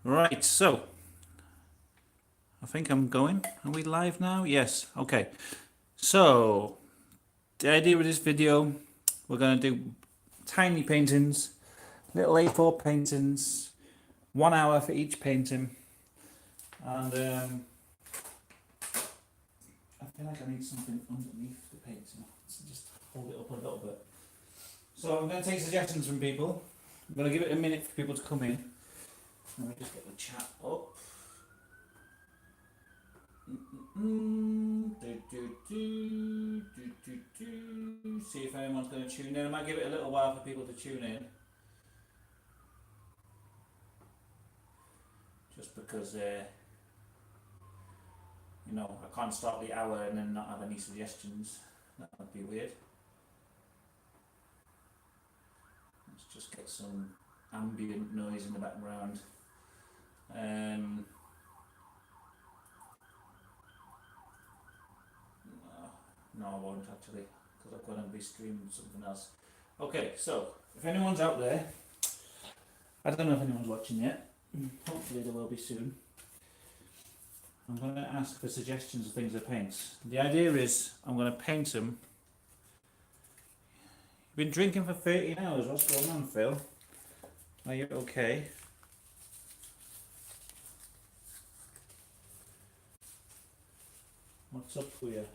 Right, so I think I'm going. Are we live now? Yes. Okay. So the idea of this video, we're going to do tiny paintings, little A4 paintings, 1 hour for each painting, and I feel like I need something underneath the painting. So just hold it up a little bit. So I'm going to take suggestions from people. I'm going to give it a minute for people to come in. Let me just get the chat up. See if anyone's going to tune in. I might give it a little while for people to tune in. Just because, I can't start the hour and then not have any suggestions. That would be weird. Let's just get some ambient noise in the background. No, I won't actually, because I'm going to be streaming something else. Okay, so if anyone's out there, I don't know if anyone's watching yet. Hopefully there will be soon. I'm going to ask for suggestions of things to paint. The idea is I'm going to paint them. You've been drinking for 13 hours. What's going on, Phil? Are you okay? What's up with you?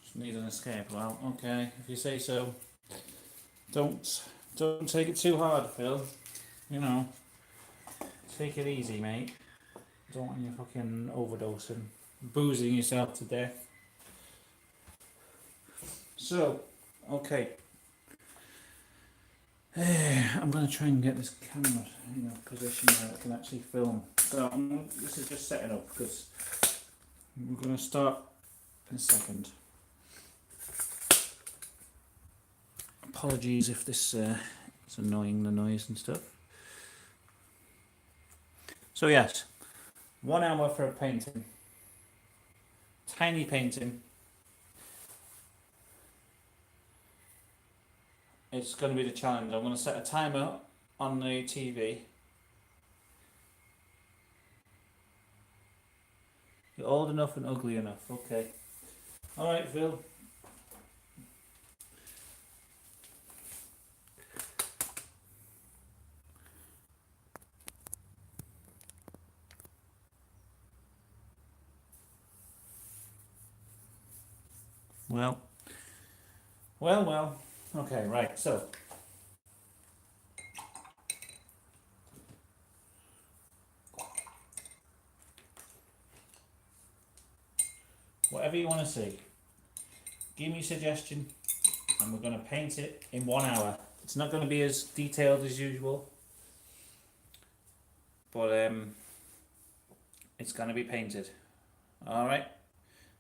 Just need an escape. Well, okay, if you say so. Don't take it too hard, Phil. You know, take it easy, mate. Don't want you fucking overdosing, boozing yourself to death. So, okay. I'm going to try and get this camera in a position where I can actually film. So this is just setting up because we're going to start in a second. Apologies if this is annoying, the noise and stuff. So yes, 1 hour for a painting. Tiny painting. It's going to be the challenge. I'm going to set a timer on the TV. You're old enough and ugly enough. Okay. Alright, Phil. Well. Okay, right, so. Whatever you want to see. Give me a suggestion and we're going to paint it in 1 hour. It's not going to be as detailed as usual. But it's going to be painted. Alright.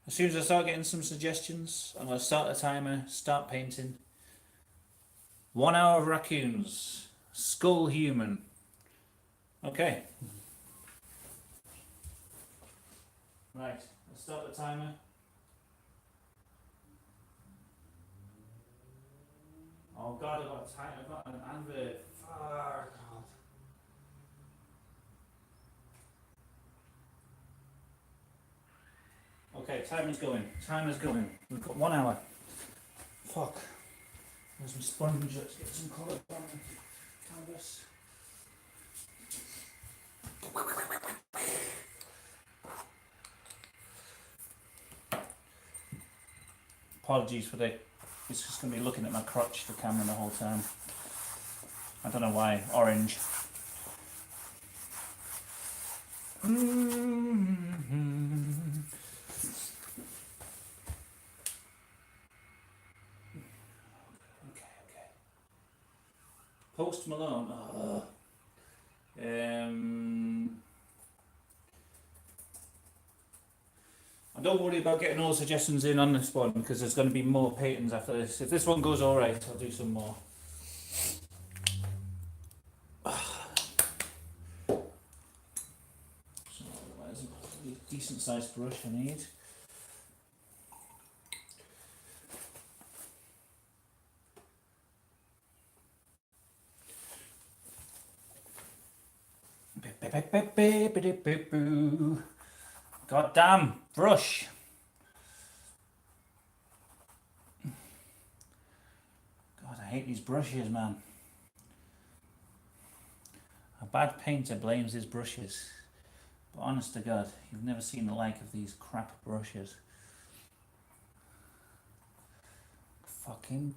As soon as I start getting some suggestions, I'm going to start the timer, start painting. 1 hour of raccoons. Skull human. Okay. Right, let's start the timer. Oh god, I've got an advert. Fuck. Okay, timer's going. We've got 1 hour. Fuck. There's some sponge, let's get some colour on the canvas. Apologies for it's just going to be looking at my crotch, the camera the whole time. I don't know why, orange. Okay. Post Malone. I'm don't worry about getting all the suggestions in on this one because there's going to be more paintings after this. If this one goes all right, I'll do some more. So, where's a decent sized brush I need? God damn brush. God, I hate these brushes, man. A bad painter blames his brushes. But honest to God, you've never seen the like of these crap brushes. Fucking...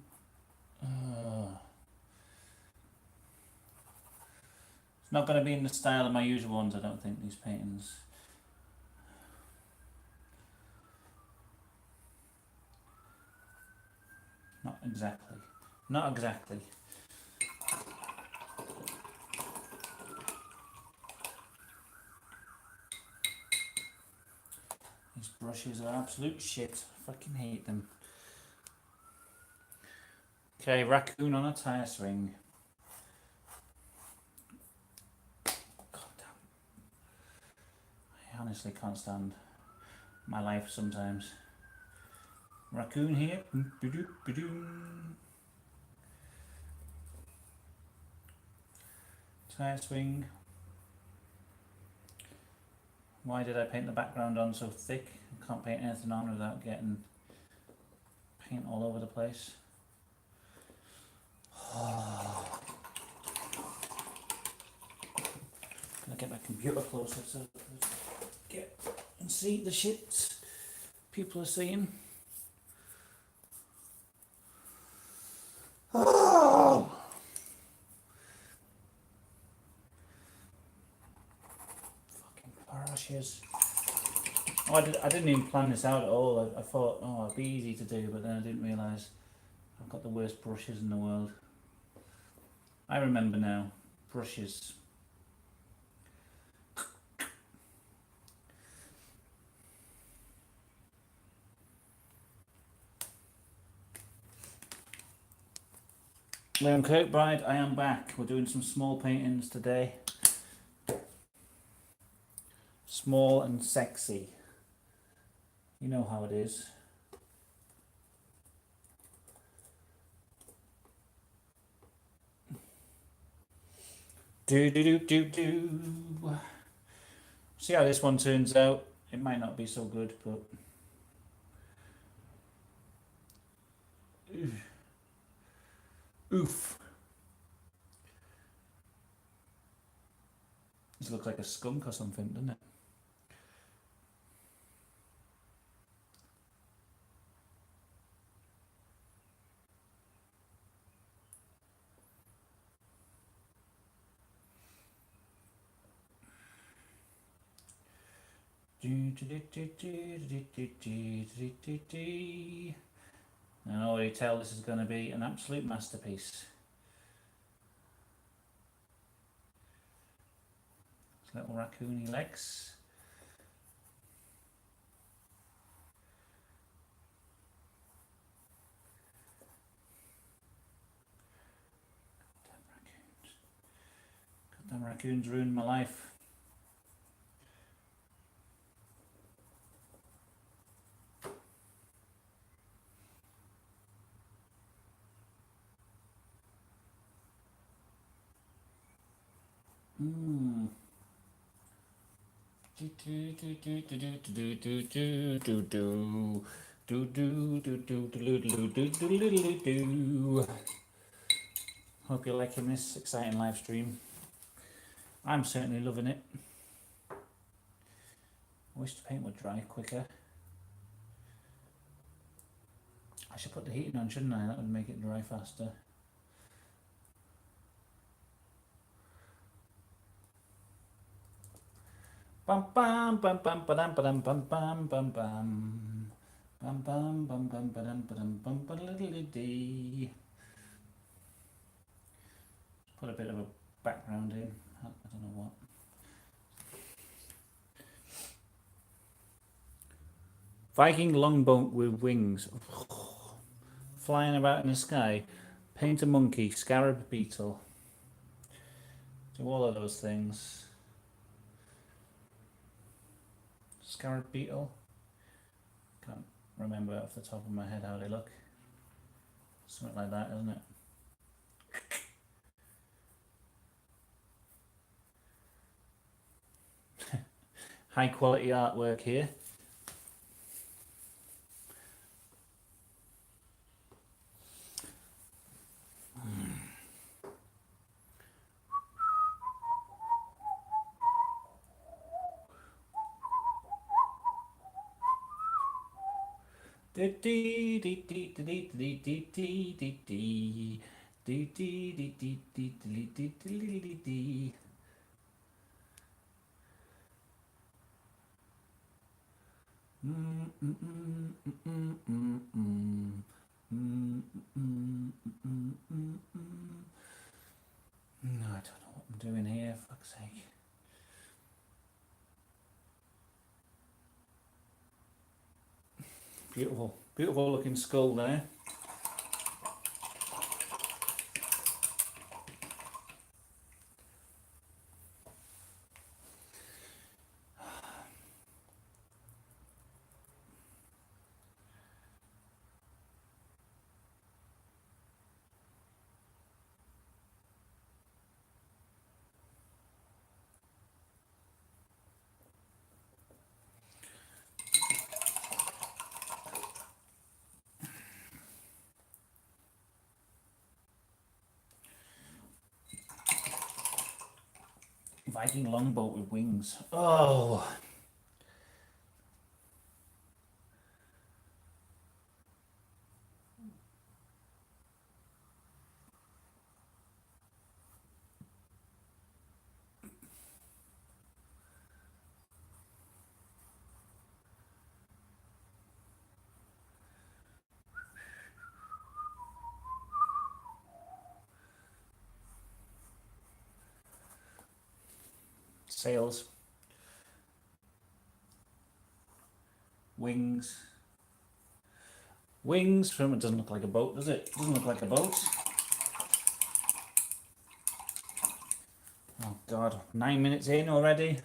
It's not going to be in the style of my usual ones, I don't think, these paintings. Not exactly. Not exactly. These brushes are absolute shit. I fucking hate them. Okay, raccoon on a tire swing. God damn. I honestly can't stand my life sometimes. Raccoon here. Tire swing. Why did I paint the background on so thick? I can't paint anything on without getting paint all over the place. Gonna get my computer closer so I get and see the shit people are seeing. Oh! Fucking brushes. Oh, I didn't even plan this out at all. I thought, oh, it'd be easy to do, but then I didn't realise I've got the worst brushes in the world. I remember now. Brushes. Liam Kirkbride, I am back. We're doing some small paintings today. Small and sexy. You know how it is. Do. See how this one turns out. It might not be so good, but... Oof. This looks like a skunk or something, doesn't it? I can already tell this is going to be an absolute masterpiece. Little raccoony legs. Goddamn raccoons ruined my life. Hope you're liking this exciting live stream. I'm certainly loving it. I wish the paint would dry quicker. I should put the heating on, shouldn't I? That would make it dry faster. Bum bum bum bum bum bum bum bum bum bum. Bum bum bum bum bum bum bum bum. Put a bit of a background in. I don't know what. Viking longboat with wings. Flying about in the sky. Paint a monkey. Scarab beetle. Do all of those things. Scarab beetle. Can't remember off the top of my head how they look. Something like that, isn't it? High quality artwork here. No, I don't know what I'm doing here, for fuck's sake. Beautiful, beautiful looking skull there. Viking longboat with wings. Oh. Sails. Wings. Wings from, it doesn't look like a boat, does it? Doesn't look like a boat. Oh God, 9 minutes in already.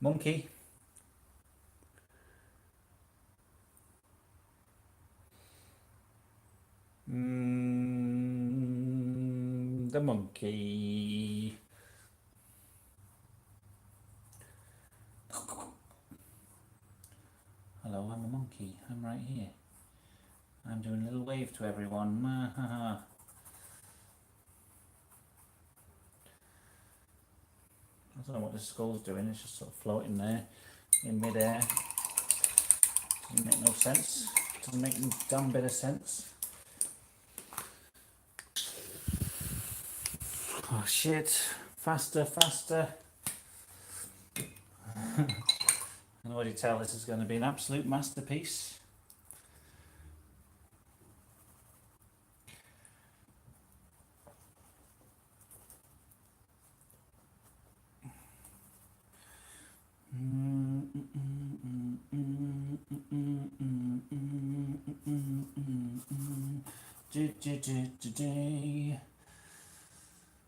Monkey. The monkey. Hello, I'm a monkey. I'm right here. I'm doing a little wave to everyone. I don't know what this skull's doing. It's just sort of floating there in midair. Doesn't make no sense. Doesn't make a damn bit of sense. Oh shit. Faster, faster. I can already tell this is going to be an absolute masterpiece.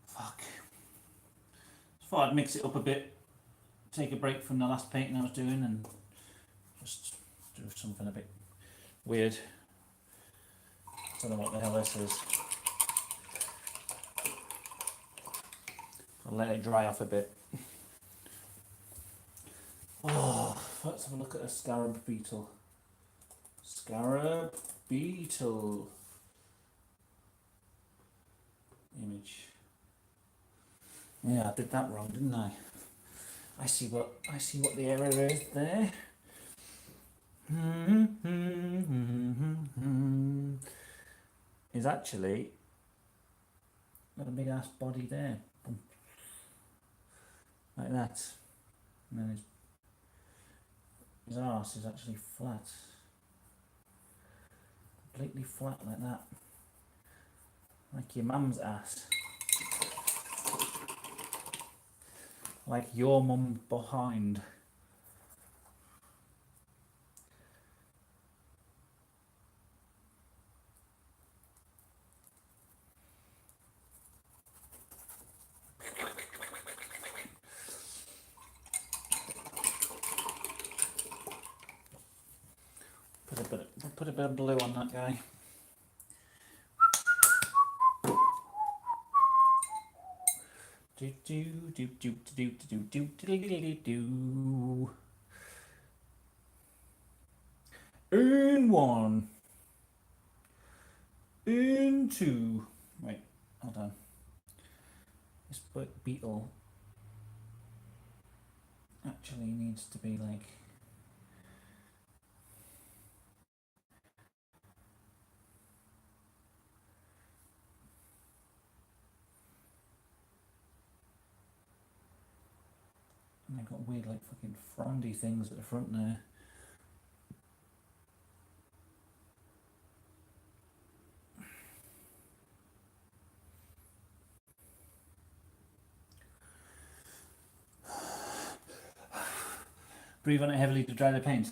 Fuck. Just thought I'd mix it up a bit, take a break from the last painting I was doing and just do something a bit weird. Don't know what the hell this is. I'll let it dry off a bit. Oh, let's have a look at a scarab beetle. Scarab beetle image. Yeah, I did that wrong, didn't I? I see what the error is there. Is actually got a big ass body there, like that, and then his arse is actually flat, completely flat like that, like your mum's ass, like your mum behind. bit of blue on that guy. Do do do do do do do do do do. In one. In two. Wait, hold on. This beetle actually needs to be like. And they've got weird, like, fucking frondy things at the front there. Breathe on it heavily to dry the paint.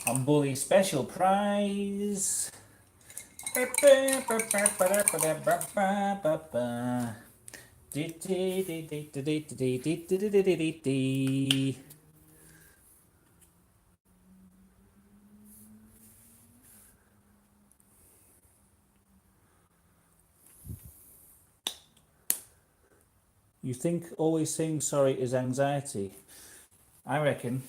On Bully special prize. You think always saying sorry is anxiety? I reckon.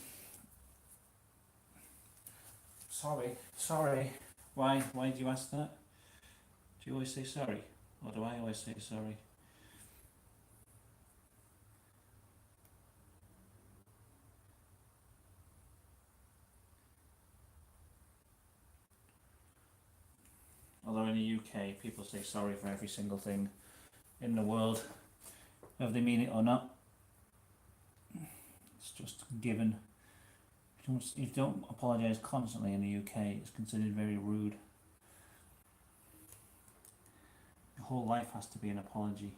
Sorry. Why do you ask that? Do you always say sorry? Or do I always say sorry? Although in the UK, people say sorry for every single thing in the world, whether they mean it or not. It's just given. If you don't apologise constantly in the UK, it's considered very rude. Your whole life has to be an apology.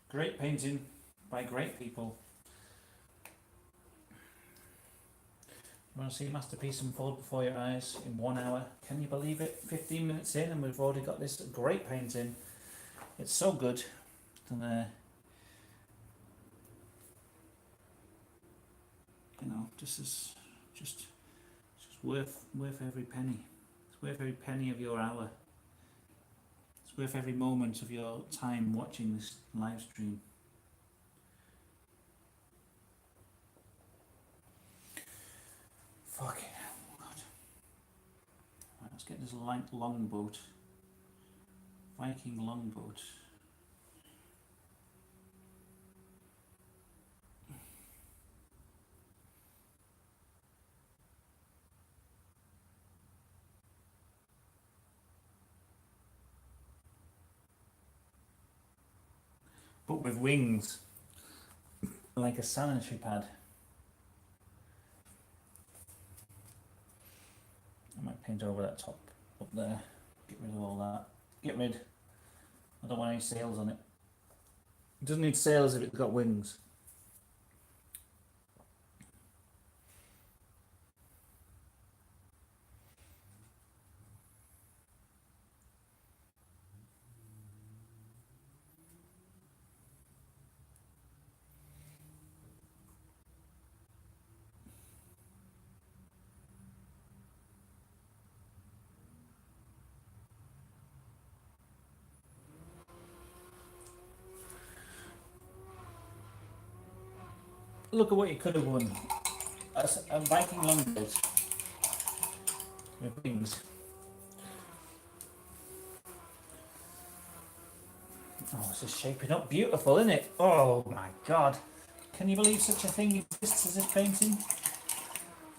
Great painting by great people. You want to see a masterpiece unfold before your eyes in 1 hour? Can you believe it? 15 minutes in and we've already got this great painting. It's so good. And you know, this is just worth every penny. It's worth every penny of your hour. It's worth every moment of your time watching this live stream. Fucking hell, God. Right, let's get this longboat. Viking longboat. But with wings, like a sanitary pad. I might paint over that top up there. Get rid of all that. Get rid. I don't want any sails on it. It doesn't need sails if it's got wings. Look at what you could have won. A Viking longboat with wings. Oh, this is shaping up beautiful, isn't it? Oh my God. Can you believe such a thing exists as this painting?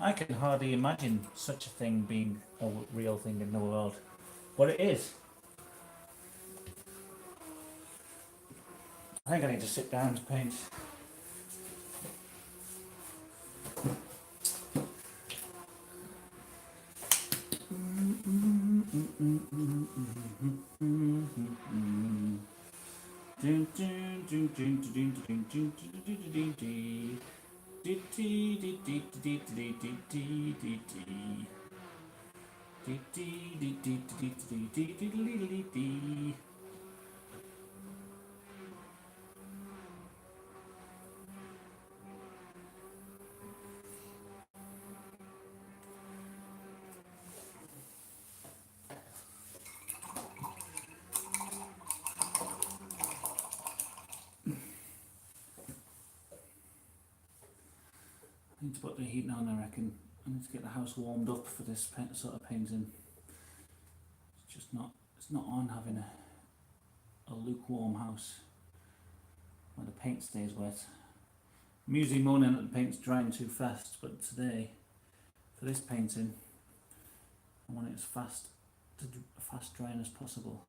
I can hardly imagine such a thing being a real thing in the world. But it is. think I need to sit down to paint. I need to put the heating on, I reckon. I need to get the house warmed up for this sort of painting. It's just not, it's not on having a lukewarm house where the paint stays wet. I'm usually moaning that the paint's drying too fast, but today, for this painting, I want it as fast drying as possible.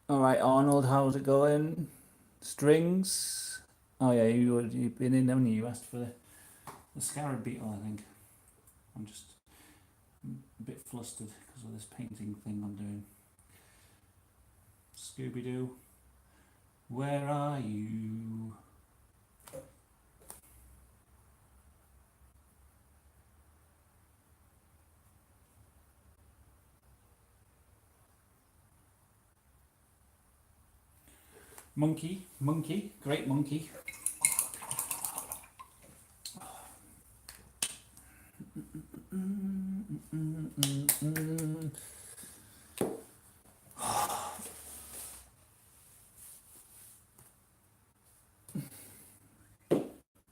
Alright, Arnold, how's it going? Strings? Oh yeah, you've been in, haven't you? You asked for the scarab beetle, I think. I'm just a bit flustered because of this painting thing I'm doing. Scooby-Doo, where are you? Monkey, great monkey.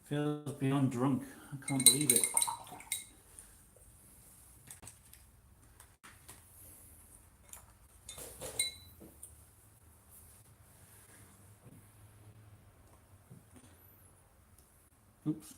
Feels beyond drunk. I can't believe it. Oops.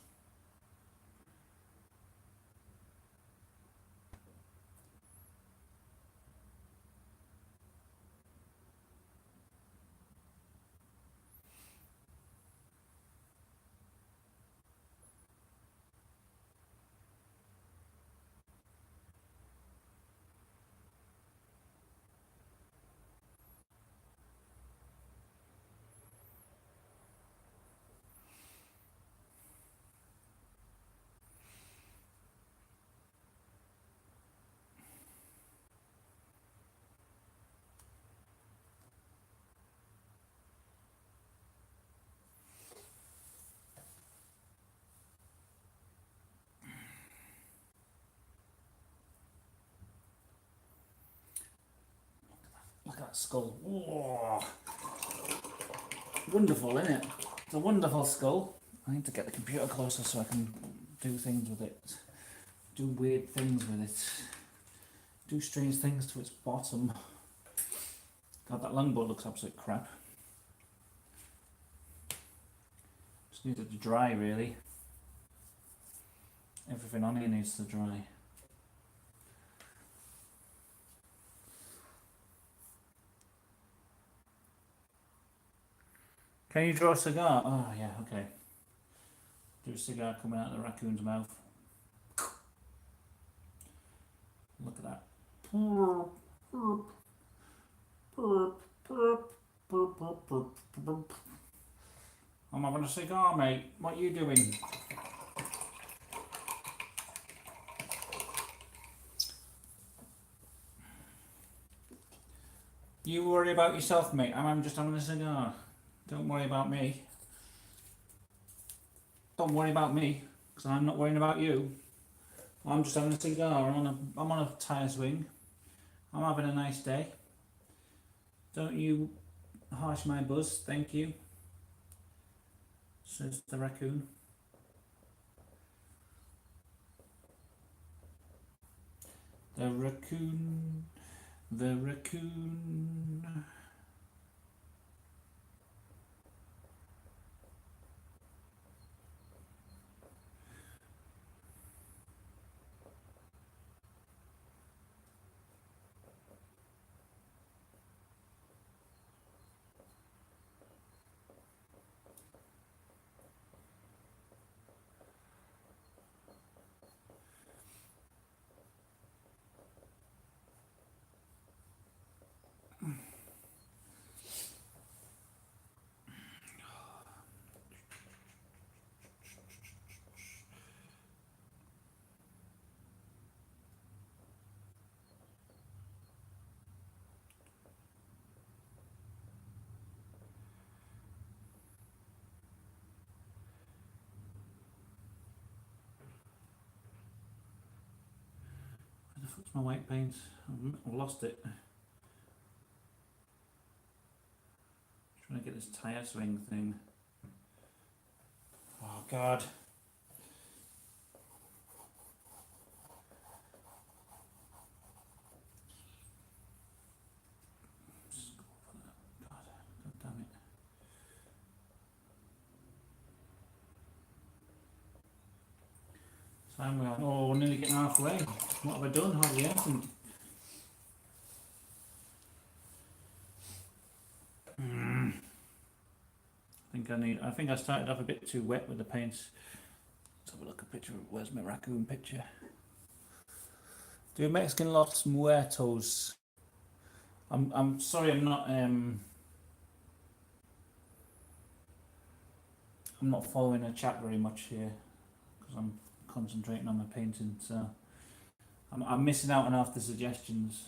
Look at that skull. Whoa. Wonderful, isn't it? It's a wonderful skull. I need to get the computer closer so I can do things with it. Do weird things with it. Do strange things to its bottom. God, that longboard looks absolute crap. Just needed to dry, really. Everything on here needs to dry. Can you draw a cigar? Oh, yeah, okay. Do a cigar coming out of the raccoon's mouth. Look at that. I'm having a cigar, mate. What are you doing? You worry about yourself, mate. I'm just having a cigar. Don't worry about me. Don't worry about me, because I'm not worrying about you. I'm just having a cigar. I'm on a tyre swing. I'm having a nice day. Don't you harsh my buzz, thank you, says the raccoon. The raccoon, the raccoon. Where the fuck's my white paint? I've lost it. Trying to get this tire swing thing. Oh god. Just go for that. God damn it. So I'm going, oh, we're nearly getting halfway. What have I done? Hardly anything. I think I started off a bit too wet with the paints. Let's have a look at a picture. Where's my raccoon picture? Do Mexican Los Muertos. I'm sorry, I'm not following the chat very much here because I'm concentrating on my painting, so I'm missing out on half the suggestions.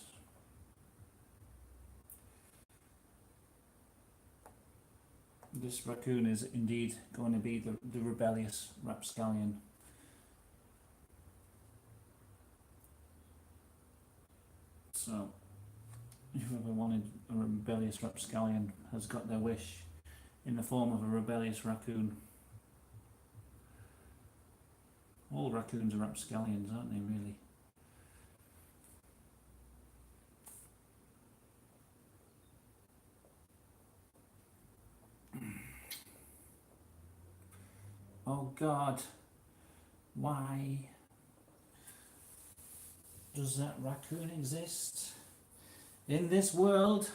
This raccoon is indeed going to be the rebellious rapscallion. So, whoever wanted a rebellious rapscallion has got their wish in the form of a rebellious raccoon. All raccoons are rapscallions, aren't they, really? Oh God, why does that raccoon exist in this world?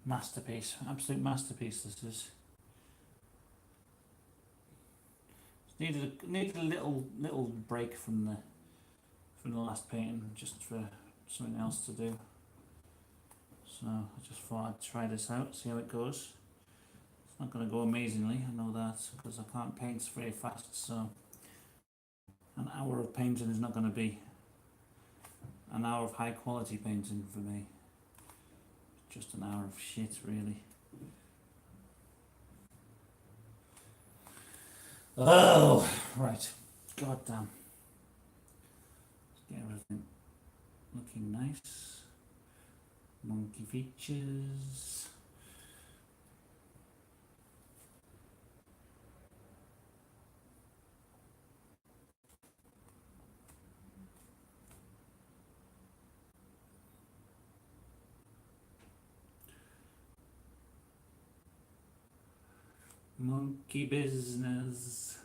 Masterpiece, absolute masterpiece. This is. Needed a little break from the last painting, just for something else to do. So I just thought I'd try this out, see how it goes. It's not going to go amazingly, I know that, because I can't paint very fast. So an hour of painting is not going to be an hour of high quality painting for me. Just an hour of shit, really. Oh, right. God damn. Let's get everything looking nice. Monkey features. Monkey business.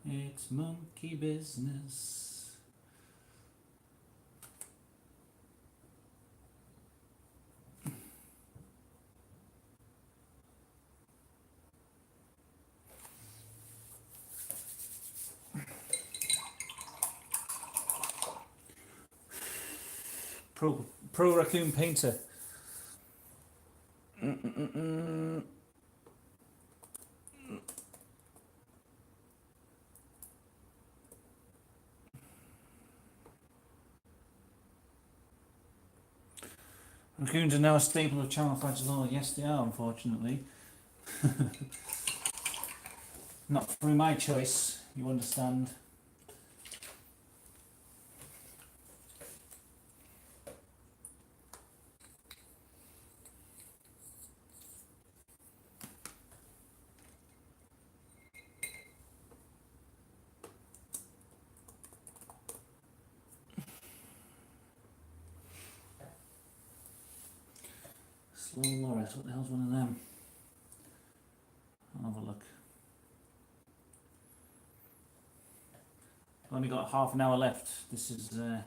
It's monkey business. Pro raccoon painter. Raccoons are now a staple of Channel 5's lore. Yes, they are, unfortunately. Not through my choice, you understand. Slow Loris, what the hell's one of them? I'll have a look. Only got half an hour left. This is some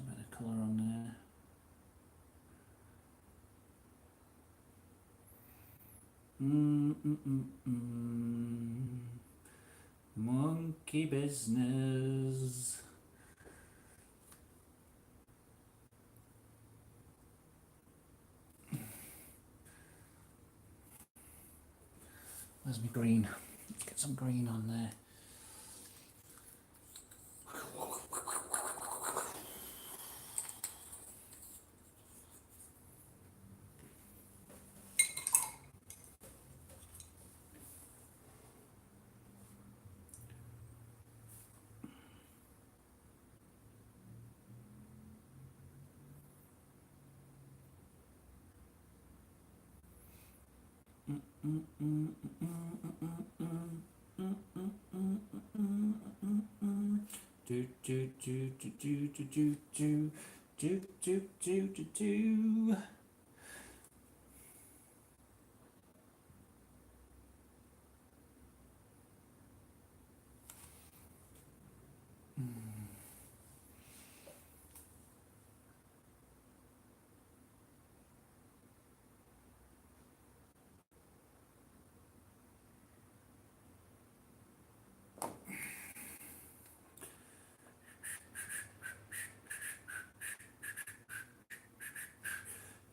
bit of colour on there. Monkey business. Where's my green? Let's get some green on there. Do do do do do do do do do do do do do.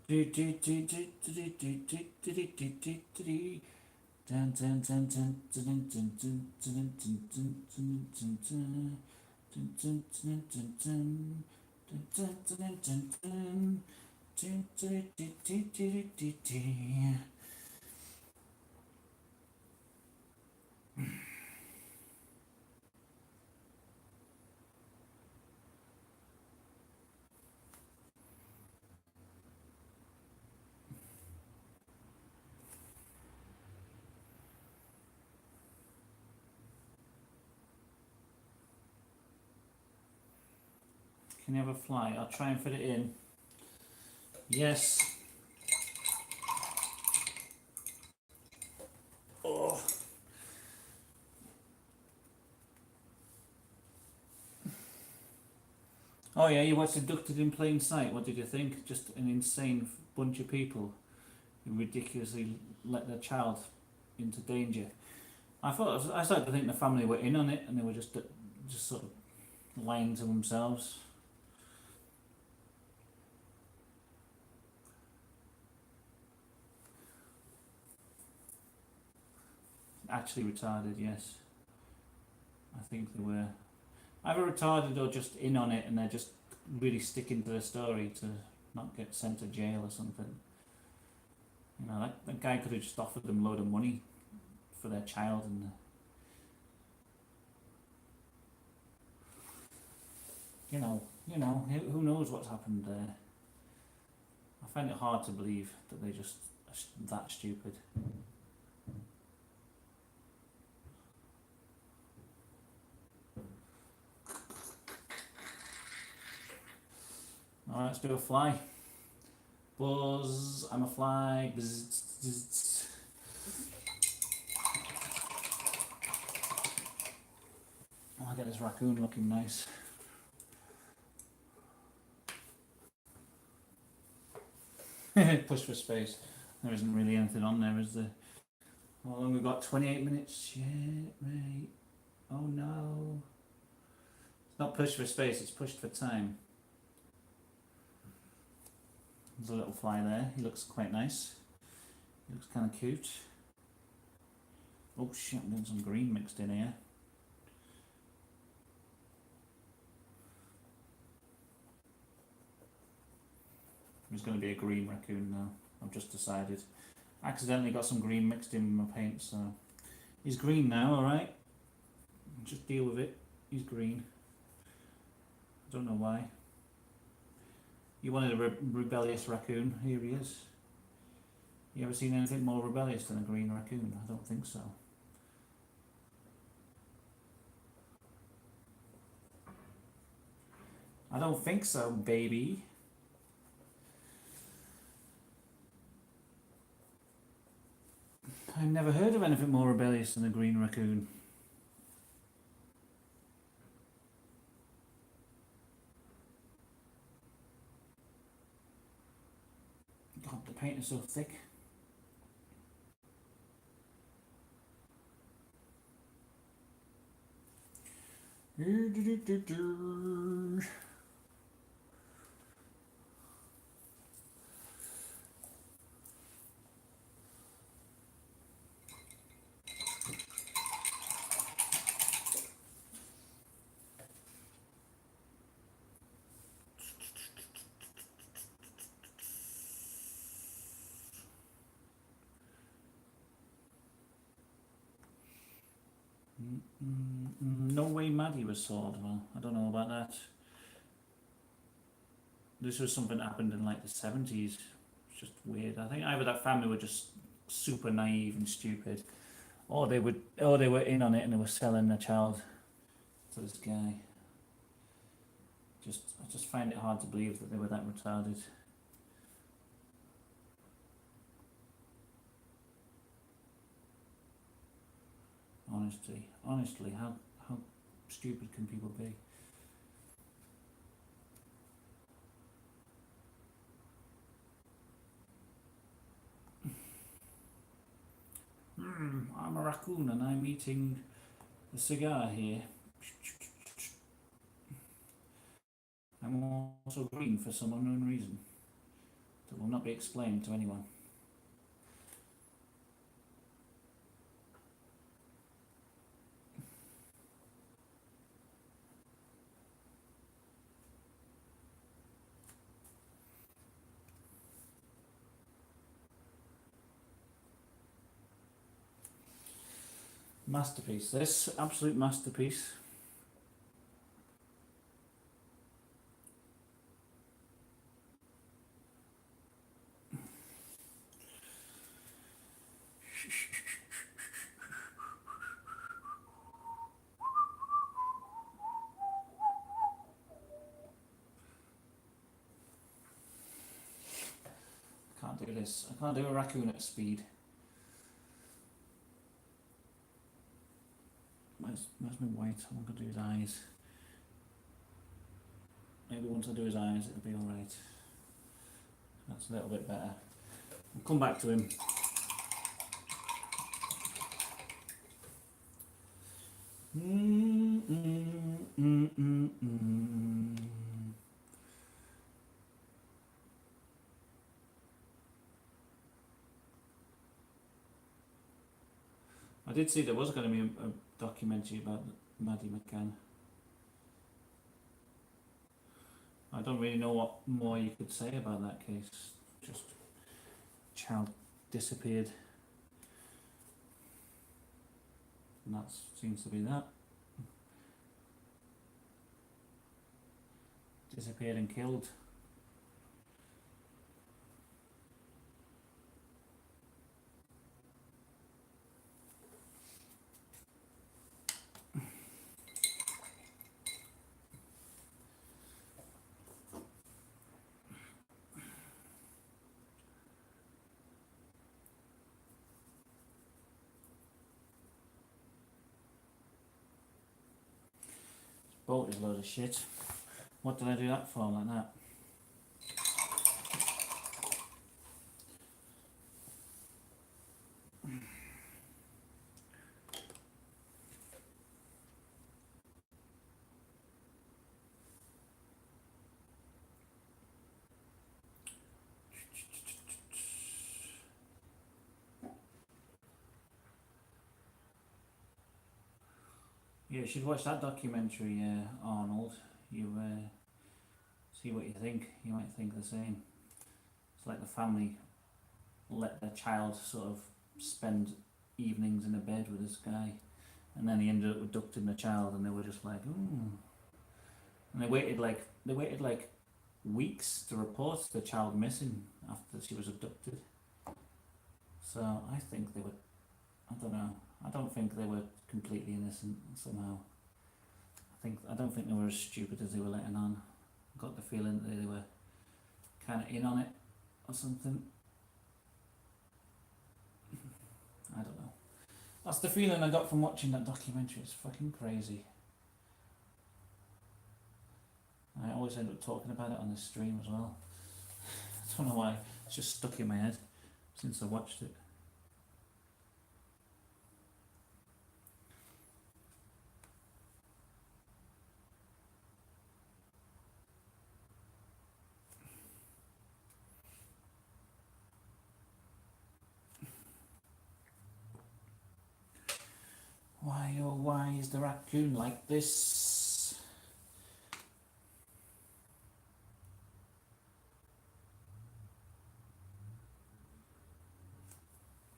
Do do do do do do do do do do do do do. Dun dun dun dun dun dun dun dun dun dun dun dun dun. Dun dun dun dun dun. Dun dun dun dun dun. Dun dun do do do do do. Can you have a fly? I'll try and fit it in. Yes. Oh. Oh yeah, you watched Abducted in Plain Sight. What did you think? Just an insane bunch of people who ridiculously let their child into danger. I started to think the family were in on it, and they were just sort of lying to themselves. Actually retarded, yes. I think they were either retarded or just in on it, and they're just really sticking to their story to not get sent to jail or something. You know, that guy could have just offered them a load of money for their child, and you know, who knows what's happened there. I find it hard to believe that they just are that stupid. Alright, let's do a fly. Buzz, I'm a fly. Bzz, bzz. Oh, I'll get this raccoon looking nice. Push for space. There isn't really anything on there, is there? How long we got? 28 minutes. Shit, right. Oh no. It's not pushed for space, it's pushed for time. There's a little fly there. He looks quite nice. He looks kind of cute. Oh shit, I'm doing some green mixed in here. He's going to be a green raccoon now. I've just decided. Accidentally got some green mixed in with my paint, so he's green now. All right, just deal with it. He's green. I don't know why. You wanted a rebellious raccoon. Here he is. You ever seen anything more rebellious than a green raccoon? I don't think so. I don't think so, baby. I've never heard of anything more rebellious than a green raccoon. God, the paint is so thick. No Way Maddie was sold. Well, I don't know about that. This was something that happened in like the 70s. It's just weird. I think either that family were just super naive and stupid, or they were in on it and they were selling their child to this guy. I just find it hard to believe that they were that retarded. Honestly, how stupid can people be? I'm a raccoon and I'm eating a cigar here. I'm also green for some unknown reason that will not be explained to anyone. Masterpiece. This absolute masterpiece. Can't do this. I can't do a raccoon at speed. Where's my white? I'm going to do his eyes. Maybe once I do his eyes it'll be alright. That's a little bit better. We'll come back to him. I did see there was going to be a documentary about Maddie McCann. I don't really know what more you could say about that case. Just child disappeared. And that seems to be that. Disappeared and killed. Bolt is a load of shit. What did I do that for like that? Yeah, you should watch that documentary, Arnold. You see what you think. You might think the same. It's like the family let their child sort of spend evenings in a bed with this guy, and then he ended up abducting the child, and they were just like, ooh. And they waited like weeks to report the child missing after she was abducted. So I think they were, I don't know, I don't think they were completely innocent somehow. I don't think they were as stupid as they were letting on. I got the feeling that they were kind of in on it or something. I don't know. That's the feeling I got from watching that documentary. It's fucking crazy. I always end up talking about it on the stream as well. I don't know why. It's just stuck in my head since I watched it. Why, oh why is the raccoon like this?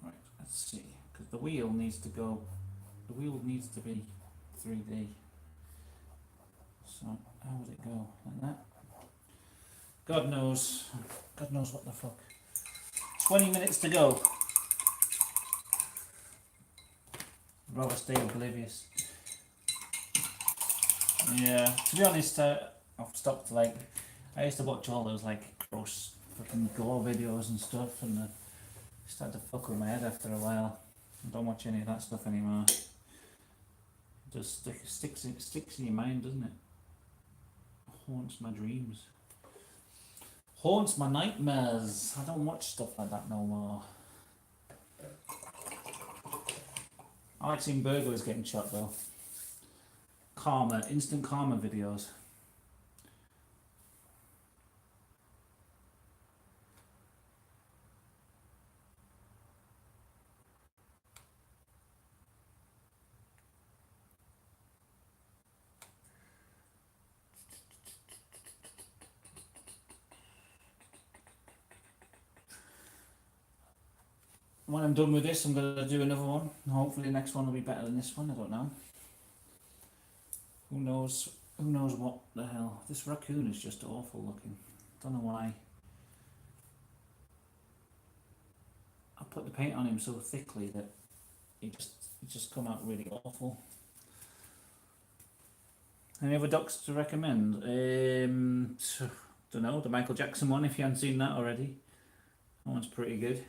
Right, let's see. Because the wheel needs to go, the wheel needs to be 3D. So, how would it go? Like that? God knows what the fuck. 20 minutes to go. I'd rather stay oblivious. Yeah, to be honest, I've stopped, like, I used to watch all those like gross fucking gore videos and stuff, and it started to fuck with my head after a while. I don't watch any of that stuff anymore. It just sticks in your mind, doesn't it? Haunts my dreams. Haunts my nightmares. I don't watch stuff like that no more. I like seeing burglars getting shot though. Karma, instant karma videos. When I'm done with this, I'm going to do another one. Hopefully the next one will be better than this one, I don't know. Who knows what the hell. This raccoon is just awful looking. Don't know why. I put the paint on him so thickly that it just come out really awful. Any other docs to recommend? Don't know, the Michael Jackson one if you haven't seen that already. That one's pretty good.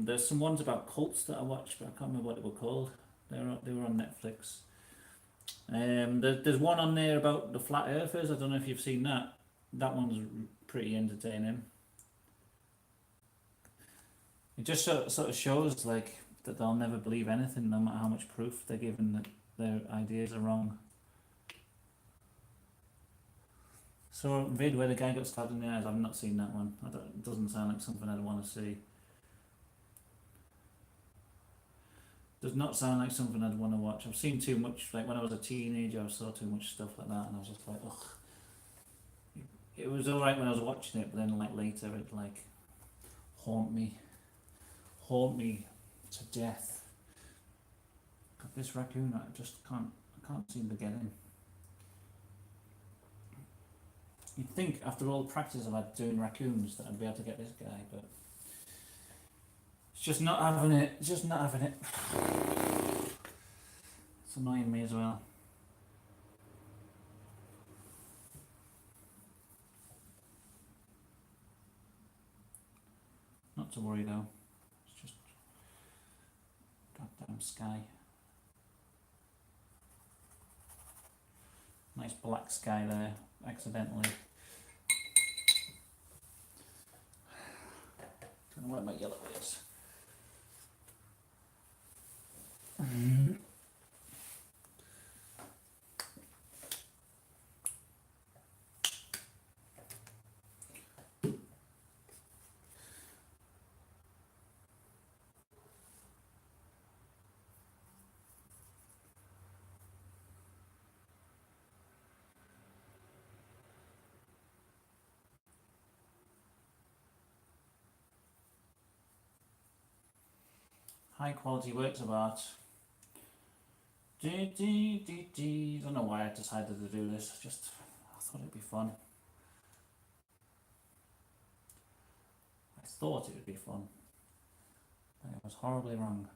There's some ones about cults that I watched, but I can't remember what they were called. They were on Netflix. There's one on there about the flat earthers. I don't know if you've seen that. That one's pretty entertaining. It just sort of shows like that they'll never believe anything, no matter how much proof they're given that their ideas are wrong. So a vid where the guy got stabbed in the eyes. I've not seen that one. It doesn't sound like something I'd want to see. Does not sound like something I'd want to watch. I've seen too much. Like when I was a teenager, I saw too much stuff like that, and I was just like, ugh. It was alright when I was watching it, but then like later it like haunt me to death. But this raccoon, I can't seem to get in. You'd think after all the practice I've had doing raccoons that I'd be able to get this guy, but it's just not having it. It's just not having it. It's annoying me as well. Not to worry though. It's just goddamn sky. Nice black sky there, accidentally. Don't know where my yellow is. high quality works of art. Don't know why I decided to do this. I thought it'd be fun. I thought it would be fun. But I was horribly wrong.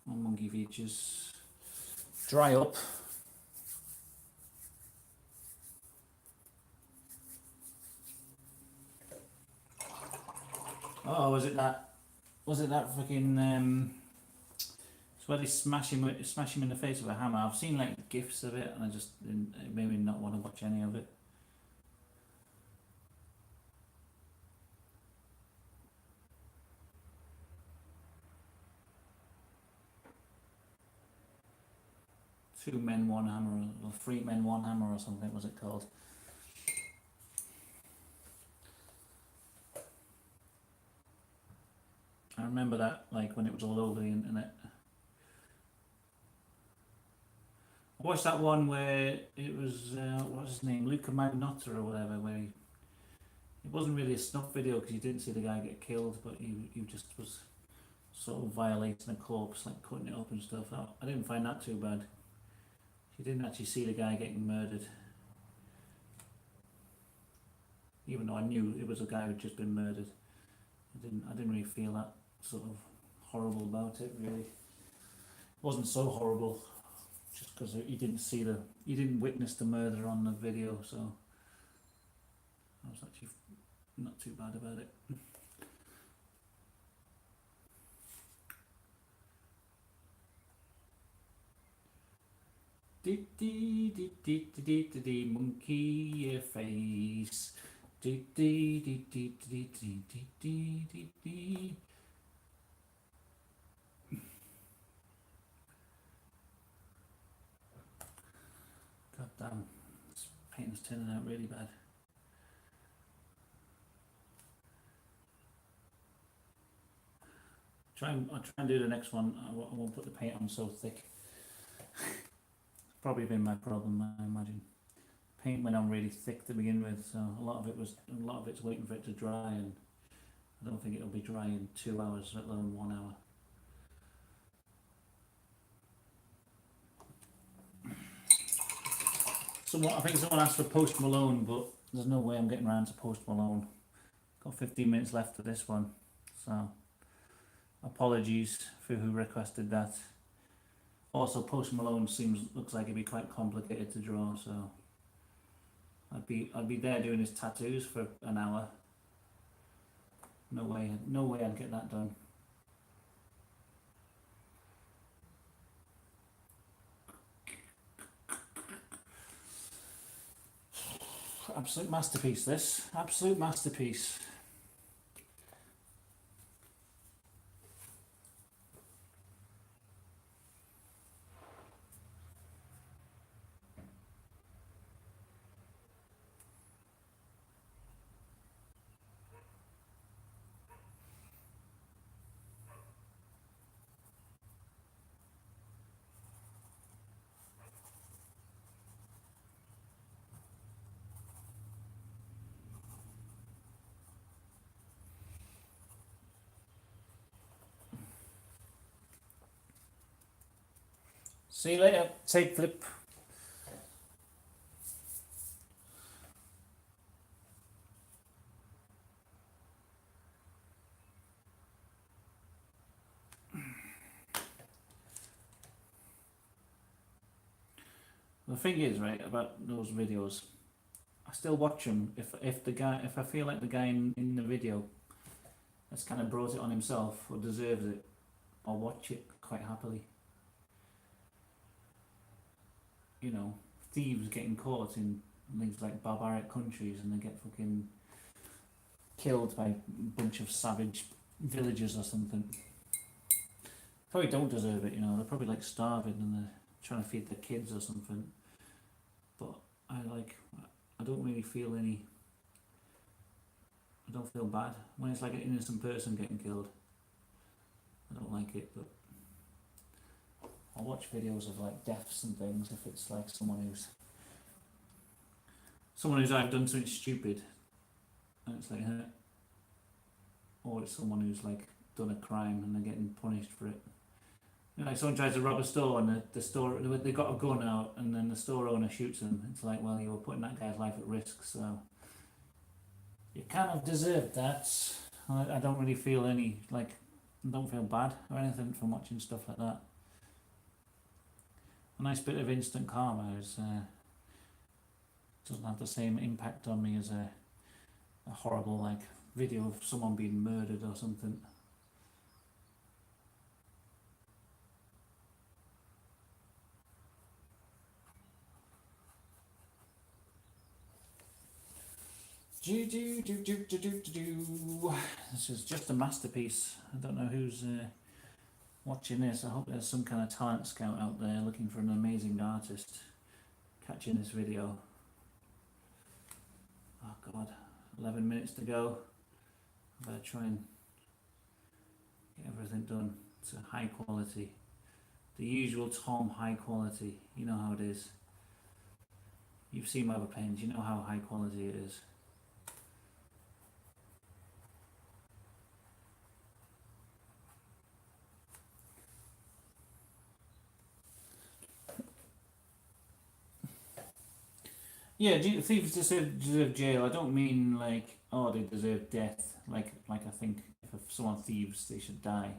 Monkey features dry up. Oh, was it that freaking it's where they smash him in the face with a hammer. I've seen like gifs of it, and I just it made me not want to watch any of it. Two men, one hammer, or three men, one hammer, or something was it called? I remember that, like, when it was all over the internet. I watched that one where it was, what was his name, Luca Magnotta or whatever, where it wasn't really a snuff video because you didn't see the guy get killed, but he just was sort of violating a corpse, like cutting it up and stuff. I didn't find that too bad. You didn't actually see the guy getting murdered, even though I knew it was a guy who'd just been murdered. I didn't really feel that sort of horrible about it. Really, it wasn't so horrible, just because you didn't witness the murder on the video. So I was actually not too bad about it. Monkey face. God damn, this paint's turning out really bad. I'll try and do the next one. I won't put the paint on so thick. It's probably been my problem, I imagine. Paint went on really thick to begin with, so a lot of it's waiting for it to dry, and I don't think it'll be dry in 2 hours, let alone 1 hour. I think someone asked for Post Malone, but there's no way I'm getting around to Post Malone. Got 15 minutes left for this one, so apologies for who requested that. Also, Post Malone looks like it'd be quite complicated to draw, so I'd be there doing his tattoos for an hour. No way I'd get that done. Absolute masterpiece, this. Absolute masterpiece. See you later, tape flip. The thing is, right, about those videos, I still watch them if I feel like the guy in the video has kind of brought it on himself or deserves it, I'll watch it quite happily. You know, thieves getting caught in things like barbaric countries and they get fucking killed by a bunch of savage villagers or something. If probably don't deserve it, you know, they're probably like starving and they're trying to feed their kids or something. But I like, I don't really feel any, I don't feel bad when it's like an innocent person getting killed. I don't like it, but I'll watch videos of like deaths and things if it's like someone who's either done something stupid and it's like, or it's someone who's like done a crime and they're getting punished for it. You know, like someone tries to rob a store and the store they got a gun out and then the store owner shoots them. It's like, well, you were putting that guy's life at risk, so you kind of deserved that. I don't really feel any like I don't feel bad or anything from watching stuff like that. A nice bit of instant karma is doesn't have the same impact on me as a horrible like video of someone being murdered or something. This is just a masterpiece. I don't know who's watching this. I hope there's some kind of talent scout out there looking for an amazing artist catching this video. Oh god, 11 minutes to go. I better try and get everything done to high quality. The usual Tom high quality. You know how it is. You've seen my other pens, you know how high quality it is. Yeah, thieves deserve jail. I don't mean like, oh, they deserve death. Like I think if someone thieves, they should die.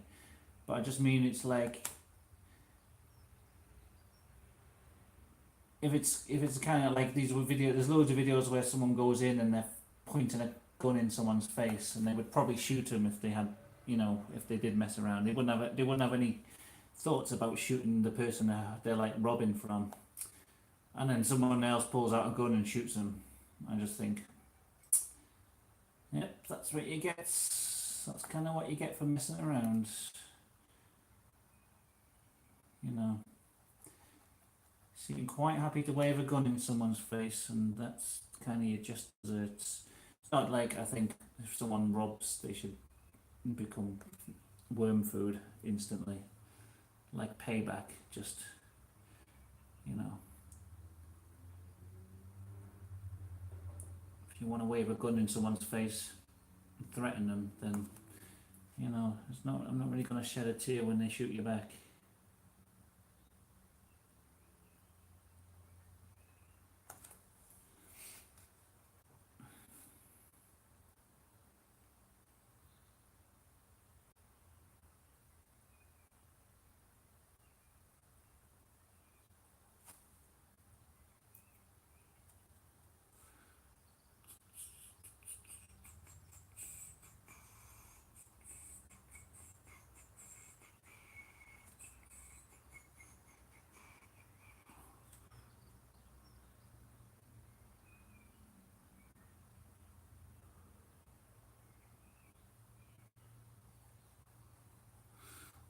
But I just mean it's like if it's kind of like these videos. There's loads of videos where someone goes in and they're pointing a gun in someone's face, and they would probably shoot them if they had, you know, if they did mess around. They wouldn't have any thoughts about shooting the person they're like robbing from. And then someone else pulls out a gun and shoots them. I just think, yep, that's what you get. That's kind of what you get for messing around. You know, seem quite happy to wave a gun in someone's face, and that's kind of your just desserts. It's not like I think if someone robs, they should become worm food instantly, like payback. Just, you know. If you want to wave a gun in someone's face and threaten them, then, you know, I'm not really going to shed a tear when they shoot you back.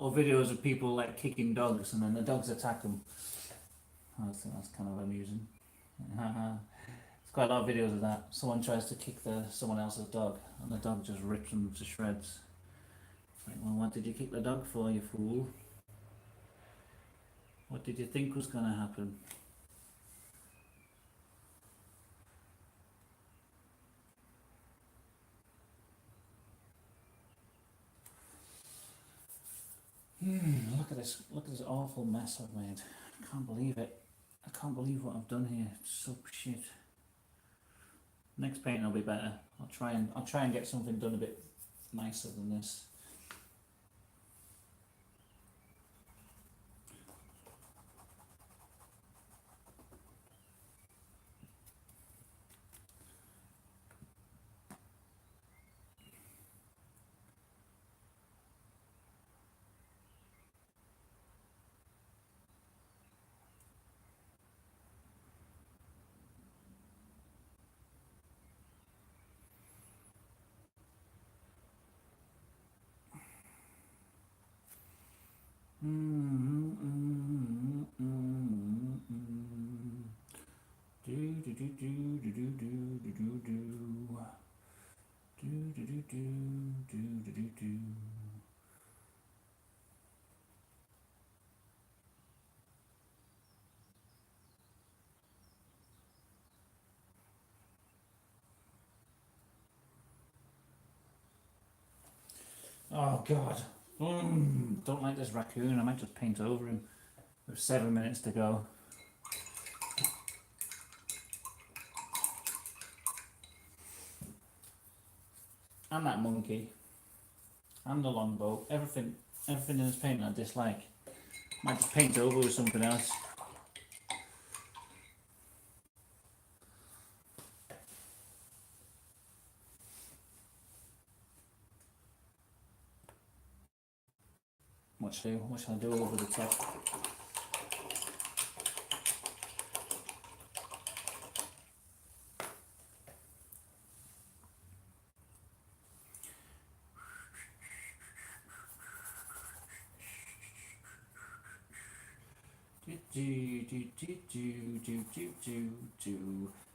Or videos of people like kicking dogs and then the dogs attack them. I think that's kind of amusing. There's quite a lot of videos of that. Someone tries to kick someone else's dog and the dog just rips them to shreds. It's like, well, what did you kick the dog for, you fool? What did you think was going to happen? Look at this awful mess I've made. I can't believe it. I can't believe what I've done here. It's so shit. Next painting will be better. I'll try and get something done a bit nicer than this. Oh God. Don't like this raccoon. I might just paint over him. There's 7 minutes to go. And that monkey. And the longbow. Everything in this painting I dislike. Might just paint over with something else. What shall I do over the top?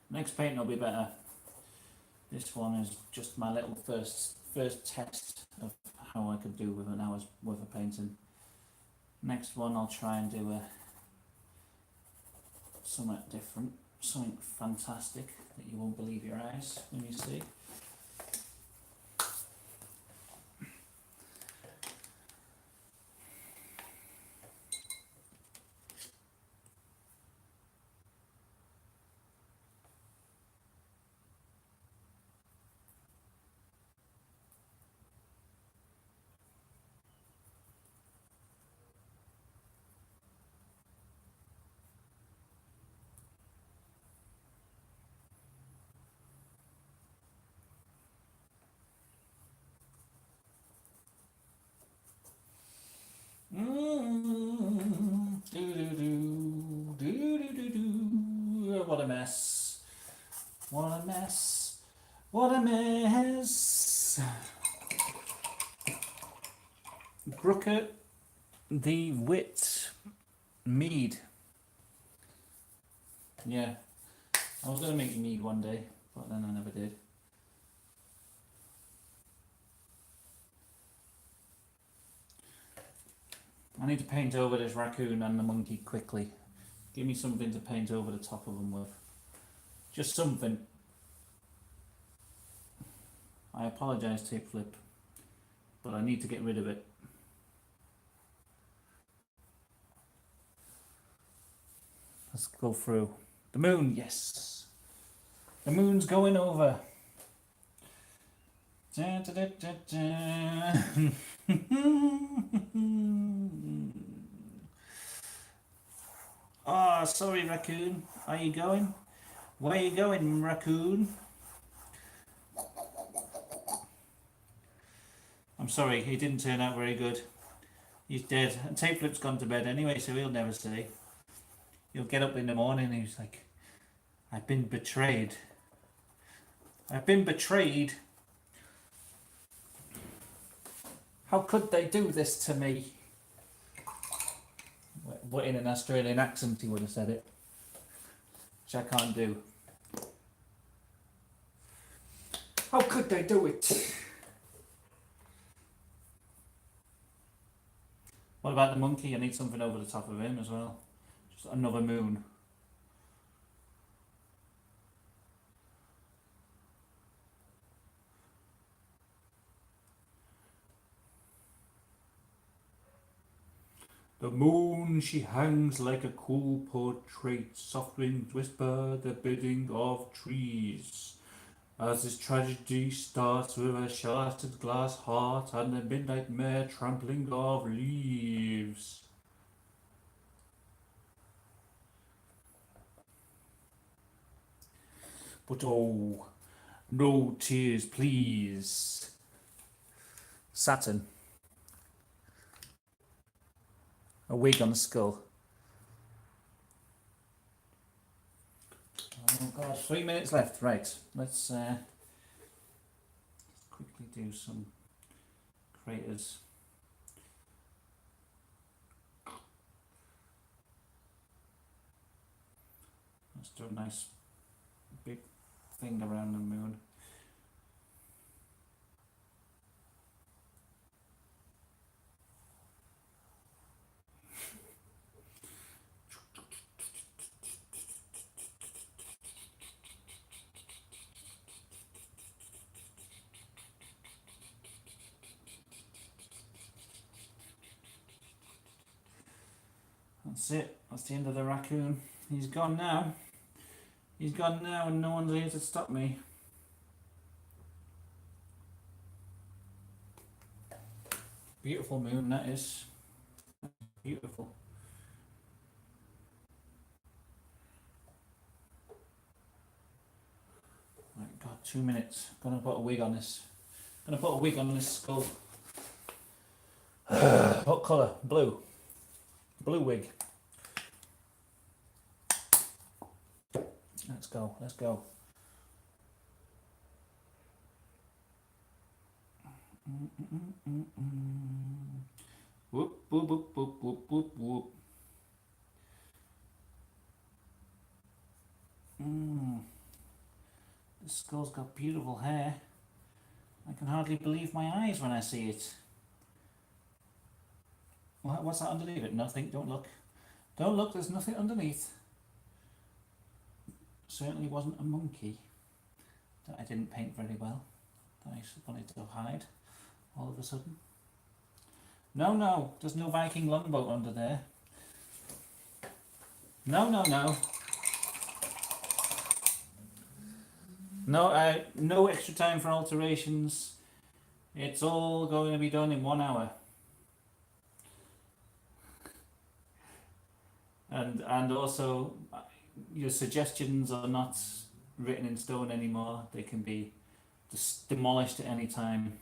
Next painting will be better. This one is just my little first test of how I could do with an hour's worth of painting. Next one I'll try and do something different, something fantastic that you won't believe your eyes when you see. What a mess. What a mess. What a mess. Brooker the Wit Mead. Yeah. I was going to make mead one day, but then I never did. I need to paint over this raccoon and the monkey quickly. Give me something to paint over the top of them with. Just something. I apologise, Tape Flip, but I need to get rid of it. Let's go through. The moon, yes. The moon's going over. Da, da, da, da, da. Ah, sorry, raccoon. Are you going? Where are you going, raccoon? I'm sorry, he didn't turn out very good. He's dead. And Tape Flip's gone to bed anyway, so he'll never see. He'll get up in the morning and he's like, I've been betrayed. I've been betrayed. How could they do this to me? What, in an Australian accent he would have said it, which I can't do. How could they do it? What about the monkey? I need something over the top of him as well. Just another moon. The moon, she hangs like a cool portrait, soft winds whisper the bidding of trees. As this tragedy starts with a shattered glass heart and a midnight mare trampling of leaves. But oh, no tears, please. Saturn. A wig on the skull. Oh God, 3 minutes left. Right, let's quickly do some craters. Let's do a nice big thing around the moon. That's it. That's the end of the raccoon. He's gone now. He's gone now and no one's here to stop me. Beautiful moon that is. Beautiful. Right, got 2 minutes. Gonna put a wig on this. Gonna put a wig on this skull. What colour? Blue. Blue wig. Let's go, let's go. Whoop, whoop, whoop, whoop, whoop, whoop, whoop. This skull's got beautiful hair. I can hardly believe my eyes when I see it. What's that underneath it? Nothing, don't look. Don't look, there's nothing underneath. Certainly wasn't a monkey that I didn't paint very well, that I wanted to hide all of a sudden. No, no, there's no Viking longboat under there. No, no, no. No, no extra time for alterations. It's all going to be done in 1 hour. And also, your suggestions are not written in stone anymore. They can be just demolished at any time.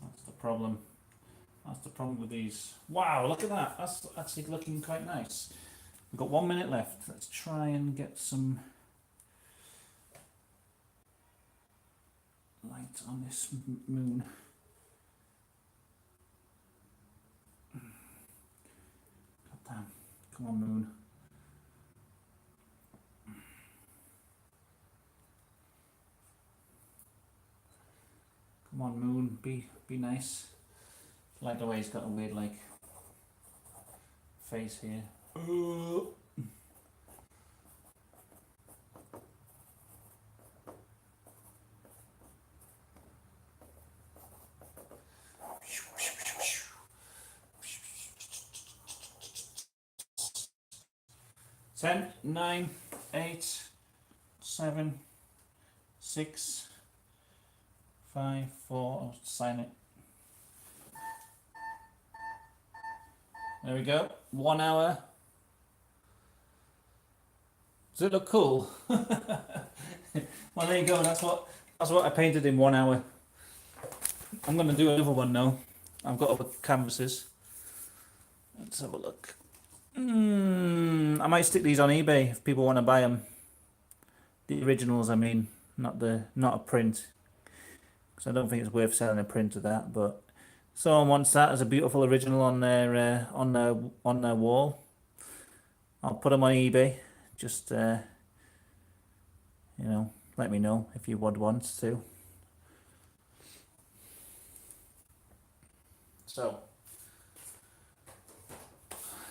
That's the problem. That's the problem with these. Wow, look at that. That's actually looking quite nice. We've got 1 minute left. Let's try and get some light on this moon. God damn. Come on, moon. Come on, moon. Be nice. I like the way he's got a weird like face here. Ten, 9, 8, 7, 6, 5, 4. I'll sign it. There we go. 1 hour. Does it look cool? Well, there you go. That's what I painted in 1 hour. I'm gonna do another one now. I've got other canvases. Let's have a look. I might stick these on eBay if people want to buy them. The originals, I mean, not a print, because I don't think it's worth selling a print of that. But someone wants that as a beautiful original on their wall. I'll put them on eBay. Just you know, let me know if you would want to. So,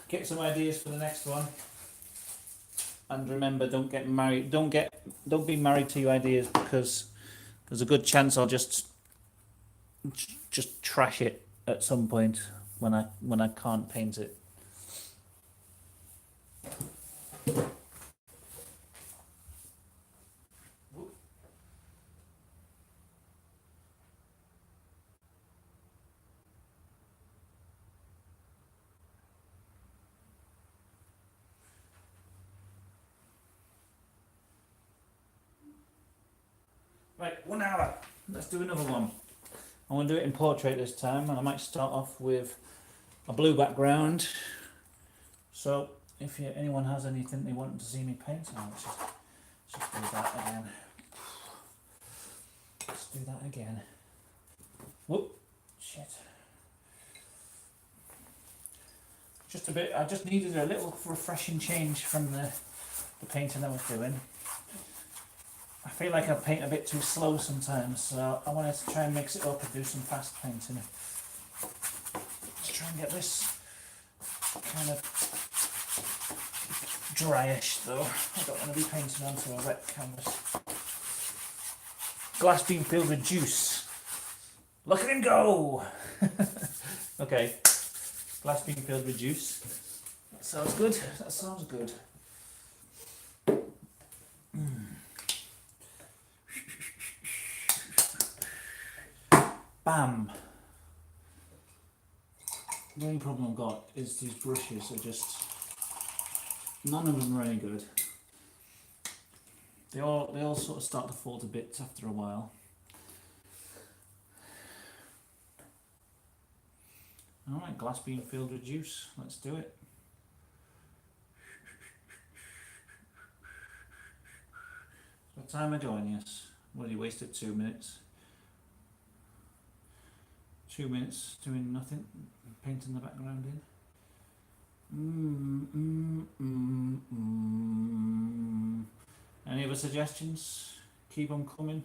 get some ideas for the next one, and remember, don't get married. Don't be married to your ideas, because there's a good chance I'll just trash it at some point when I can't paint it. Right, 1 hour. Let's do another one. I'm going to do it in portrait this time, and I might start off with a blue background. So if anyone has anything they want to see me paint, let's just do that again. Let's do that again. Whoop, shit. Just a bit, I just needed a little refreshing change from the painting I was doing. I feel like I paint a bit too slow sometimes, so I wanted to try and mix it up and do some fast painting. Let's try and get this kind of dryish though. I don't want to be painting onto a wet canvas. Glass being filled with juice. Look at him go! Okay, glass being filled with juice. That sounds good. That sounds good. Bam! The only problem I've got is these brushes are just, none of them are any good. They all sort of start to fall to bits after a while. Alright, glass being filled with juice. Let's do it. What time am I going? Yes. Well, you wasted 2 minutes. 2 minutes doing nothing, painting the background in. Any other suggestions? Keep on coming.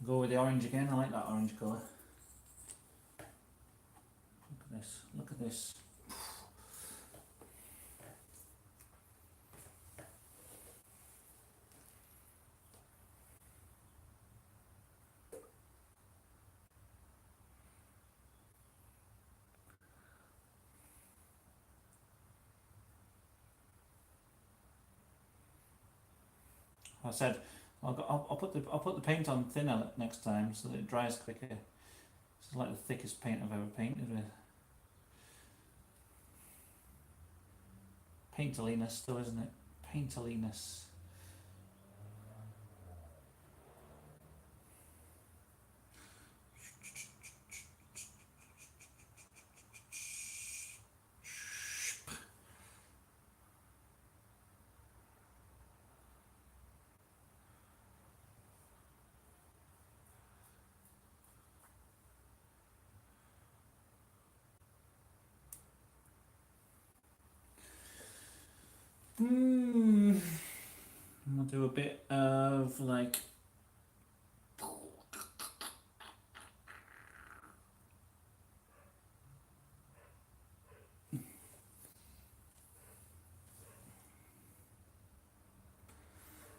Go with the orange again. I like that orange colour. Look at this. Look at this. I said I'll put the paint on thinner next time so that it dries quicker. This is like the thickest paint I've ever painted with. Painterliness still, isn't it? Painterliness. I'll do a bit of like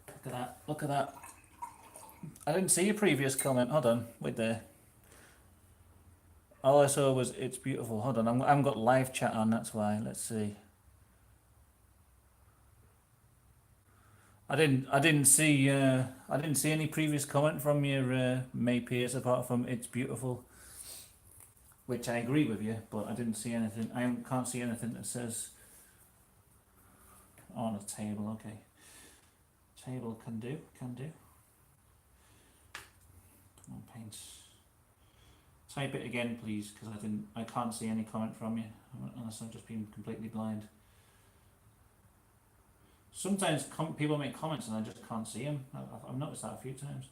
look at that, look at that. I didn't see your previous comment. Hold on, wait there. All I saw was it's beautiful. Hold on, I haven't got live chat on, that's why. Let's see. I didn't see any previous comment from your May Pierce apart from it's beautiful, which I agree with you, but I didn't see anything. I can't see anything that says on a table. Okay, table can do. Come on, paint. Type it again, please, because I can't see any comment from you unless I've just been completely blind. Sometimes people make comments and I just can't see them. I've noticed that a few times.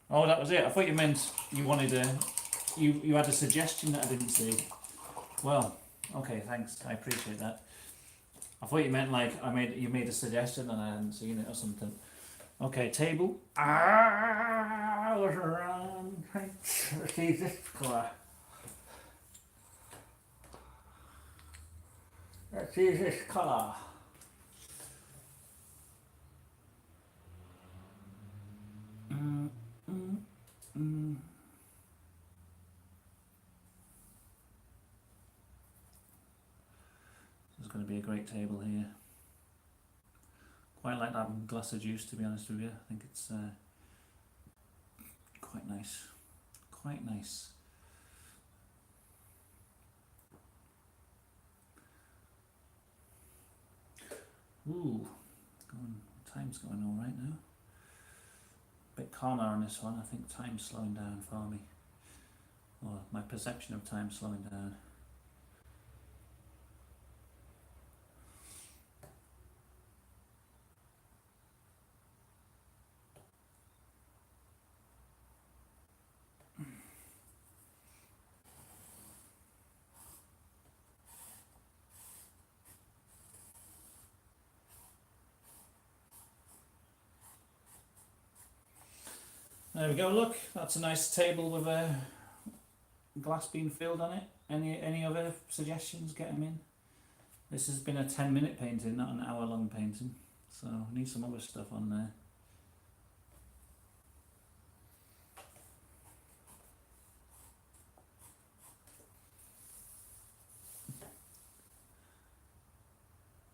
Oh, that was it. I thought you meant you wanted you had a suggestion that I didn't see. Well, okay, thanks. I appreciate that. I thought you meant like you made a suggestion and I hadn't seen it or something. Okay, table. See this colour. Let's see this colour. This is going to be a great table here. Quite like that glass of juice, to be honest with you. I think it's quite nice. Quite nice. Ooh, time's going all right now. Bit calmer on this one. I think time's slowing down for me. or my perception of time slowing down. There we go, look, that's a nice table with a glass being filled on it. Any other suggestions? Get them in. This has been a 10-minute painting, not an hour-long painting, so I need some other stuff on there.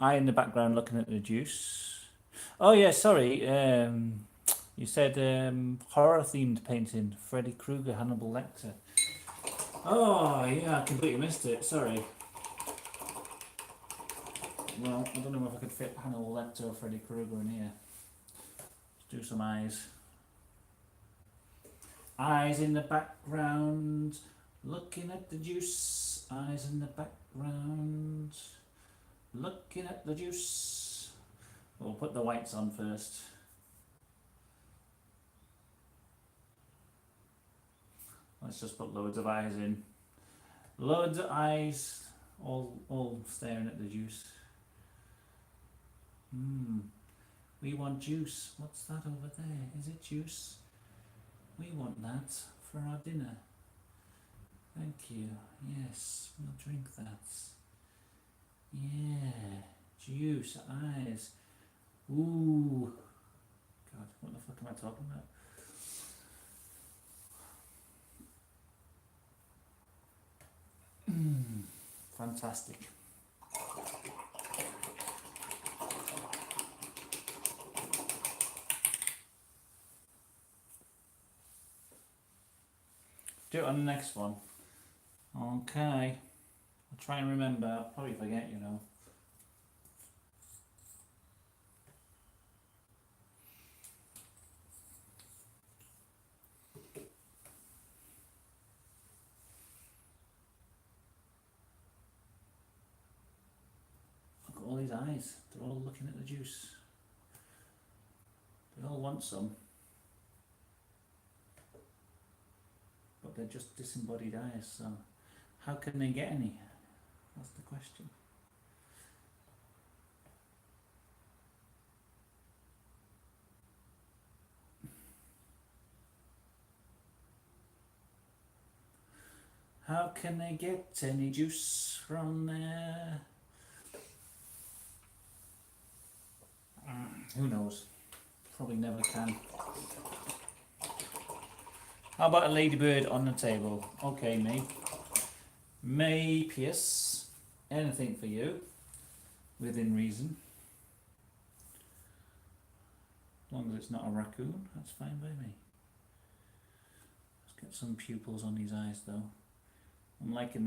I in the background looking at the juice. Oh yeah, sorry. You said horror-themed painting, Freddy Krueger, Hannibal Lecter. Oh yeah, I completely missed it. Sorry. Well, I don't know if I could fit Hannibal Lecter or Freddy Krueger in here. Let's do some eyes. Eyes in the background, looking at the juice. Eyes in the background, looking at the juice. We'll put the whites on first. Let's just put loads of eyes in. Loads of eyes, all staring at the juice. We want juice. What's that over there? Is it juice? We want that for our dinner. Thank you. Yes, we'll drink that. Yeah, juice, eyes. Ooh. God, what the fuck am I talking about? Fantastic. Do it on the next one. Okay. I'll try and remember. I'll probably forget, you know. Look at all these eyes. They're all looking at the juice. They all want some. But they're just disembodied eyes, so how can they get any? That's the question. How can they get any juice from there? Who knows? Probably never can. How about a ladybird on the table? Okay, May. May Pierce. Anything for you. Within reason. As long as it's not a raccoon, that's fine by me. Let's get some pupils on these eyes though. I'm liking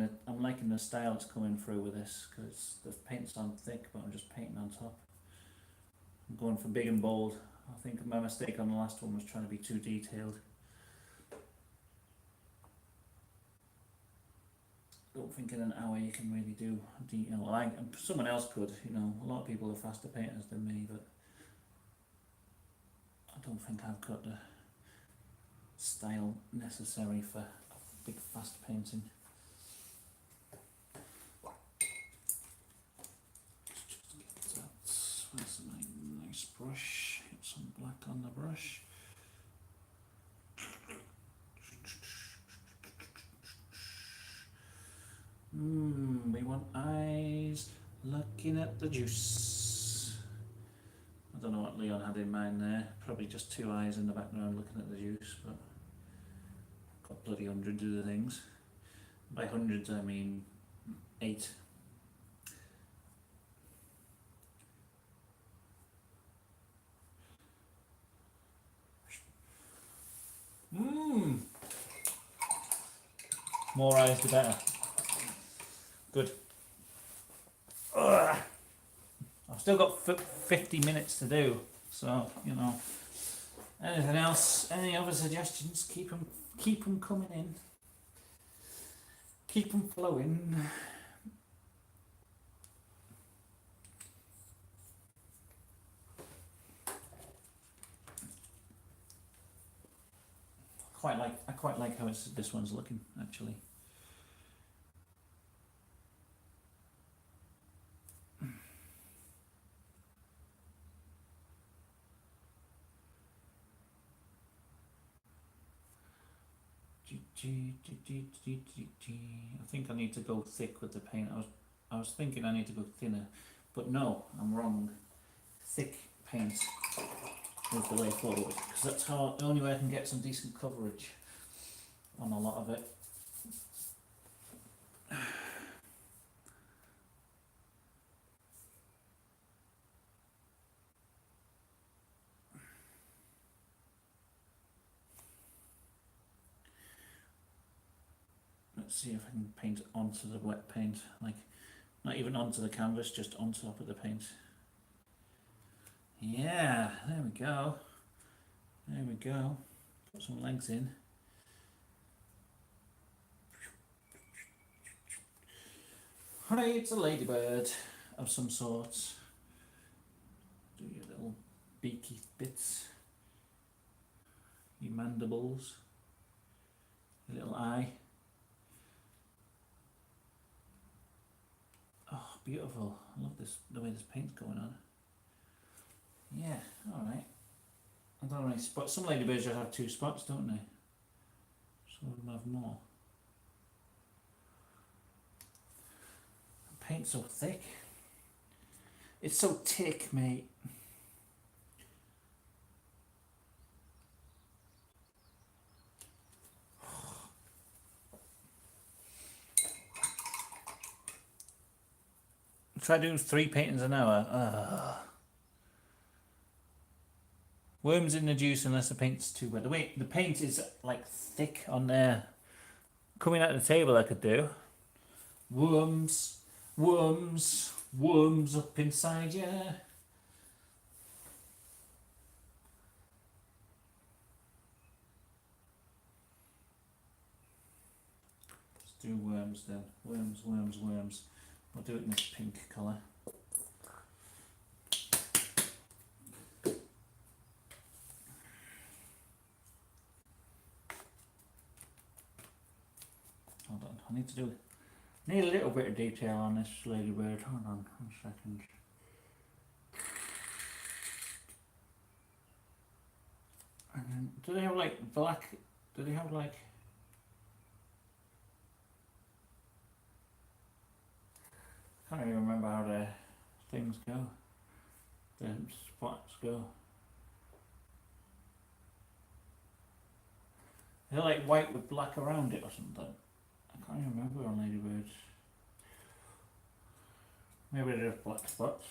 the style that's coming through with this, because the paint's on thick, but I'm just painting on top. I'm going for big and bold. I think my mistake on the last one was trying to be too detailed. Don't think in an hour you can really do detail. Well, someone else could, you know. A lot of people are faster painters than me, but I don't think I've got the style necessary for big fast painting. Where's my nice brush? Get some black on the brush. We want eyes looking at the juice. I don't know what Leon had in mind there. Probably just two eyes in the background looking at the juice, but got bloody hundreds of the things. By hundreds I mean 8. More eyes the better. Good. Ugh. I've still got 50 minutes to do, so you know. Anything else? Any other suggestions? Keep them coming in. Keep them flowing. I quite like how this one's looking actually. I think I need to go thick with the paint. I was thinking I need to go thinner, but no, I'm wrong. Thick paint is the way forward, because that's how the only way I can get some decent coverage on a lot of it. Let's see if I can paint onto the wet paint, like not even onto the canvas, just on top of the paint. Yeah, there we go. There we go. Put some legs in. Alright, it's a ladybird of some sort. Do your little beaky bits. Your mandibles. Your little eye. Oh, beautiful. I love this, the way this paint's going on. Yeah, alright. I don't know any spots. Some ladybirds just have 2 spots, don't they? Some of them have more. The paint's so thick. It's so thick, mate. Try doing 3 paintings an hour. Worms in the juice unless the paint's too wet. The paint is like thick on there. Coming out of the table I could do. Worms, worms, worms up inside you. Let's do worms then. Worms, worms, worms. We'll do it in this pink colour. Hold on, I need a little bit of detail on this ladybird. Hold on 1 second. And then, do they have like black? Do they have like? I can't even remember how the things go. The spots go. They're like white with black around it or something. I can't even remember on ladybirds. Maybe they're just black spots.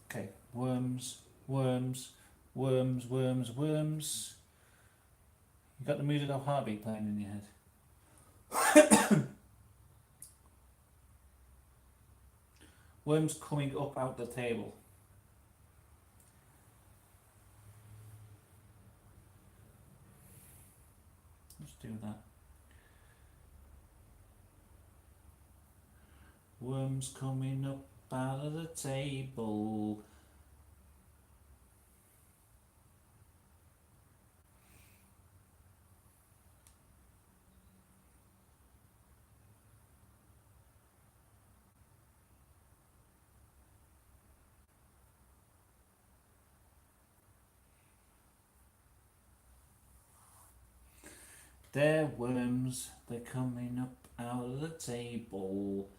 Okay, worms, worms, worms, worms, worms. You got the music of Heartbeat playing in your head. Worms coming up out the table. Let's do that. Worms coming up out of the table. They're worms, they're coming up out of the table.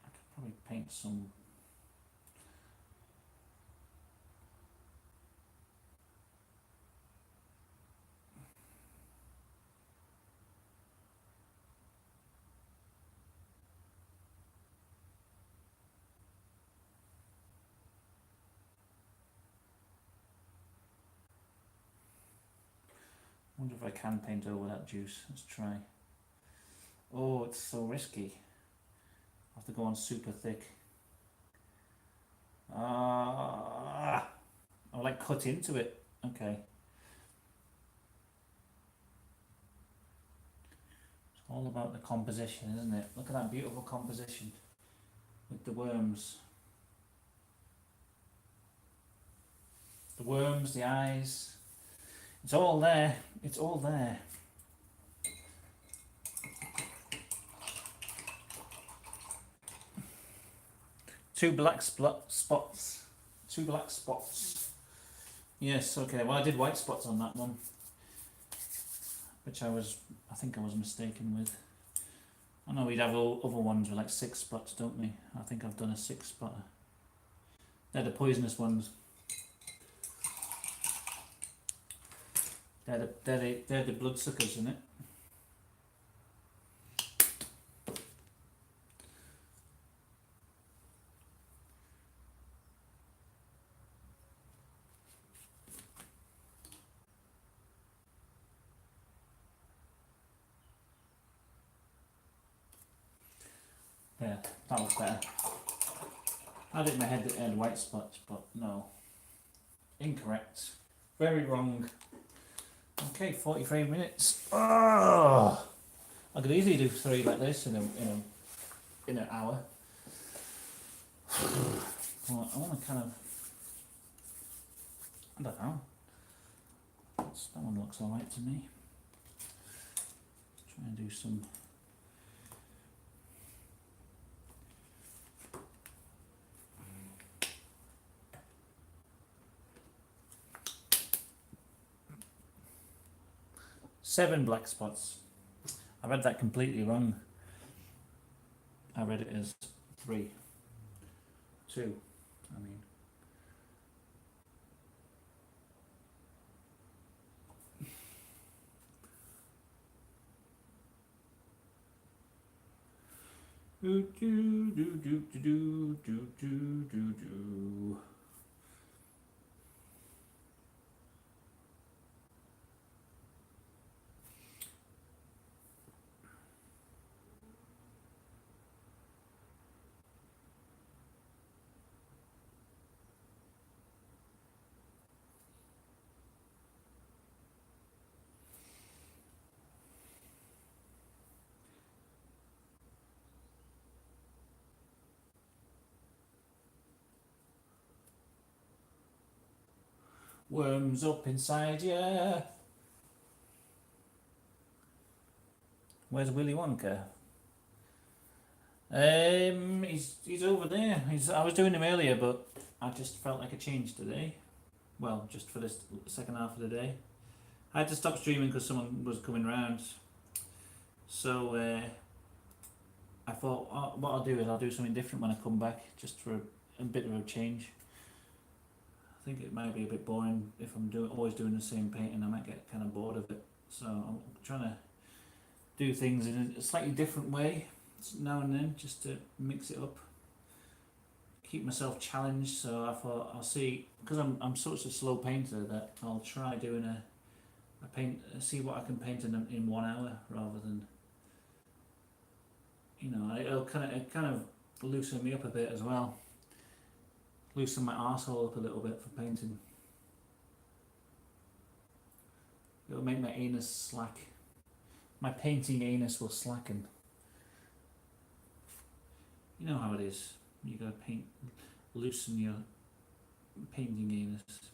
I could probably paint some. wonder if I can paint over that juice. Let's try. Oh, it's so risky. I have to go on super thick. I'll like cut into it. Okay. It's all about the composition, isn't it? Look at that beautiful composition with the worms. The worms, the eyes. It's all there. It's all there. Two black spots. Two black spots. Yes, okay. Well, I did white spots on that one, which I think I was mistaken with. I know we'd have all other ones with like 6 spots, don't we? I think I've done a 6 spotter. They're the poisonous ones. They're the bloodsuckers, isn't it? Yeah, that was better. I had it in my head that it had white spots, but no. Incorrect. Very wrong. Okay, 43 minutes. Oh, I could easily do 3 like this in an hour. Well, I want to kind of, I don't know. That one looks alright to me. Try and do some. Seven black spots. I read that completely wrong. I read it as 3. 2, I mean. Do do do do do do do do do. Worms up inside ya. Where's Willy Wonka? He's over there. I was doing him earlier, but I just felt like a change today. Well, just for this second half of the day. I had to stop streaming because someone was coming round. So I thought, what I'll do is I'll do something different when I come back, just for a bit of a change. I think it might be a bit boring if I'm always doing the same painting. I might get kind of bored of it. So I'm trying to do things in a slightly different way now and then, just to mix it up, keep myself challenged. So I thought I'll see, because I'm such a slow painter, that I'll try doing a paint, see what I can paint in 1 hour rather than, it'll kind of loosen me up a bit as well. Loosen my arsehole up a little bit for painting. It'll make my anus slack. My painting anus will slacken. You know how it is. You gotta loosen your painting anus.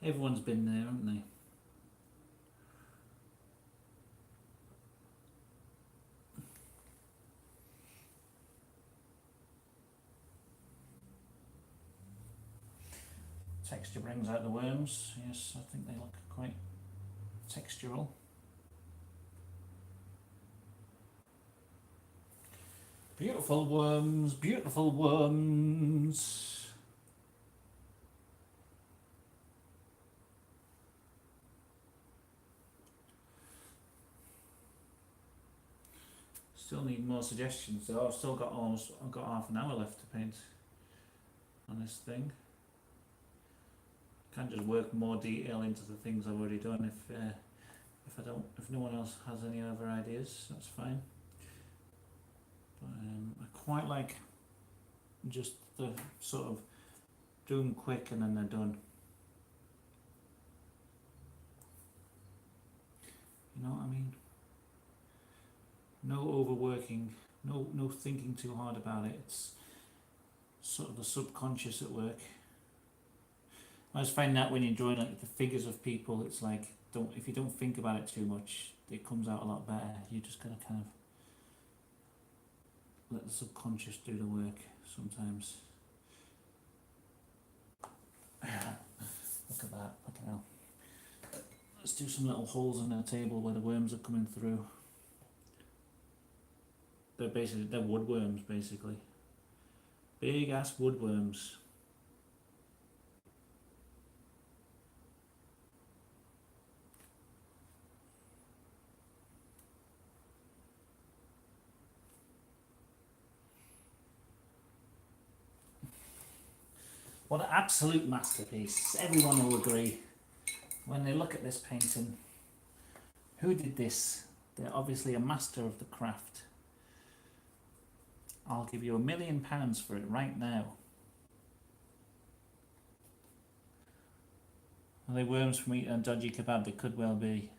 Everyone's been there, haven't they? Texture brings out the worms. Yes, I think they look quite textural. Beautiful worms, beautiful worms. Still need more suggestions though. I've got half an hour left to paint on this thing. can't just work more detail into the things I've already done. If no one else has any other ideas, that's fine. But I quite like just the sort of do them quick and then they're done. You know what I mean? No overworking, no thinking too hard about it. It's sort of the subconscious at work. I just find that when you're drawing like the figures of people, it's like if you don't think about it too much, it comes out a lot better. You just gotta kind of let the subconscious do the work sometimes. Look at that, look at how. Let's do some little holes in our table where the worms are coming through. They're woodworms basically. Big ass woodworms. What an absolute masterpiece. Everyone will agree when they look at this painting. Who did this? They're obviously a master of the craft. I'll give you £1 million for it right now. Are they worms from eating a dodgy kebab? They could well be.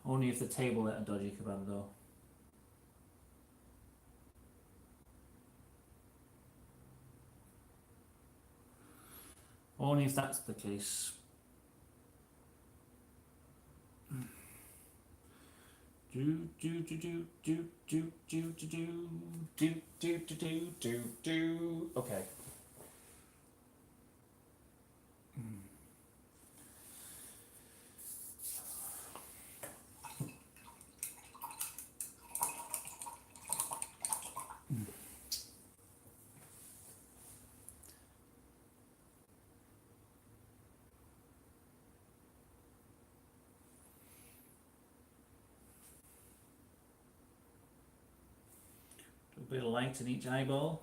Only if the table ate a dodgy kebab though. Only if that's the case. Do do do do do do do do do do do do do. Okay. A bit of light in each eyeball.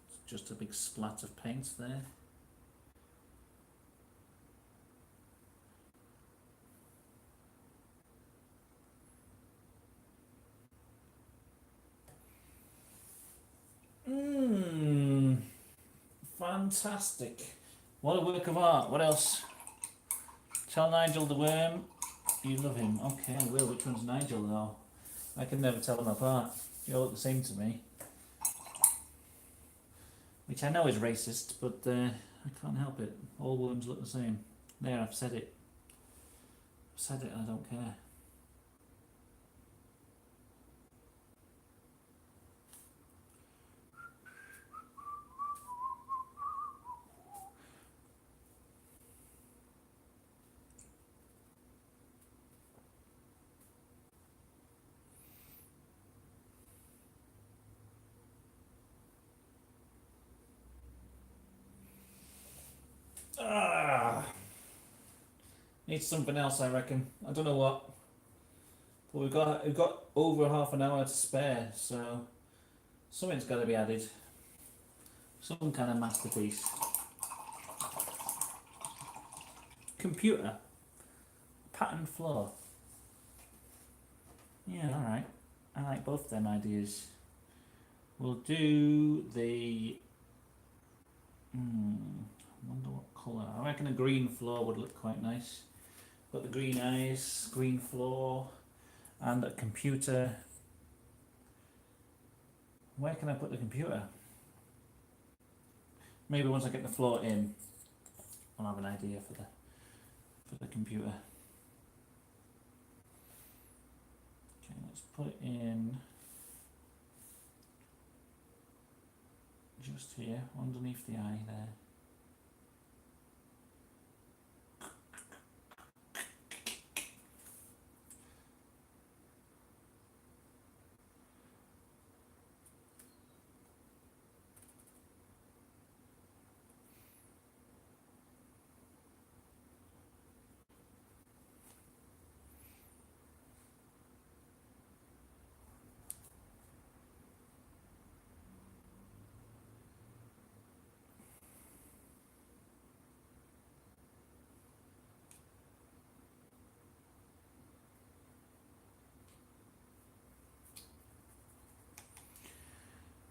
It's just a big splat of paint there. Fantastic. What a work of art. What else? Tell Nigel the worm you love him. Okay, I will. Which one's Nigel though? I can never tell them apart. They all look the same to me. Which I know is racist, but I can't help it. All worms look the same. There, I've said it. I've said it and I don't care. Needs something else, I reckon. I don't know what. But we've got over half an hour to spare, so something's got to be added. Some kind of masterpiece. Computer. Pattern floor. Yeah, alright. I like both them ideas. We'll do the... wonder what colour. I reckon a green floor would look quite nice. Got the green eyes, green floor, and a computer. Where can I put the computer? Maybe once I get the floor in, I'll have an idea for the computer. Okay, let's put it in just here, underneath the eye there.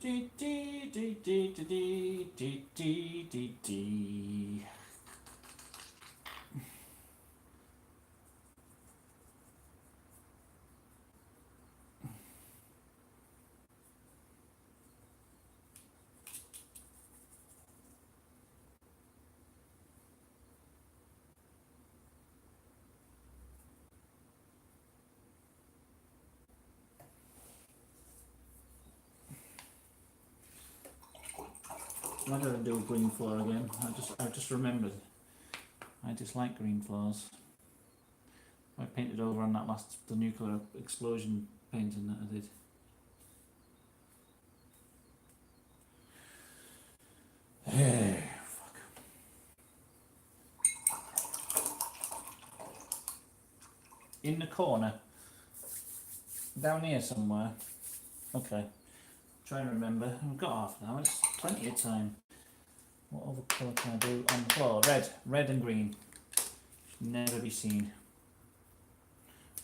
Dee, dee, dee, dee, dee, dee, dee, dee, dee. Why did I do a green floor again? I just remembered. I dislike green floors. I painted over on that the nuclear explosion painting that I did. Hey, fuck. In the corner. Down here somewhere. Okay. Trying to remember. We've got half an hour. It's plenty of time. What other colour can I do on the floor? Red. Red and green. Never be seen.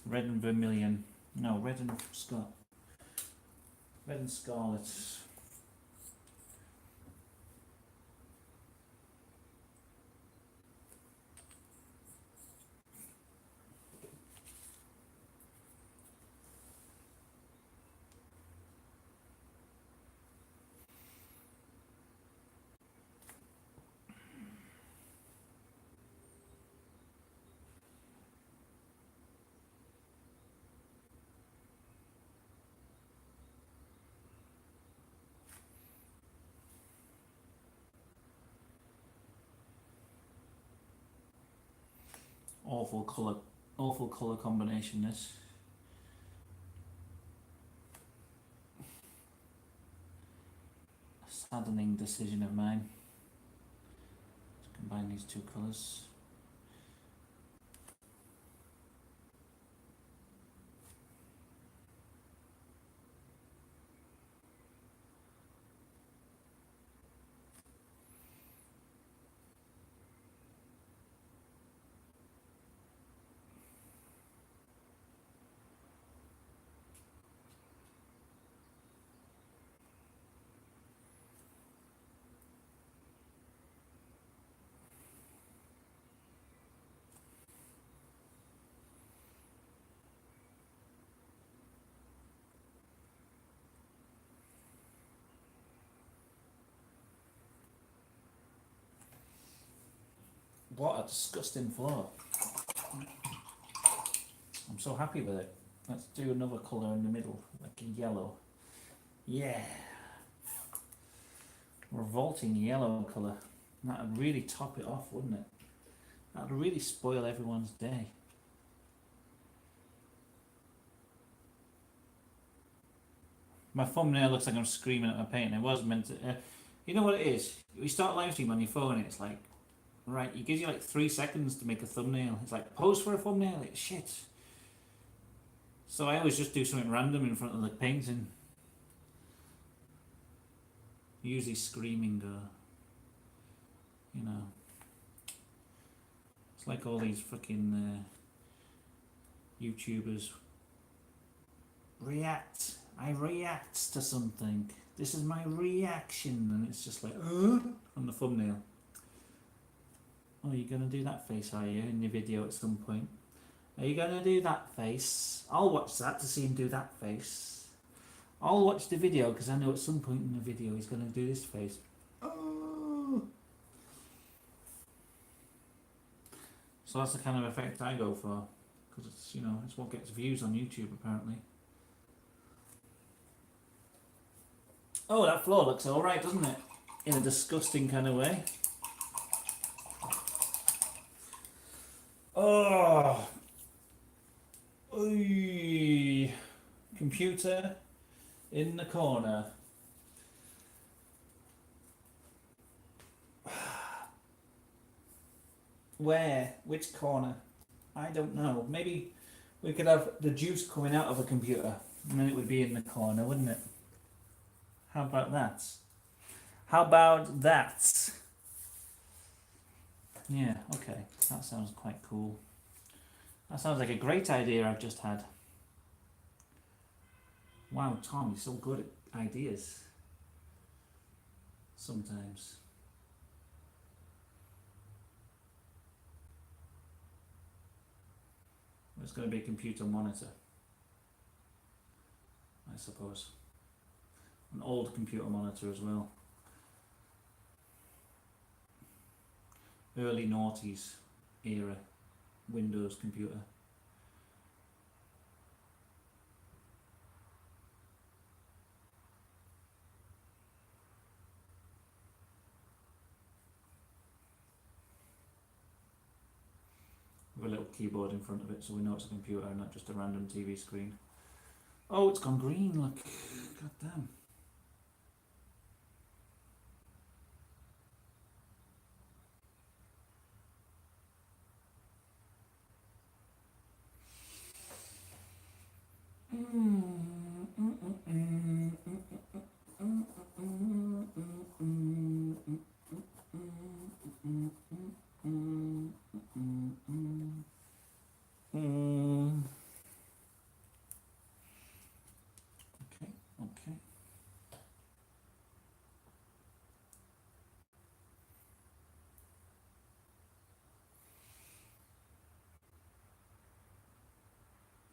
Red and vermilion. No, red and scarlet. Red and scarlet. Awful colour combination this. A saddening decision of mine to combine these two colours. What a disgusting floor. I'm so happy with it. Let's do another colour in the middle, like a yellow. Yeah. Revolting yellow colour. That'd really top it off, wouldn't it? That'd really spoil everyone's day. My thumbnail looks like I'm screaming at my paint. It was meant to... you know what it is? You start live stream on your phone and it's like... Right, it gives you like 3 seconds to make a thumbnail. It's like, pose for a thumbnail. It's shit. So I always just do something random in front of the painting. Usually screaming or... You know... It's like all these fucking YouTubers react. I react to something. This is my reaction, and it's just like on the thumbnail. Oh, you're gonna do that face, are you, in your video at some point? Are you gonna do that face? I'll watch that to see him do that face. I'll watch the video because I know at some point in the video he's gonna do this face. Oh. So that's the kind of effect I go for, because it's, you know, it's what gets views on YouTube apparently. Oh, that floor looks alright, doesn't it? In a disgusting kind of way. Oh. Oy. Computer in the corner. Where? Which corner? I don't know. Maybe we could have the juice coming out of a computer and then it would be in the corner, wouldn't it? How about that? How about that? Yeah, okay. That sounds quite cool. That sounds like a great idea I've just had. Wow, Tom, you're so good at ideas. sometimes. It's going to be a computer monitor, I suppose. An old computer monitor as well. Early noughties era Windows computer. With a little keyboard in front of it so we know it's a computer and not just a random TV screen. Oh, it's gone green, look. God damn. Okay.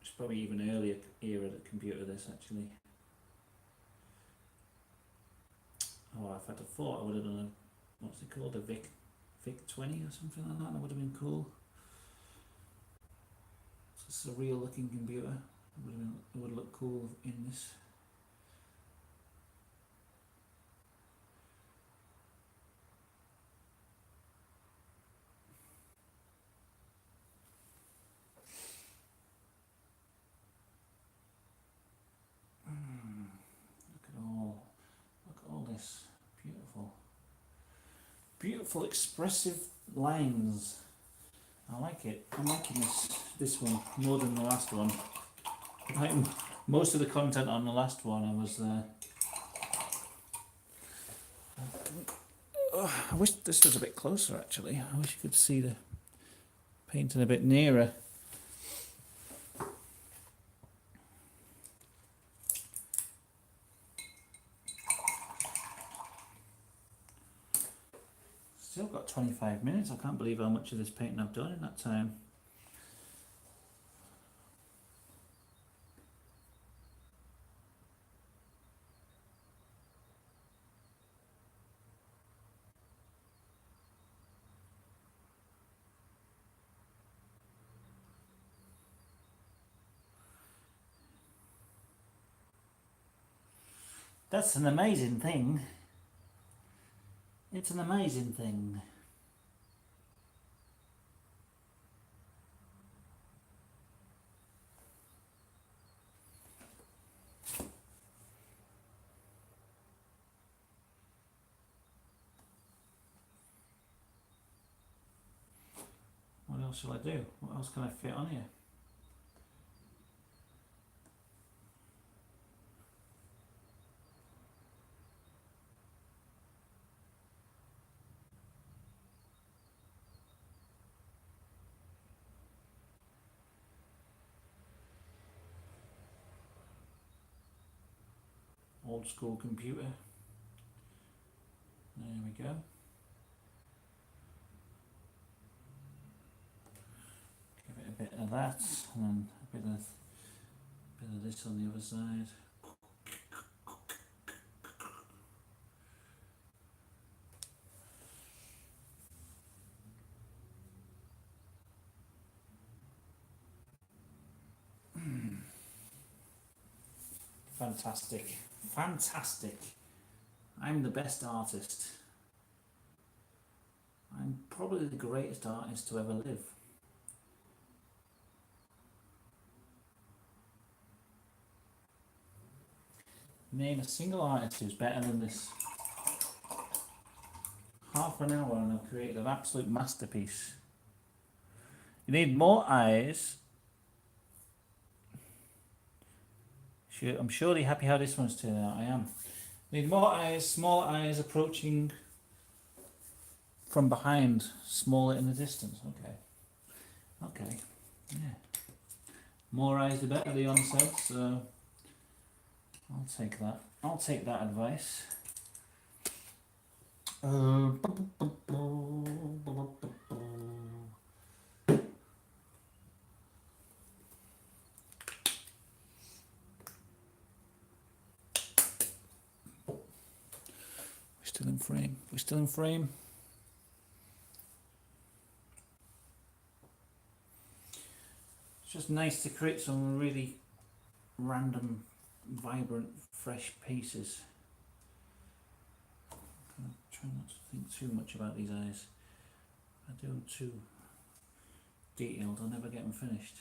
It's probably even earlier era the computer this actually. Oh, if I'd have thought I would have done a, what's it called, a VIC 20 or something like that. That would have been cool. It's a real looking computer. It would look cool in this. Look at all this beautiful expressive lines. I like it. I'm liking this one more than the last one. Like most of the content on the last one, I wish this was a bit closer actually. I wish you could see the painting a bit nearer. Still got 25 minutes. I can't believe how much of this painting I've done in that time. That's an amazing thing. It's an amazing thing. What else shall I do? What else can I fit on here? Old school computer. There we go. Give it a bit of that, and then a bit of this on the other side. Fantastic. Fantastic. I'm the best artist. I'm probably the greatest artist to ever live. Name a single artist who's better than this. Half an hour and I've created an absolute masterpiece. You need more eyes. I'm surely happy how this one's turned out. I am. Need more eyes, smaller eyes approaching from behind, smaller in the distance. Okay. Okay. Yeah. More eyes the better, Leon said, so I'll take that. I'll take that advice. We're still in frame. We're still in frame. It's just nice to create some really random, vibrant, fresh pieces. I'm try not to think too much about these eyes. If I do them too detailed, I'll never get them finished.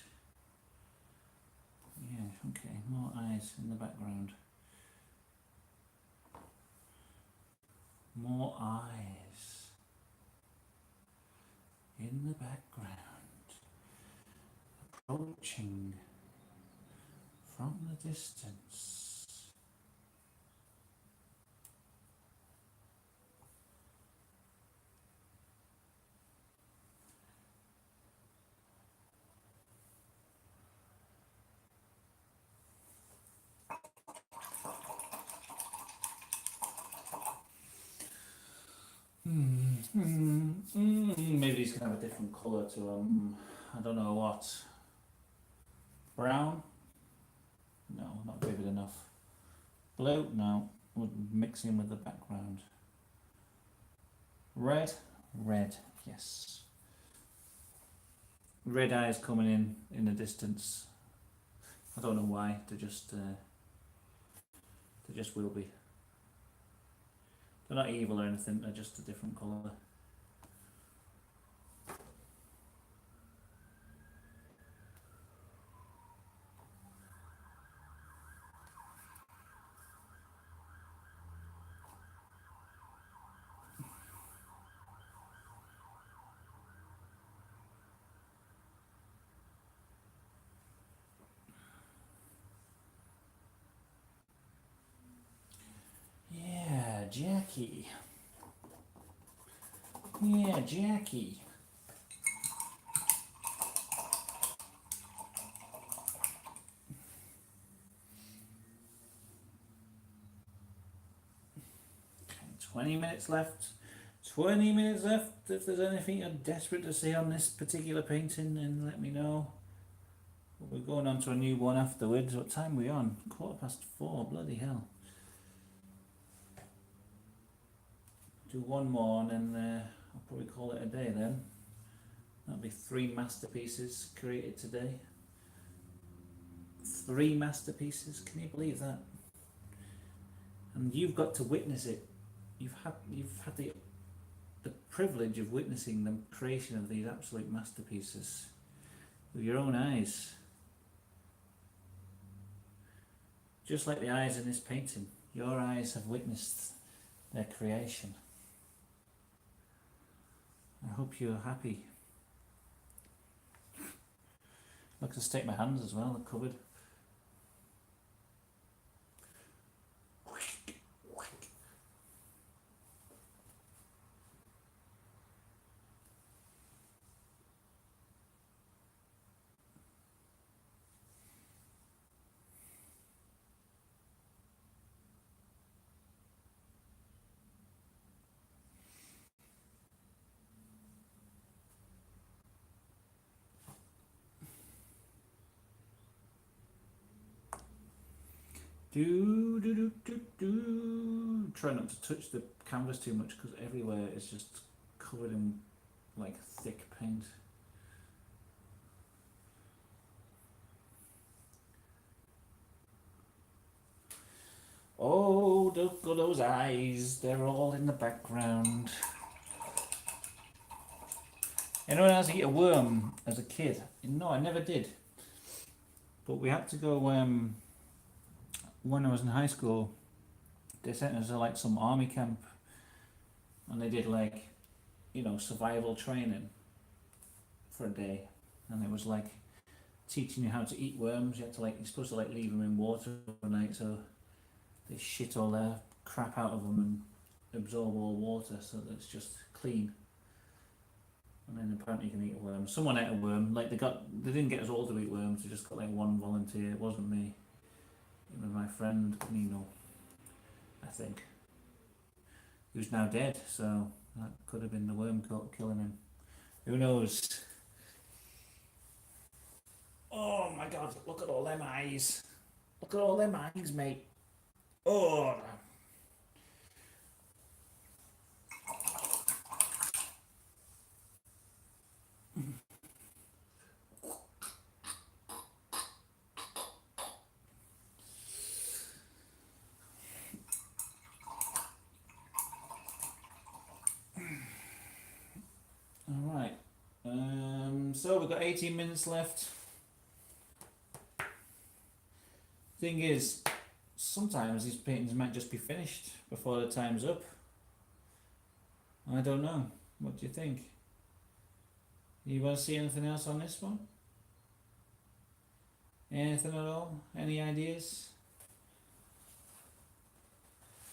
Yeah, okay, more eyes in the background. More eyes in the background, approaching from the distance. Maybe these can have a different colour to them. I don't know what. Brown? No, not vivid enough. Blue? No, would mix in with the background. Red? Red, yes. Red eyes coming in the distance. I don't know why. They just will be. They're not evil or anything. They're just a different colour. Yeah, Jackie. Yeah, Jackie. Okay, 20 minutes left. 20 minutes left. If there's anything you're desperate to see on this particular painting, then let me know. We're going on to a new one afterwards. What time are we on? 4:15. Bloody hell. Do one more and then I'll probably call it a day then. That'll be 3 masterpieces created today. 3 masterpieces. Can you believe that? And you've got to witness it. You've had the privilege of witnessing the creation of these absolute masterpieces with your own eyes. Just like the eyes in this painting, your eyes have witnessed their creation. I hope you're happy. Look, to stick my hands as well, they're covered. Try not to touch the canvas too much because everywhere is just covered in like thick paint. Oh, look at those eyes, they're all in the background. Anyone else eat a worm as a kid? No, I never did. But we had to go, when I was in high school, they sent us to like some army camp and they did like, survival training for a day. And it was like teaching you how to eat worms. You had to you're supposed to leave them in water overnight so they shit all their crap out of them and absorb all water so that it's just clean. And then apparently you can eat a worm. Someone ate a worm. They didn't get us all to eat worms. They just got one volunteer. It wasn't me. It was my friend Nino, I think. who's now dead. So that could have been the worm killing him. Who knows? Oh my God! Look at all them eyes. Look at all them eyes, mate. Oh. All right. So we've got 18 minutes left. Thing is, sometimes these paintings might just be finished before the time's up. I don't know. What do you think? You want to see anything else on this one? Anything at all? Any ideas?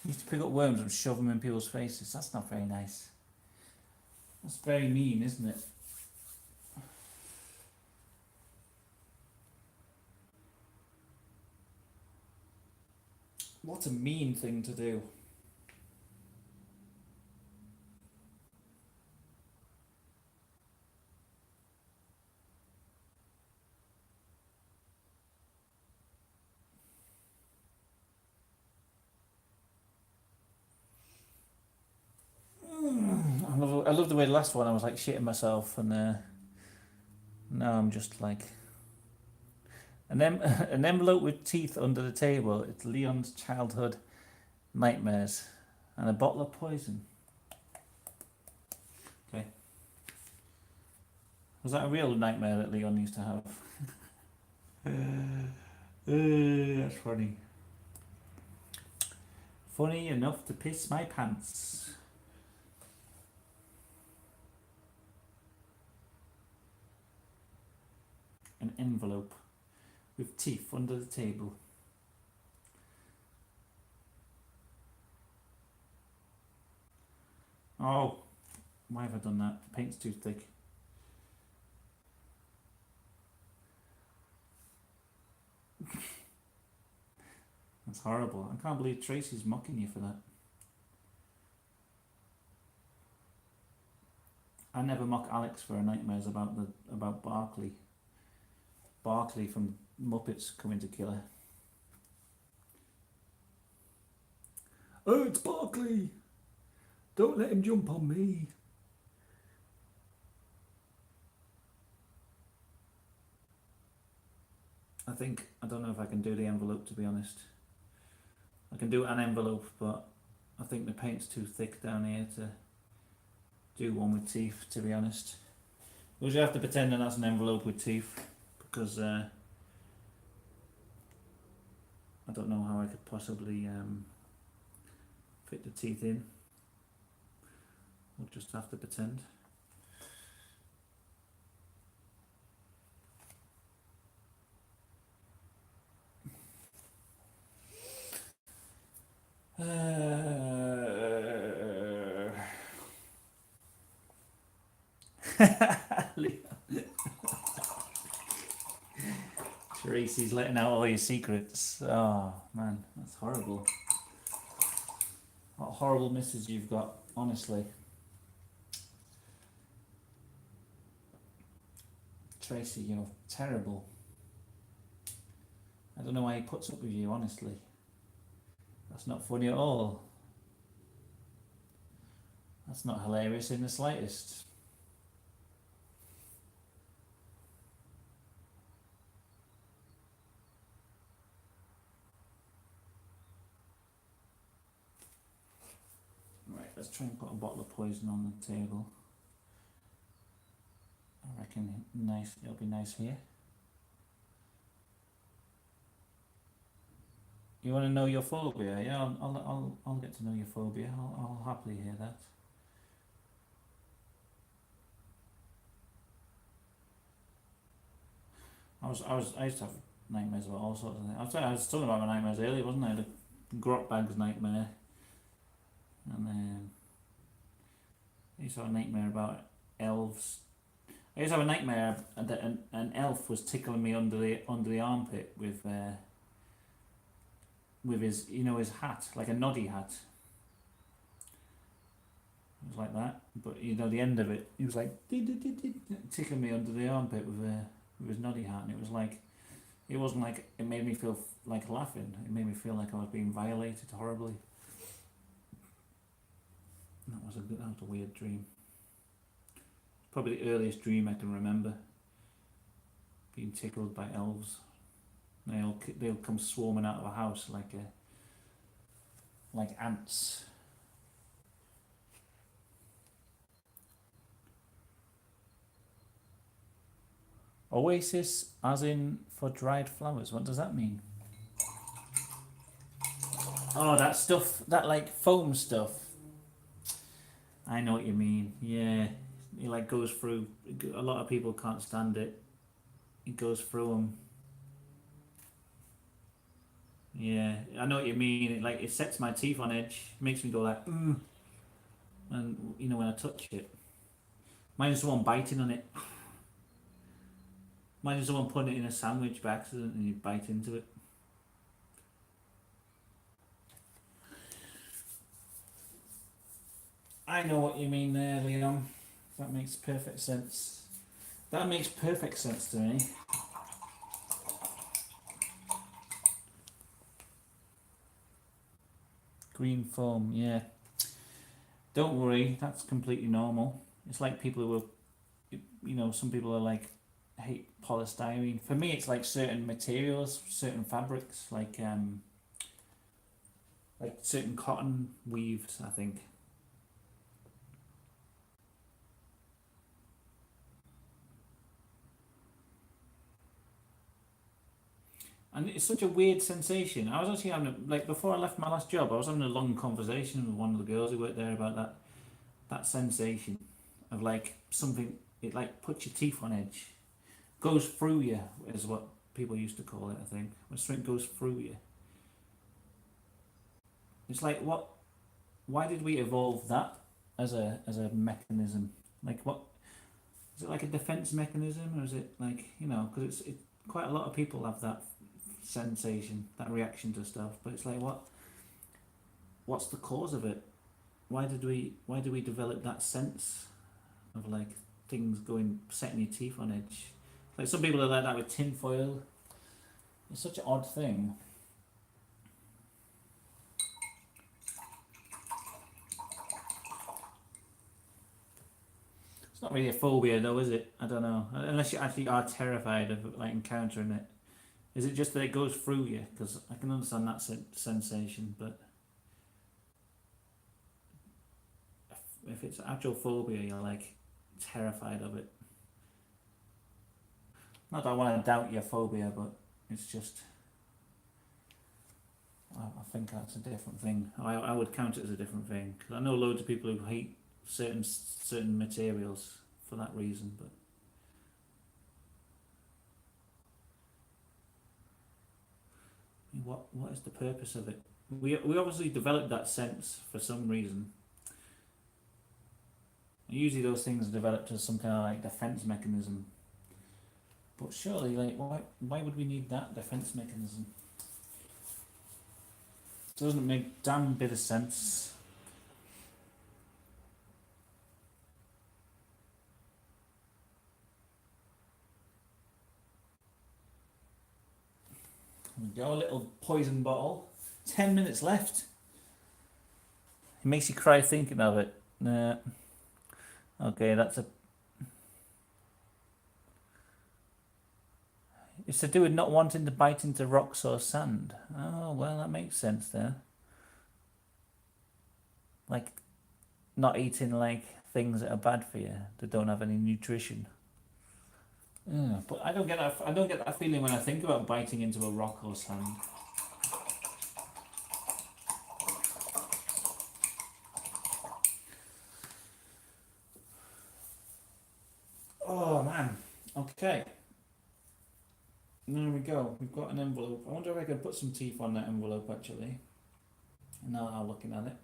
You used to pick up worms and shove them in people's faces. That's not very nice. That's very mean, isn't it? What a mean thing to do. I love the way the last one I was like shitting myself, and now I'm just like an envelope with teeth under the table. It's Leon's childhood nightmares and a bottle of poison. Okay. Was that a real nightmare that Leon used to have? That's funny. Funny enough to piss my pants. An envelope with teeth under the table. Oh, why have I done that? The paint's too thick. That's horrible. I can't believe Tracy's mocking you for that. I never mock Alex for her nightmares about Barkley. Barkley from Muppets coming to kill her. Oh, it's Barkley! Don't let him jump on me. I don't know if I can do the envelope, to be honest. I can do an envelope, but I think the paint's too thick down here to do one with teeth, to be honest. We'll just have to pretend that that's an envelope with teeth, because I don't know how I could possibly fit the teeth in. We'll just have to pretend. Tracy's letting out all your secrets. Oh man, that's horrible. What horrible misses you've got, honestly. Tracy, you're terrible. I don't know why he puts up with you, honestly. That's not funny at all. That's not hilarious in the slightest. Right, let's try and put a bottle of poison on the table. I reckon nice. It'll be nice here. You want to know your phobia? Yeah, I'll get to know your phobia. I'll happily hear that. I used to have nightmares about all sorts of things. I was talking about my nightmares earlier, wasn't I? The grot bags nightmare, and then I used to have a nightmare about elves. I used to have a nightmare that an elf was tickling me under the armpit with his his hat, like a noddy hat. It was like that. But you know, the end of it, he was like tickling me under the armpit with his noddy hat, and it was like, it wasn't like it made me feel like laughing. It made me feel like I was being violated horribly. That was a weird dream. Probably the earliest dream I can remember. Being tickled by elves. They'll come swarming out of a house like ants. Oasis, as in for dried flowers. What does that mean? Oh, that stuff, that like foam stuff. I know what you mean. Yeah, it like goes through. A lot of people can't stand it. It goes through them. Yeah, I know what you mean. It sets my teeth on edge. It makes me go like, and you know when I touch it. Mine is someone biting on it. Mine is someone putting it in a sandwich by accident and you bite into it. I know what you mean there, Leon. That makes perfect sense. That makes perfect sense to me. Green foam, yeah. Don't worry, that's completely normal. It's like people who are, you know, some people are like, hate polystyrene. For me, it's like certain materials, certain fabrics, like certain cotton weaves, I think. And it's such a weird sensation. I was actually like, before I left my last job, I was having a long conversation with one of the girls who worked there about that sensation of like something, it like puts your teeth on edge, goes through you, is what people used to call it, I think. When something goes through you. It's like, why did we evolve that as a mechanism? Like, what is it, like a defense mechanism, or is it like, you know, because quite a lot of people have that sensation, that reaction to stuff, but it's like, what's the cause of it? Why did we develop that sense of like things setting your teeth on edge? Like some people are like that with tin foil. It's such an odd thing. It's not really a phobia though, is it? I don't know. Unless you actually are terrified of like encountering it. Is it just that it goes through you? Because I can understand that sensation, but if it's actual phobia, you're like terrified of it. Not that I want to doubt your phobia, but it's just, I think that's a different thing. I would count it as a different thing, because I know loads of people who hate certain materials for that reason, but what is the purpose of it? We obviously developed that sense for some reason. Usually those things are developed as some kind of like defense mechanism. But surely, like, why would we need that defense mechanism? It doesn't make damn bit of sense. There we go, a little poison bottle. 10 minutes left. It makes you cry thinking of it. Okay, it's to do with not wanting to bite into rocks or sand. Oh, well, that makes sense there. Like, not eating like things that are bad for you, that don't have any nutrition. Yeah, but I don't get that. I don't get that feeling when I think about biting into a rock or sand. Oh man. Okay. There we go. We've got an envelope. I wonder if I could put some teeth on that envelope actually. Now I'm looking at it.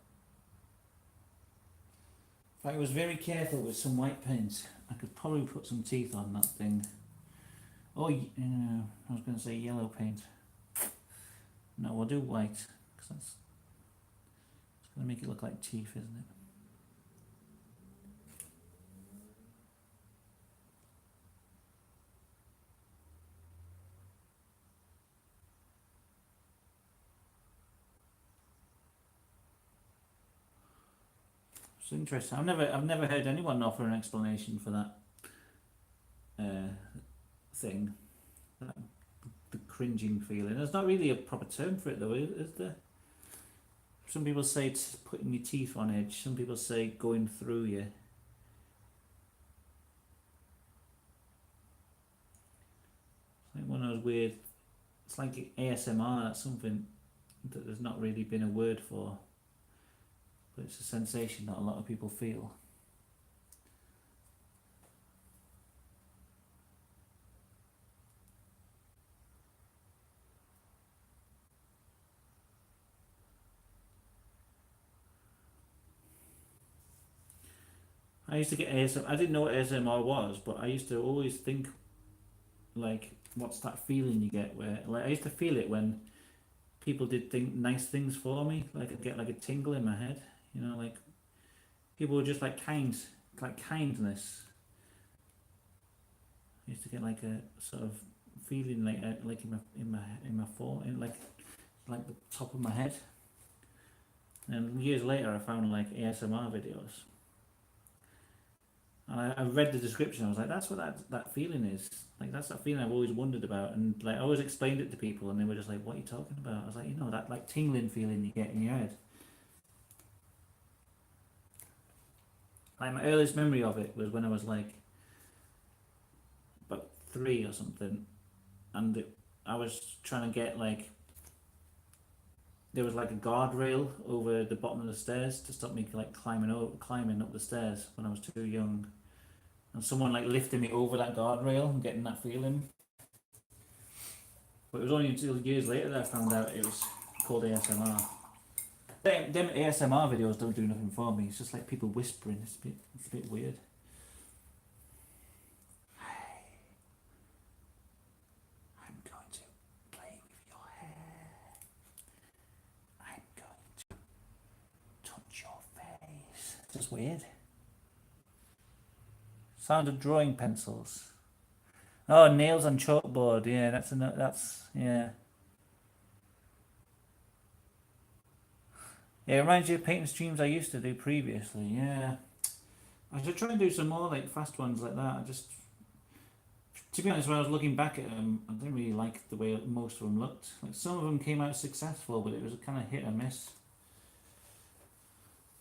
If I was very careful with some white paint, I could probably put some teeth on that thing. Oh, I was going to say yellow paint. No, we'll do white, because it's going to make it look like teeth, isn't it? It's interesting. I've never heard anyone offer an explanation for that thing. That, the cringing feeling. There's not really a proper term for it though, is there? Some people say it's putting your teeth on edge. Some people say going through you. It's like one of those weird. It's like ASMR. That's something that there's not really been a word for, but it's a sensation that a lot of people feel. I used to get ASMR. I didn't know what ASMR was, but I used to always think, like, what's that feeling you get where, like, I used to feel it when people did nice things for me. Like, I'd get like a tingle in my head, like people were just like like kindness. I used to get like a sort of feeling like in my fall, like the top of my head. And years later, I found like ASMR videos. And I read the description. I was like, that's what that feeling is. Like, that's that feeling I've always wondered about. And like, I always explained it to people, and they were just like, "What are you talking about?" I was like, that like tingling feeling you get in your head. Like, my earliest memory of it was when I was like about 3 or something, and I was trying to get like, there was like a guardrail over the bottom of the stairs to stop me like climbing up the stairs when I was too young, and someone like lifted me over that guardrail and getting that feeling. But it was only until years later that I found out it was called ASMR. Them ASMR videos don't do nothing for me. It's just like people whispering. It's a bit weird. I'm going to play with your hair. I'm going to touch your face. It's just weird. Sound of drawing pencils. Oh, nails on chalkboard. Yeah, yeah. Yeah, it reminds you of painting streams I used to do previously. Yeah, I should try and do some more like fast ones like that. To be honest, when I was looking back at them, I didn't really like the way most of them looked. Like, some of them came out successful, but it was a kind of hit or miss.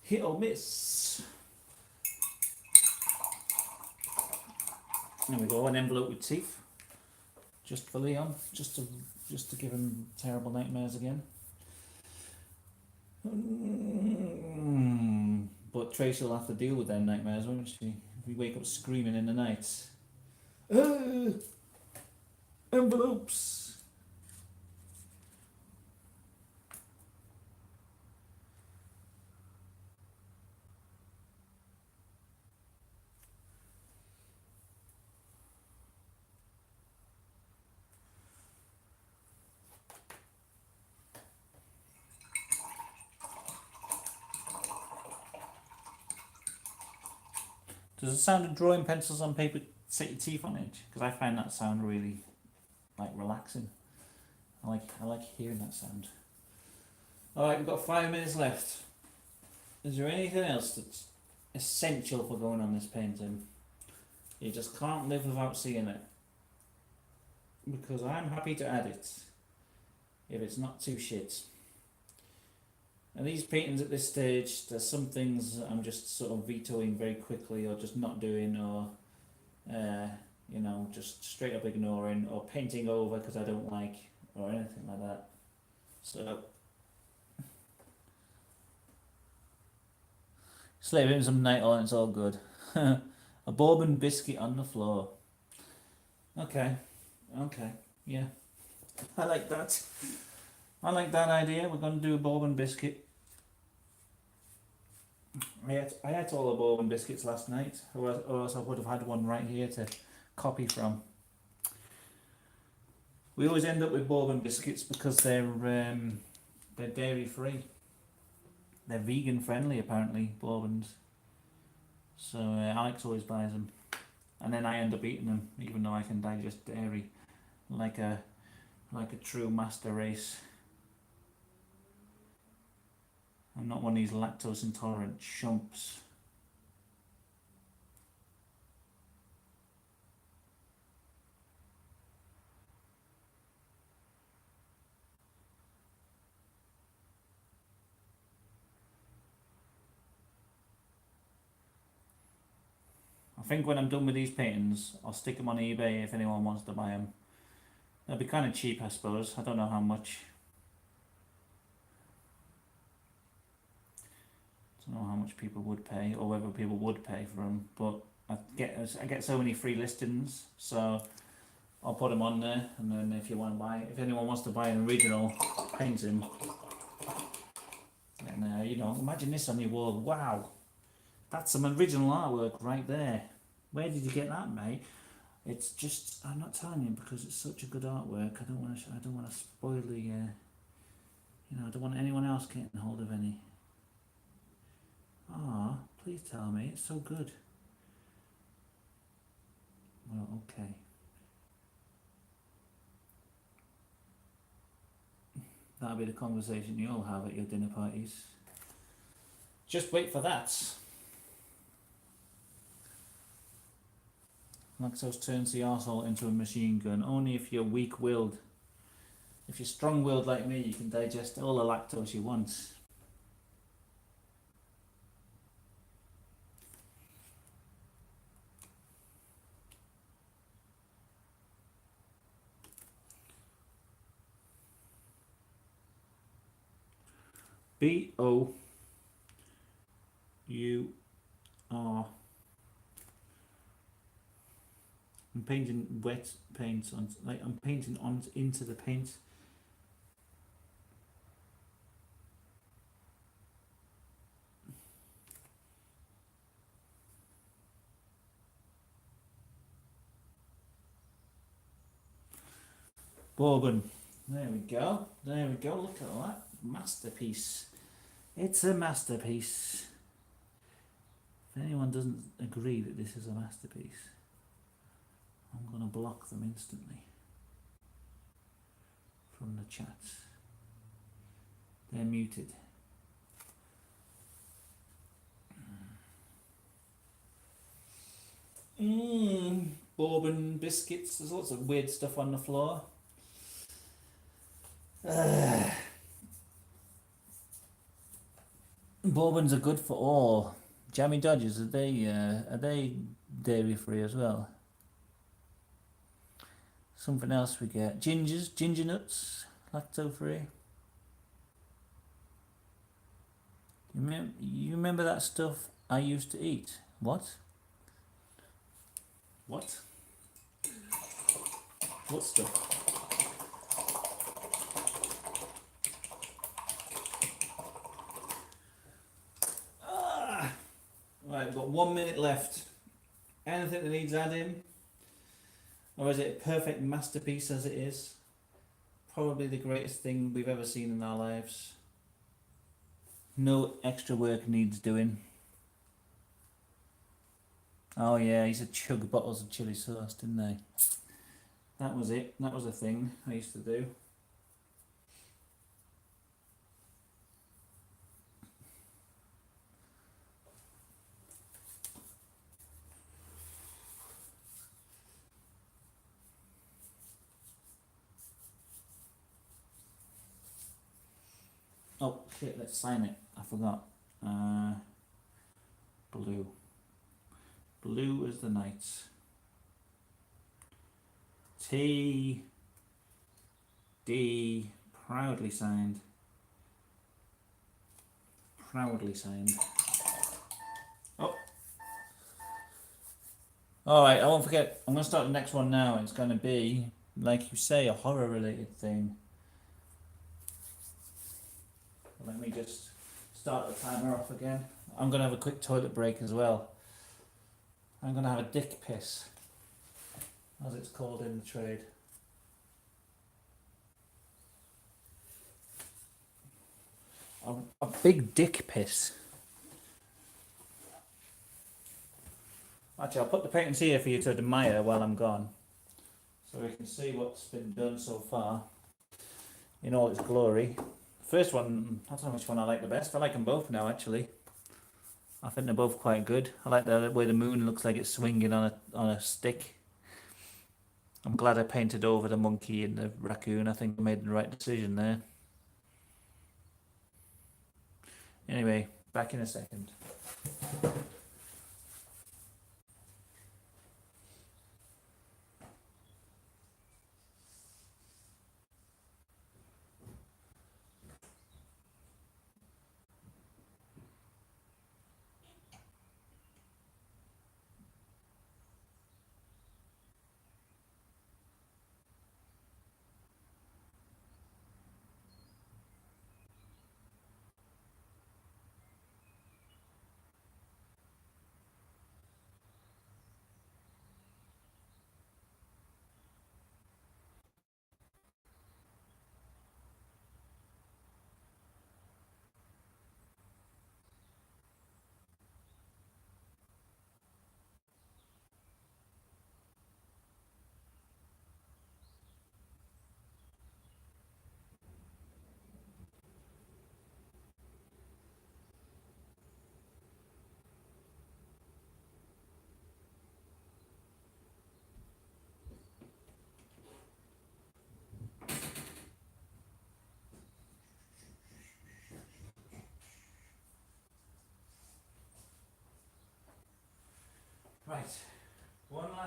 Hit or miss. There we go, an envelope with teeth, just for Leon, just to give him terrible nightmares again. But Tracy will have to deal with them nightmares, won't she? If we wake up screaming in the night. Envelopes! Does the sound of drawing pencils on paper set your teeth on edge? Because I find that sound really like relaxing. I like hearing that sound. Alright, we've got 5 minutes left. Is there anything else that's essential for going on this painting? You just can't live without seeing it. Because I'm happy to add it if it's not too shit. And these paintings at this stage, there's some things I'm just sort of vetoing very quickly, or just not doing, or just straight up ignoring, or painting over because I don't like, or anything like that. So slave him some night on, it's all good. A bourbon biscuit on the floor. Okay, yeah. I like that. I like that idea. We're going to do a bourbon biscuit. I ate all the bourbon biscuits last night, or else I would have had one right here to copy from. We always end up with bourbon biscuits because they're dairy free. They're vegan friendly apparently, bourbons. So Alex always buys them, and then I end up eating them, even though I can digest dairy, like a true master race. I'm not one of these lactose intolerant chumps. think when I'm done with these paintings, I'll stick them on eBay if anyone wants to buy them. They'll be kind of cheap, I suppose. I don't know how much. I don't know how much people would pay, or whether people would pay for them. But I get so many free listings, so I'll put them on there. And then if you want to buy, if anyone wants to buy an original painting, and you know, imagine this on your wall. Wow, that's some original artwork right there. Where did you get that, mate? It's just, I'm not telling you because it's such a good artwork. I don't want to spoil the, you know, I don't want anyone else getting hold of any. Ah, please tell me it's so good. Well, okay. That'll be the conversation you'll have at your dinner parties. Just wait for that. Lactose turns the arsehole into a machine gun. Only if you're weak-willed. If you're strong-willed like me, you can digest all the lactose you want. BOUR. I'm painting wet paint on, like I'm painting on into the paint. Bourbon. There we go. There we go. Look at that. Masterpiece. It's a masterpiece. If anyone doesn't agree that this is a masterpiece, I'm going to block them instantly from the chat. They're muted. Bourbon biscuits. There's lots of weird stuff on the floor. Bourbons are good for all. Jammy Dodgers, are they dairy free as well? Something else we get. Ginger nuts, lacto free. You remember that stuff I used to eat? What? What? What stuff? Right, we've got 1 minute left. Anything that needs adding? Or is it a perfect masterpiece as it is? Probably the greatest thing we've ever seen in our lives. No extra work needs doing. Oh yeah, he used to chug bottles of chili sauce, didn't they? That was it. That was a thing I used to do. Oh shit, let's sign it. I forgot. Blue. Blue is the Knights. T. D. Proudly signed. Proudly signed. Oh. Alright, I won't forget. I'm going to start the next one now. It's going to be, like you say, a horror related thing. Let me just start the timer off again. I'm going to have a quick toilet break as well. I'm going to have a dick piss, as it's called in the trade. A big dick piss. Actually, I'll put the paintings here for you to admire while I'm gone, so we can see what's been done so far in all its glory. First one, I don't know which one I like the best. I like them both now, actually. I think they're both quite good. I like the way the moon looks like it's swinging on a stick. I'm glad I painted over the monkey and the raccoon. I think I made the right decision there. Anyway, back in a second.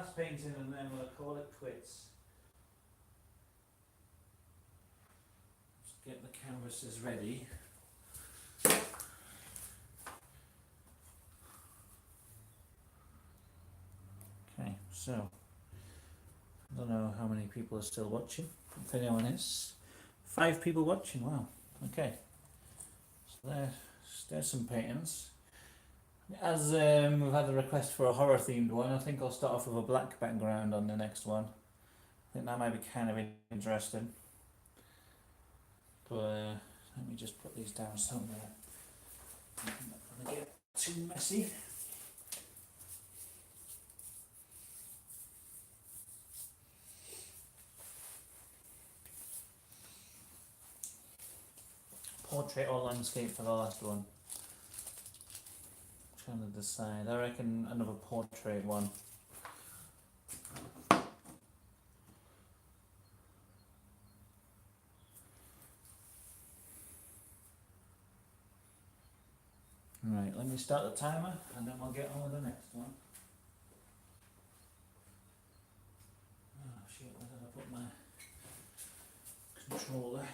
last painting and then we'll call it quits. Let's get the canvases ready. Okay, so I don't know how many people are still watching, if anyone is. 5 people watching, wow. Okay, so there's some paintings. As we've had a request for a horror themed one, I think I'll start off with a black background on the next one. I think that might be kind of interesting. But let me just put these down somewhere. I'm not going to get too messy. Portrait or landscape for the last one. Trying to decide. I reckon another portrait one. Right, let me start the timer and then we'll get on with the next one. Oh shit, where did I put my controller?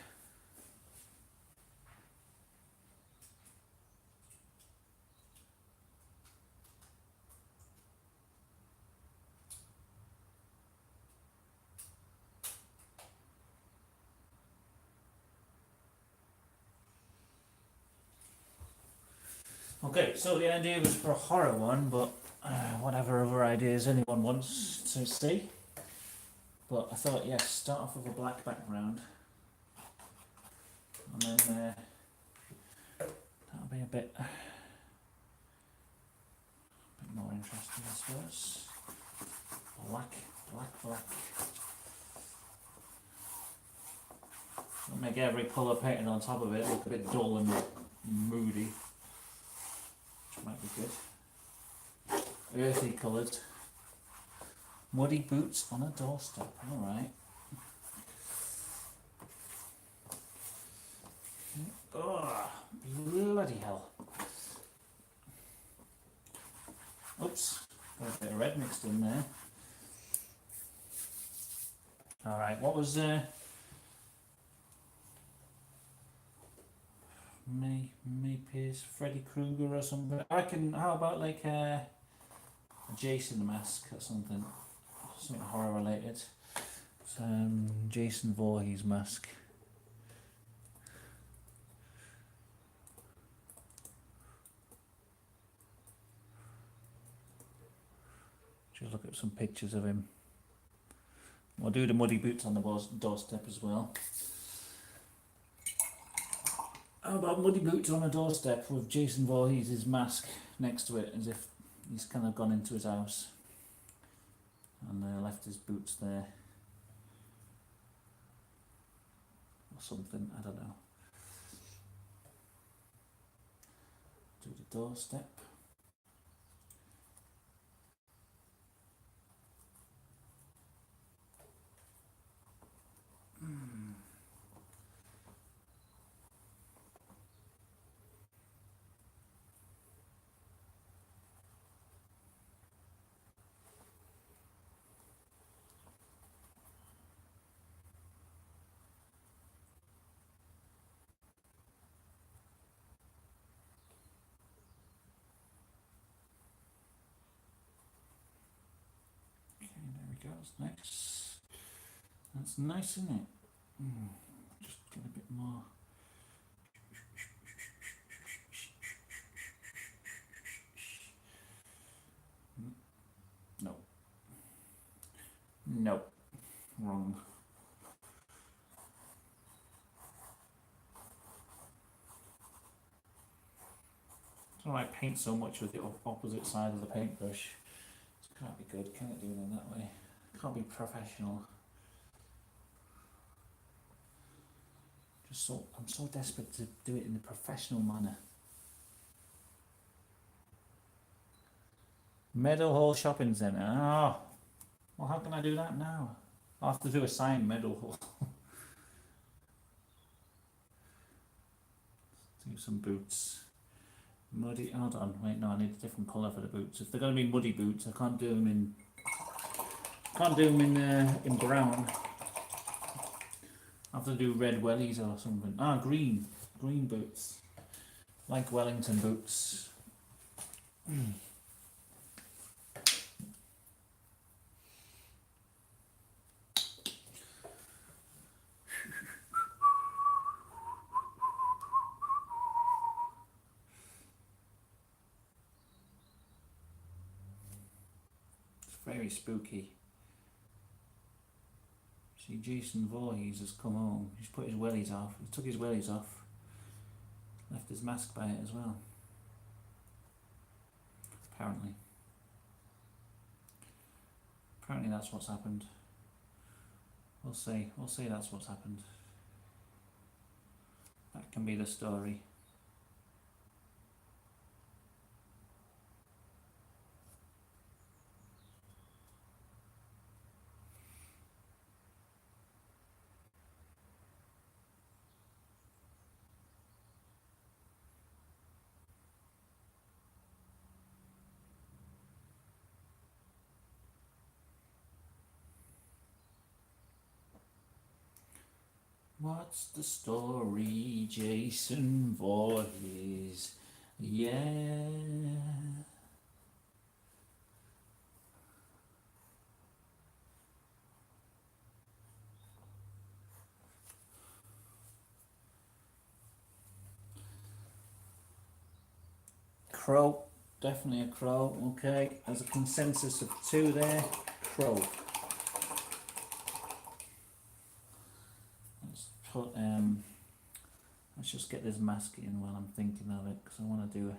Okay, so the idea was for a horror one, but whatever other ideas anyone wants to see. But I thought, yes, start off with a black background. And then that'll be a bit more interesting, I suppose. Black. It'll make every colour painted on top of it look a bit dull and moody. Which might be good. Earthy coloured. Muddy boots on a doorstep, alright. Oh, bloody hell. Oops, got a bit of red mixed in there. Alright, what was May Pierce, Freddy Krueger or something? I reckon, how about like a Jason mask or something? Something horror related. Jason Voorhees mask. Just look at some pictures of him. We'll do the muddy boots on the doorstep as well. How about muddy boots on a doorstep with Jason Voorhees' mask next to it, as if he's kind of gone into his house and left his boots there or something, I don't know. Do the doorstep. That's nice. That's nice, isn't it? Just get a bit more. No. No. Wrong. I don't know why I paint so much with the opposite side of the paintbrush. It can't be good, can it, doing it that way? Can't be professional. I'm so desperate to do it in a professional manner. Meadowhall Shopping Centre. Oh, well, how can I do that now? I'll have to do a sign, Meadowhall. Do some boots. Muddy. Hold on. Wait, no, I need a different colour for the boots. If they're going to be muddy boots, I can't do them in Can't do them in brown. I have to do red wellies or something. Ah, green boots, like Wellington boots. It's very spooky. See, Jason Voorhees has come home. He's put his wellies off. He took his wellies off. Left his mask by it as well. Apparently. Apparently that's what's happened. We'll see. We'll see that's what's happened. That can be the story. What's the story, Jason Voorhees? Yeah. Crow, definitely a crow. Okay, there's a consensus of 2 there. Crow. Let's put let's just get this mask in while I'm thinking of it, because I want to do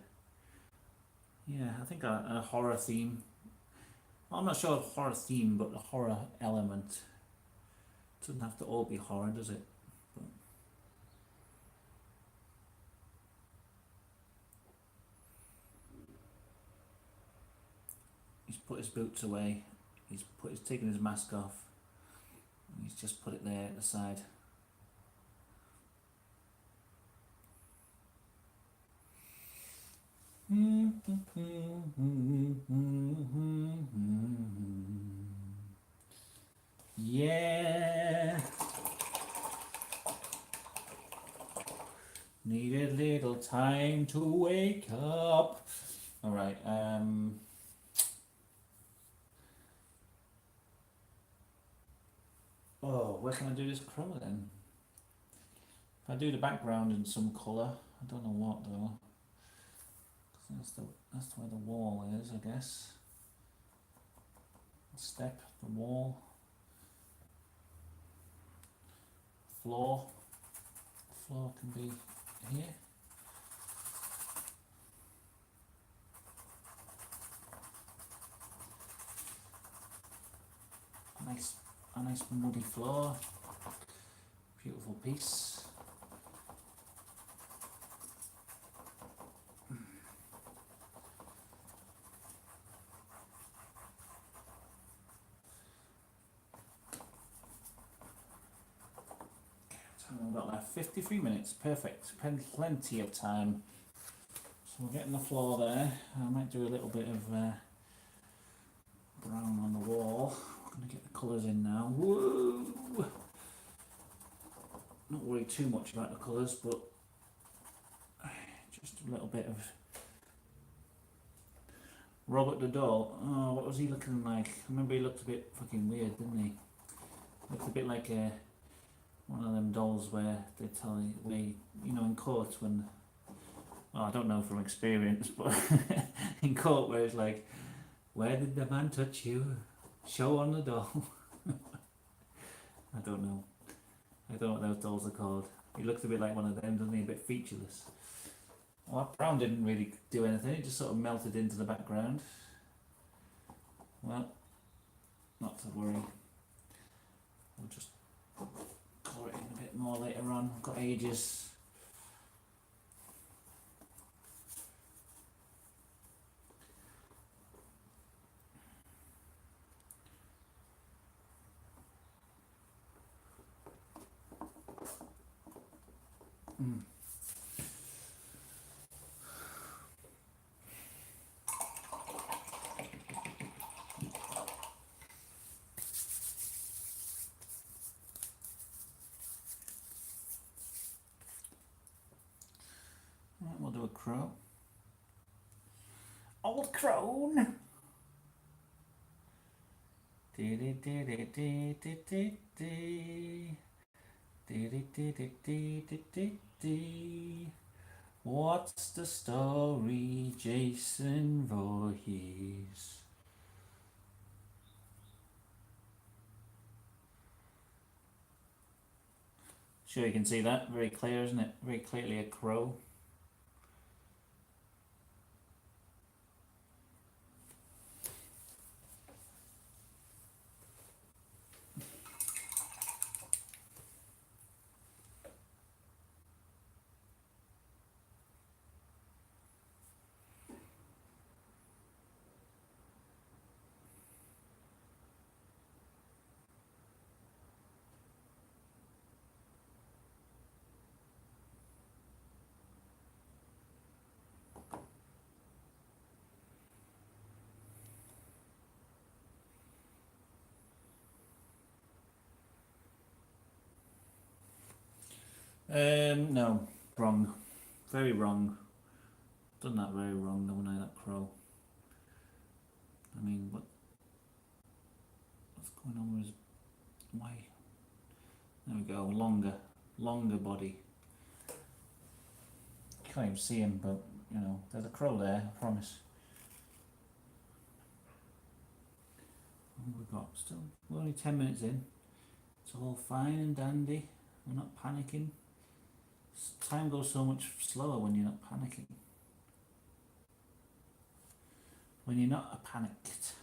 I think a horror theme. Well, I'm not sure of horror theme, but a horror element. It doesn't have to all be horror, does it? But he's put his boots away. He's taken his mask off. And he's just put it there at the side. Yeah. Need a little time to wake up. All right. Oh, where can I do this crow then? If I do the background in some colour, I don't know what though. That's where the wall is, I guess. Step, the wall, floor. Floor can be here. A nice muddy floor. Beautiful piece. We've got like 53 minutes, perfect, plenty of time. So we're getting the floor there. I might do a little bit of brown on the wall. We're going to get the colours in now. Whoa! Not worry too much about the colours, but just a little bit of Robert the Doll. Oh, what was he looking like? I remember he looked a bit fucking weird, didn't he? Looked a bit like one of them dolls where they tell you, in court when, well, I don't know from experience, but in court where it's like, where did the man touch you? Show on the doll. I don't know. I don't know what those dolls are called. He looks a bit like one of them, doesn't he? A bit featureless. Well, that brown didn't really do anything. It just sort of melted into the background. Well, not to worry. We'll just colour it in a bit more later on. I've got ages. to a crow. Old crone. What's the story, Jason Voorhees? Sure, you can see that very clear, isn't it? Very clearly a crow. No, wrong. Very wrong. Done that very wrong, haven't I, that crow? I mean, what's going on with his... Why? There we go, longer body. Can't even see him, but, you know, there's a crow there, I promise. What have we got? Still, we're only 10 minutes in. It's all fine and dandy. We're not panicking. Time goes so much slower when you're not panicking. When you're not panicked.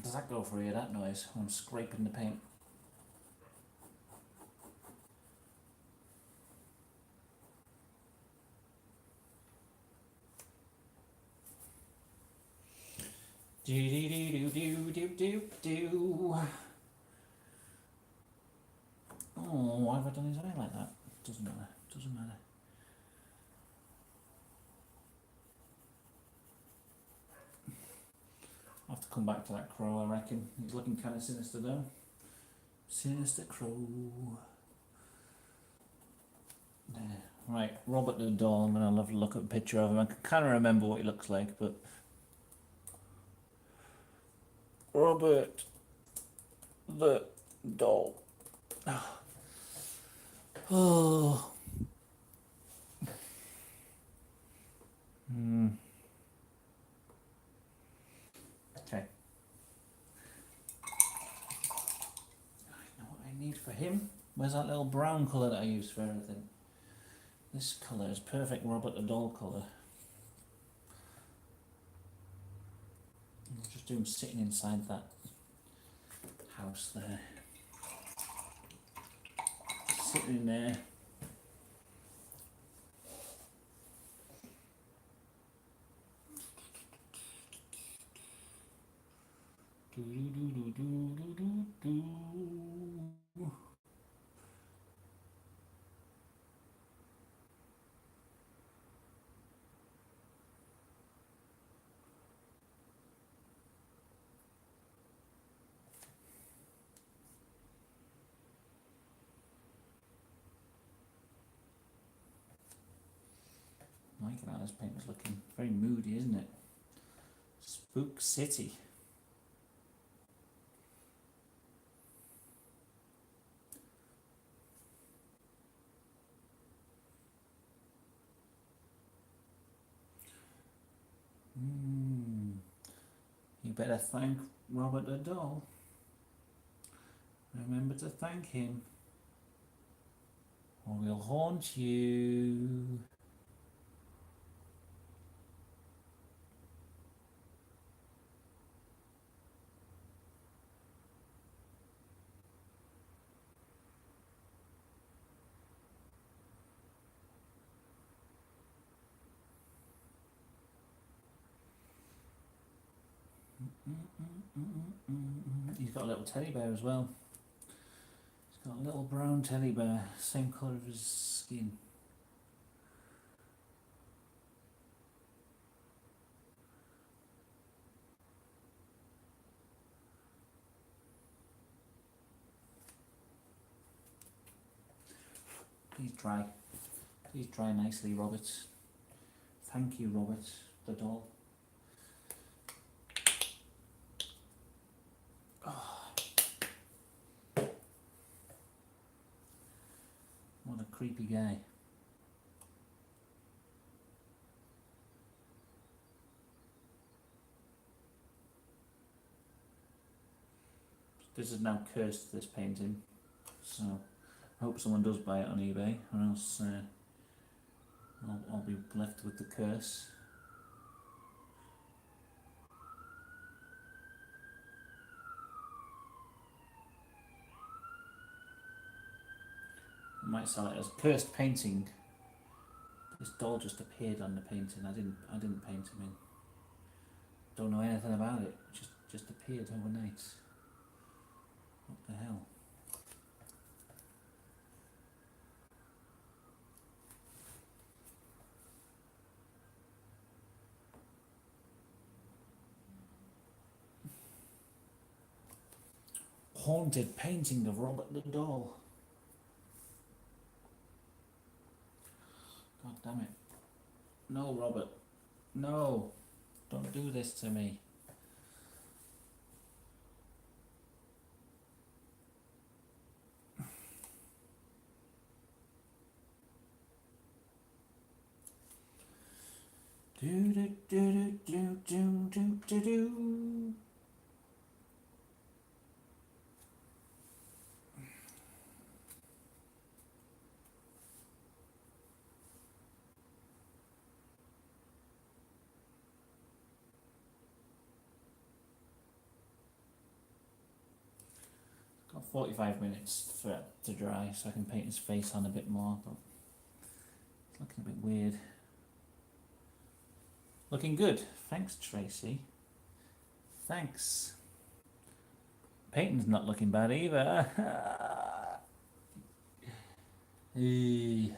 Does that go for you, that noise, when I'm scraping the paint? Do do do do do do do. Oh, why have I done his eye like that? Doesn't matter, doesn't matter. I'll have to come back to that crow, I reckon. He's looking kind of sinister though. Sinister crow. There. Right, Robert the doll. I'm gonna have a look at a picture of him. I can kind of remember what he looks like, but Robert the doll. Oh. Okay. I know what I need for him. Where's that little brown colour that I used for everything? This colour is perfect Robert the doll colour. I'll just do him sitting inside that house there. Sitting in there. Do do do do do do do. Liking how this paint is looking. Very moody, isn't it? Spook City. You better thank Robert the doll. Remember to thank him, or we'll haunt you. He's got a little teddy bear as well. got a little brown teddy bear, same colour as his skin. Please dry. Please dry nicely, Robert. Thank you, Robert, the doll. Oh. What a creepy guy. This is now cursed, this painting, so I hope someone does buy it on eBay, or else I'll be left with the curse. I might sell it as a cursed painting. This doll just appeared on the painting. I didn't paint him in. Don't know anything about it. Just appeared overnight. What the hell? Haunted painting of Robert the doll. God damn it. No, Robert. No. Don't do this to me. Do do do do do do do do. Got 45 minutes for it to dry, so I can paint his face on a bit more, but it's looking a bit weird. Looking good. Thanks, Tracy. Thanks. Painting's not looking bad either. Eh.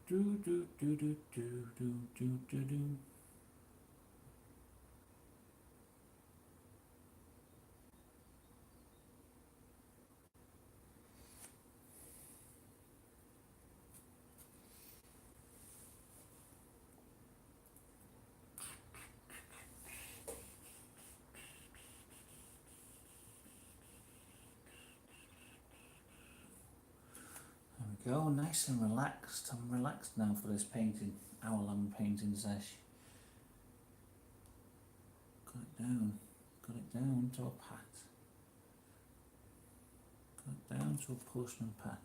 Do do do do do do do do do. There we go, nice and relaxed. I'm relaxed now for this painting, hour-long painting sesh. Got it down to a pat. Got it down to a postman pat.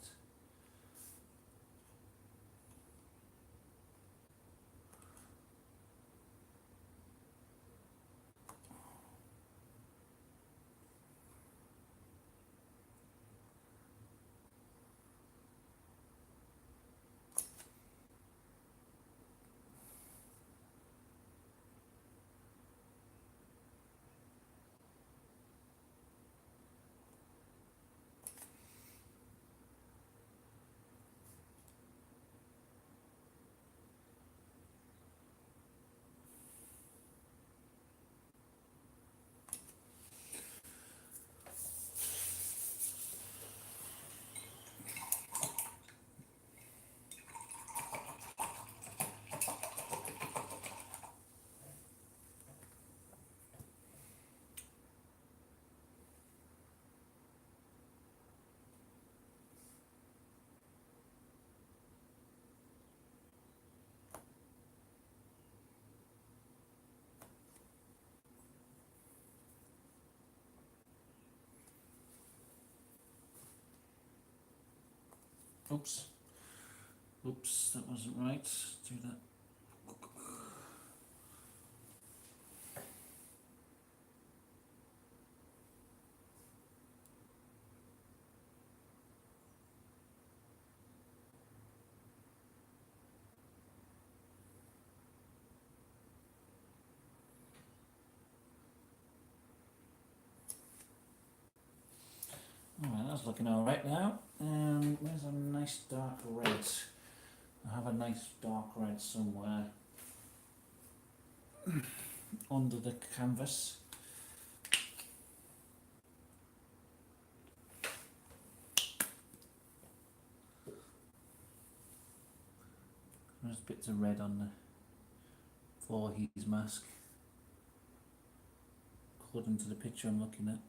Oops. Oops, that wasn't right. Do that. Alright, that's looking alright now. Where's a nice dark red? I have a nice dark red somewhere under the canvas. There's bits of red on the Voorhees mask, according to the picture I'm looking at.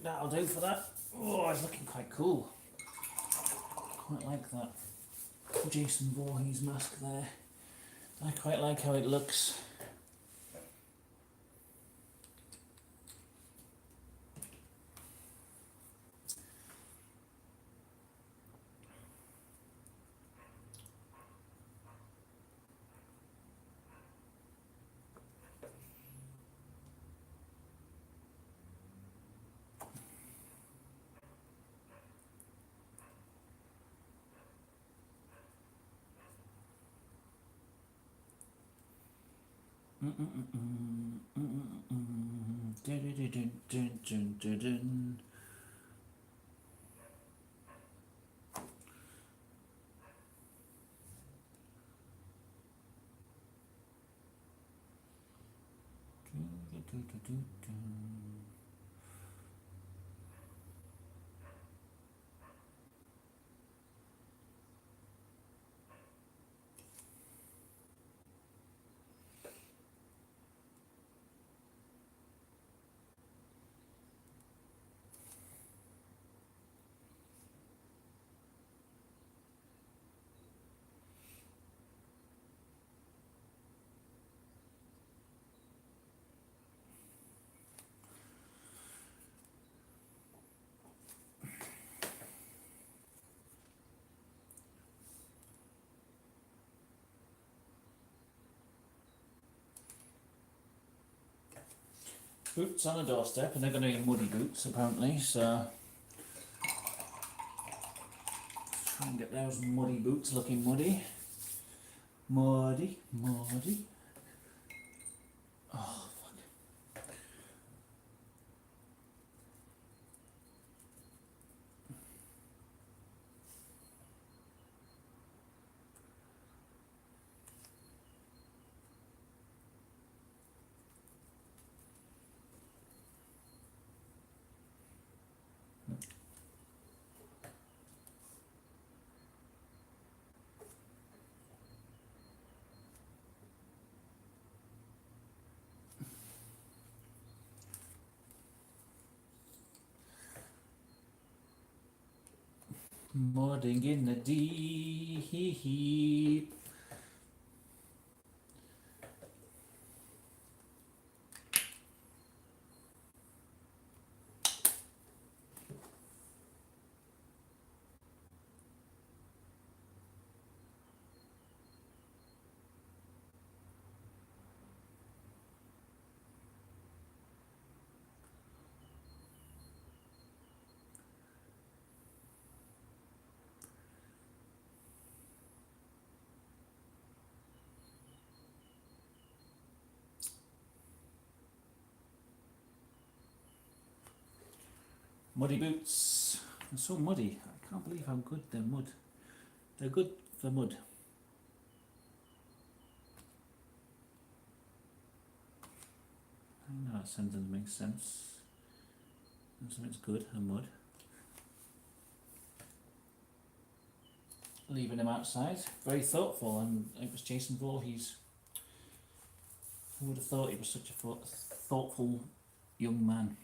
That'll do for that. Oh, it's looking quite cool. Quite like that Jason Voorhees mask there. I quite like how it looks. Boots on the doorstep, and they're going to be muddy boots apparently, so try and get those muddy boots looking muddy. Muddy, muddy. Oh, fuck. Mudding in the deep. Muddy boots. They're so muddy. I can't believe how good they're mud. They're good for mud. I know that sentence makes sense. Something's good and mud. Leaving him outside. Very thoughtful, and it was Jason Voorhees. Who would have thought he was such a thoughtful young man?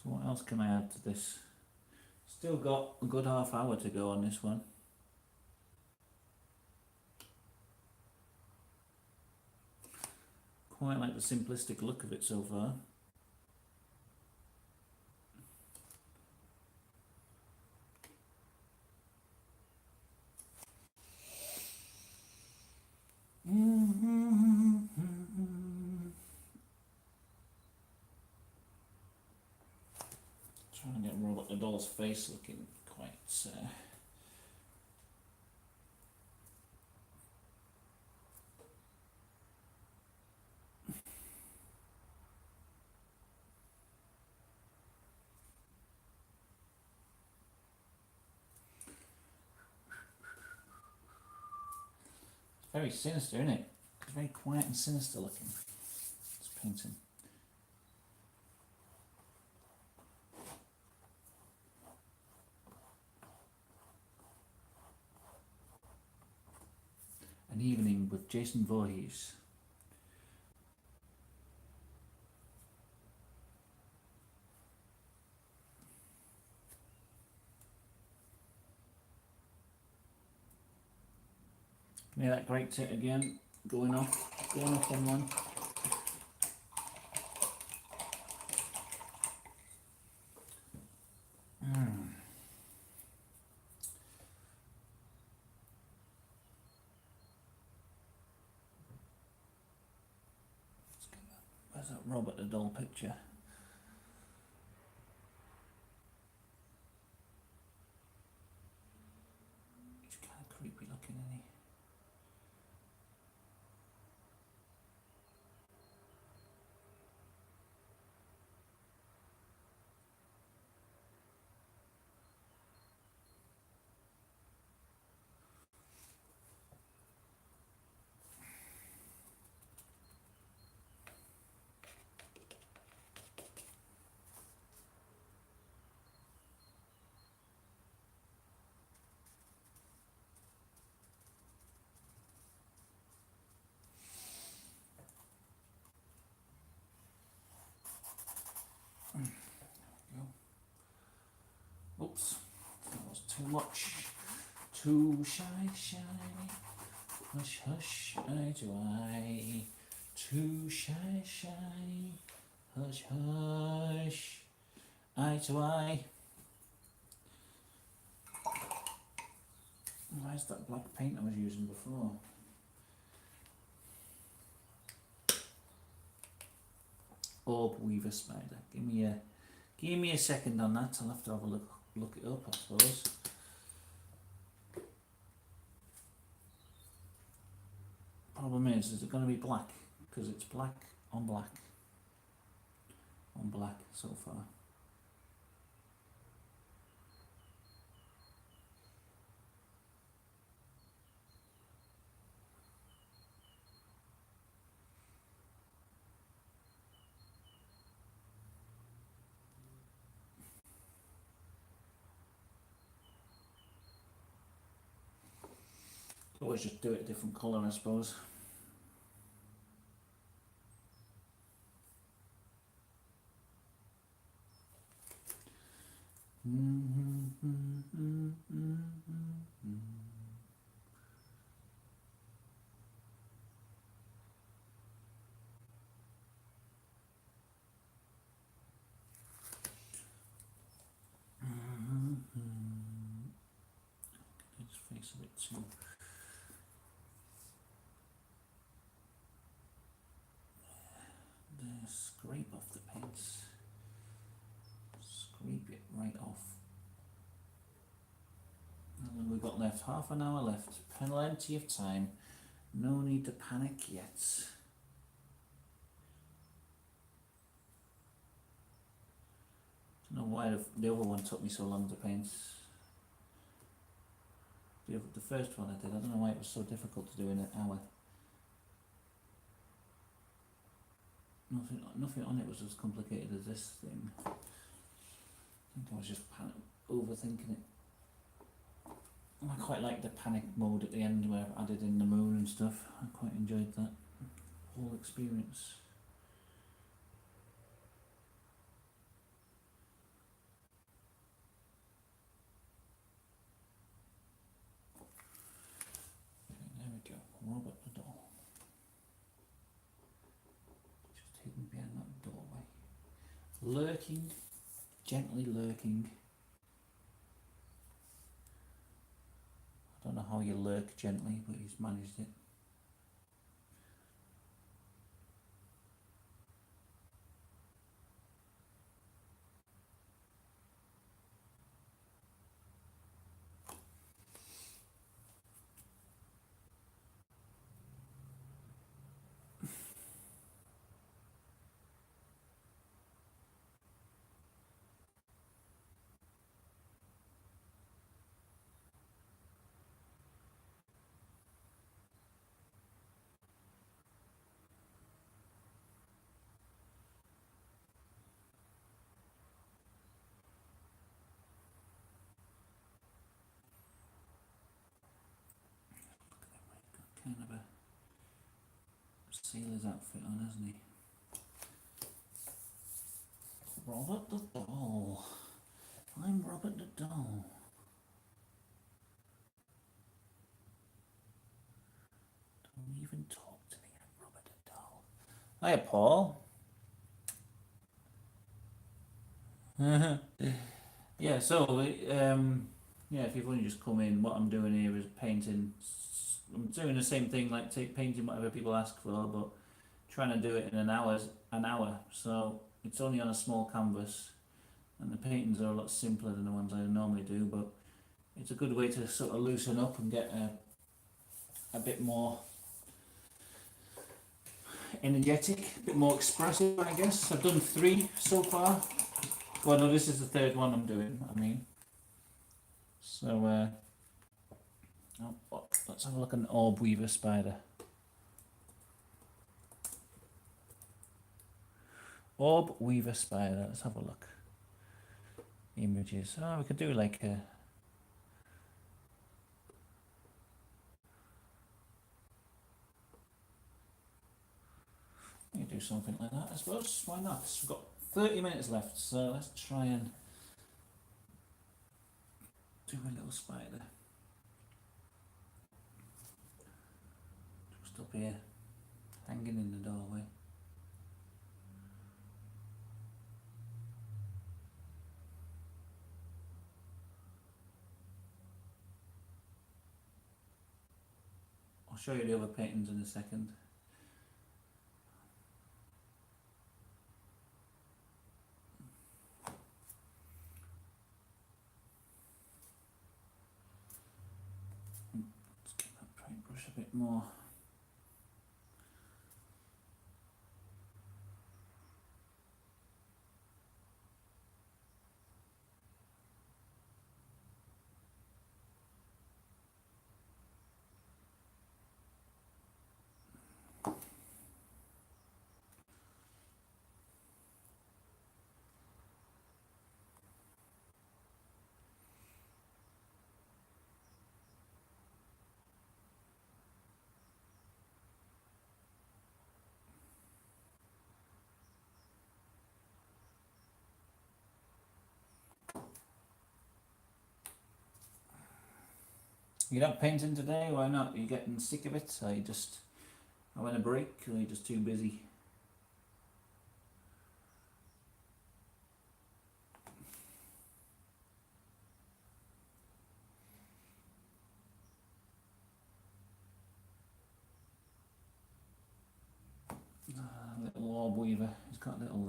So what else can I add to this? Still got a good half hour to go on this one. Quite like the simplistic look of it so far. Trying to get Robert the Doll's face looking quite very sinister, isn't it? It's very quiet and sinister looking, this painting. An Evening with Jason Voorhees. Yeah, that great tit again, going off on one. Where's that Robert the Doll picture? He's kind of creepy looking, isn't he? Oops, that was too much. Too shy, hush, hush, eye to eye. Too shy, hush, hush, eye to eye. Where's that black paint I was using before? Orb Weaver Spider. Give me a second on that. I'll have to have a look it up, I suppose. Problem is it going to be black? Because it's black on black so far. Always just do it a different colour, I suppose. His face a bit too. Scrape off the paints. Scrape it right off. How long we've got left? Half an hour left. Plenty of time. No need to panic yet. I don't know why the other one took me so long to paint. The first one I did, I don't know why it was so difficult to do in an hour. Nothing on it was as complicated as this thing. I think I was just overthinking it. I quite like the panic mode at the end where I added in the moon and stuff. I quite enjoyed that whole experience. Robert the doll. Just hidden behind that doorway. Lurking, gently lurking. I don't know how you lurk gently, but he's managed it. Kind of a sailor's outfit on, hasn't he? Robert the doll. I'm Robert the doll. Don't even talk to me. I'm Robert the doll. Hiya, Paul. Yeah, so yeah, if you've only just come in, what I'm doing here is painting. I'm doing the same thing, like painting whatever people ask for, but trying to do it in an hour. So it's only on a small canvas, and the paintings are a lot simpler than the ones I normally do. But it's a good way to sort of loosen up and get a bit more energetic, a bit more expressive, I guess. I've done 3 so far. Well, no, this is the 3rd one I'm doing, I mean. So, let's have a look at an orb weaver spider. Orb weaver spider, let's have a look. Images. Oh, we could do like a... We could do something like that, I suppose. Why not? We've got 30 minutes left, so let's try and do a little spider. Just up here, hanging in the doorway. I'll show you the other paintings in a second. Let's get that paintbrush a bit more. You're not painting today? Why not? Are you getting sick of it? Are you just having a break? Or are you just too busy? Little orb weaver. He's got little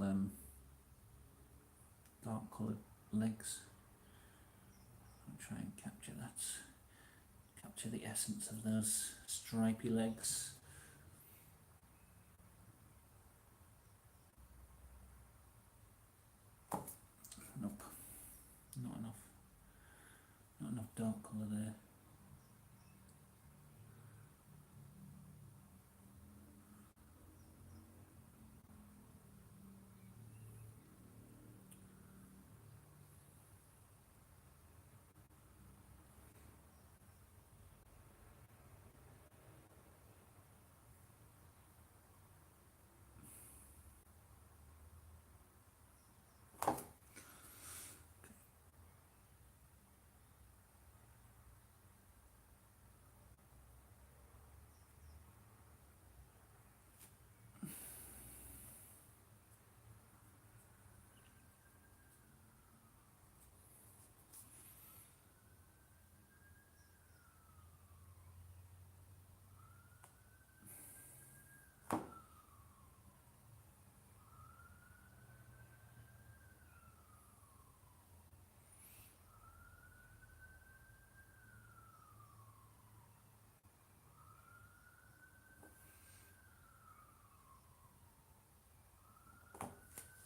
dark coloured legs. I'll try and capture that. Capture the essence of those stripy legs. Nope, not enough. Not enough dark colour there.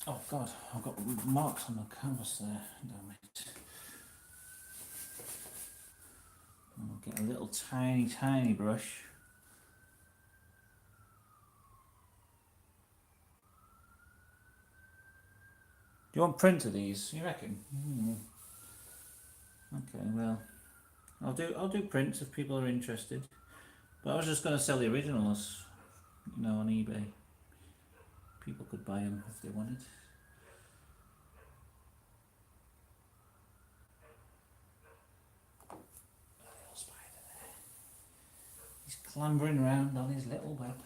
Oh God, I've got marks on the canvas there. Damn it. I'll get a little tiny brush. Do you want print of these? You reckon? Okay, well, I'll do prints if people are interested. But I was just going to sell the originals, you know, on eBay. People could buy them if they wanted. Little spider there. He's clambering around on his little web.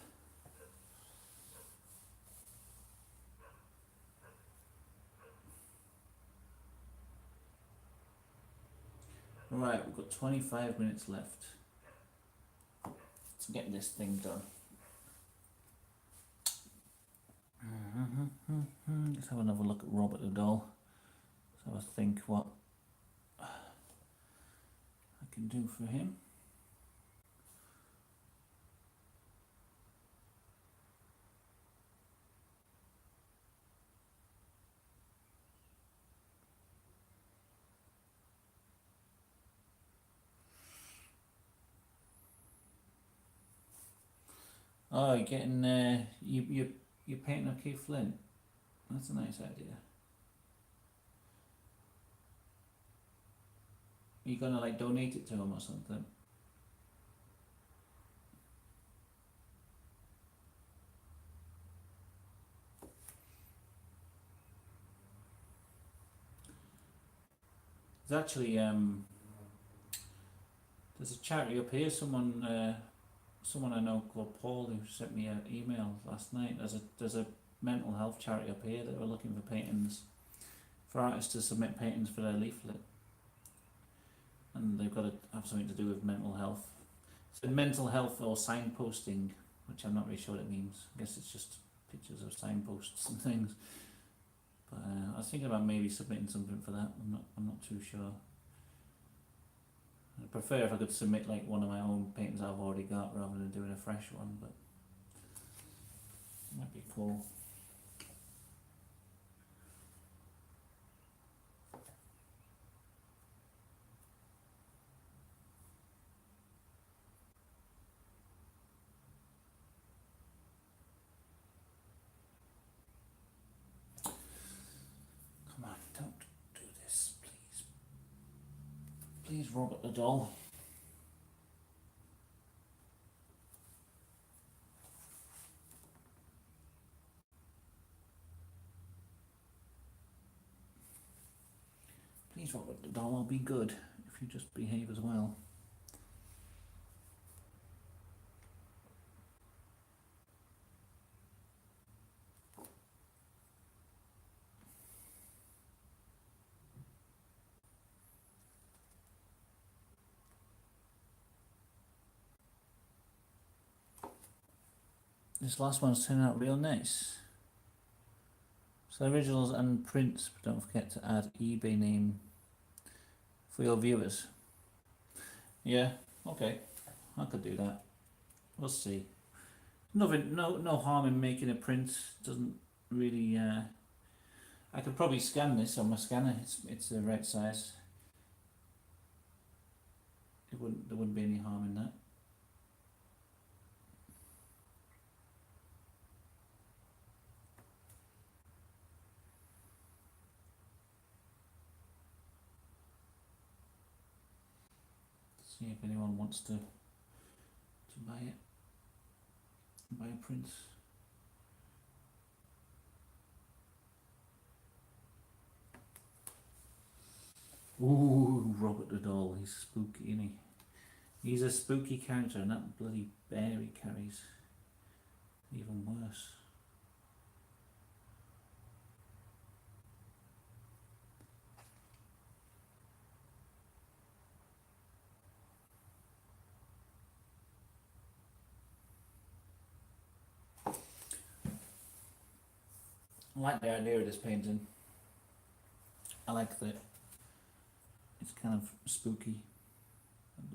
Right, we've got 25 minutes left to get this thing done. Let's have another look at Robert the Doll. Let's have a think what I can do for him. Oh, you're getting you're painting a Keith Flint. That's a nice idea. Are you gonna like donate it to him or something? There's actually there's a charity up here. Someone I know called Paul who sent me an email last night. There's a mental health charity up here that were looking for paintings, for artists to submit paintings for their leaflet, and they've got to have something to do with mental health. So mental health or signposting, which I'm not really sure what it means. I guess it's just pictures of signposts and things. But I was thinking about maybe submitting something for that. I'm not too sure. I'd prefer if I could submit like one of my own paintings I've already got rather than doing a fresh one, but it might be cool. Come on, don't do this, please. Please, Robert the Doll. Please, Robert the Doll, I'll be good if you just behave as well. This last one's turning out real nice. So originals and prints, but don't forget to add eBay name for your viewers. Yeah, okay, I could do that. We'll see. Nothing, no harm in making a print. Doesn't really. I could probably scan this on my scanner. It's the right size. There wouldn't be any harm in that. See if anyone wants to buy it. Buy a print. Ooh, Robert the Doll. He's spooky, isn't he? He's a spooky character, and that bloody bear he carries, even worse. I like the idea of this painting. I like that it's kind of spooky.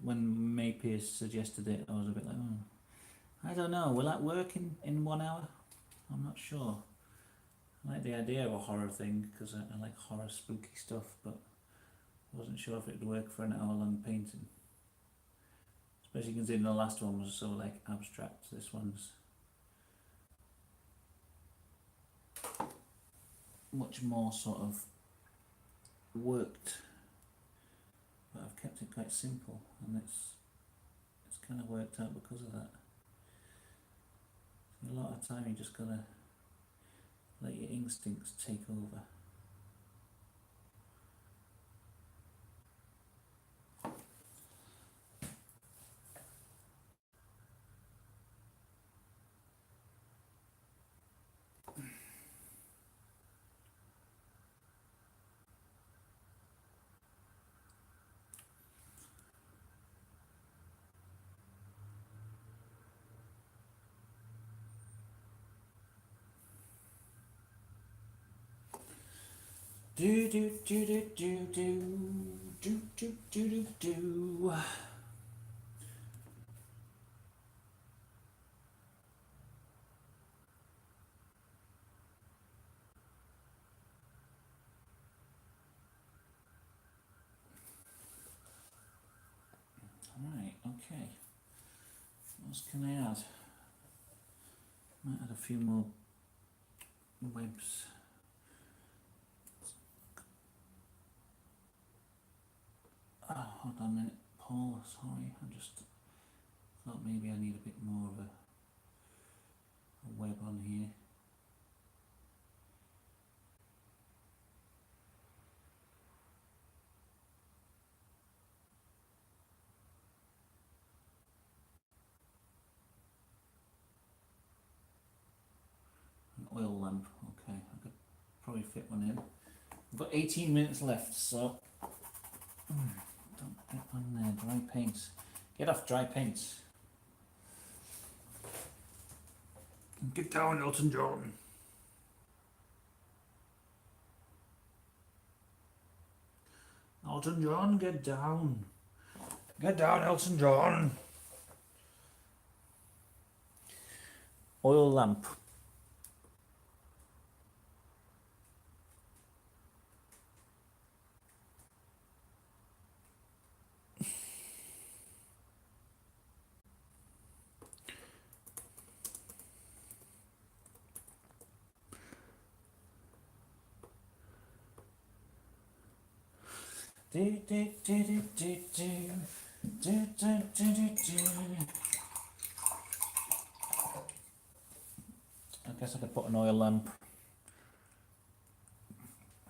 When May Pierce suggested it, I was a bit like, oh, I don't know, will that work in 1 hour? I'm not sure. I like the idea of a horror thing because I like horror spooky stuff, but I wasn't sure if it would work for an hour-long painting. Especially considering the last one was so like abstract. This one's much more sort of worked, but I've kept it quite simple, and it's kind of worked out because of that. A lot of time you just gotta let your instincts take over. Do do do do do do do do do do. Alright, okay. What else can I add? Might add a few more webs. Oh, hold on a minute, Paul, sorry, I just thought maybe I need a bit more of a web on here. An oil lamp, okay, I could probably fit one in. I've got 18 minutes left, so don't get on there, dry paints. Get off dry paints. Get down, Elton John. Elton John, get down. Get down, Elton John. Oil lamp. Do, do, do, do, do, do. Do, do, do, do, do. I guess I could put an oil lamp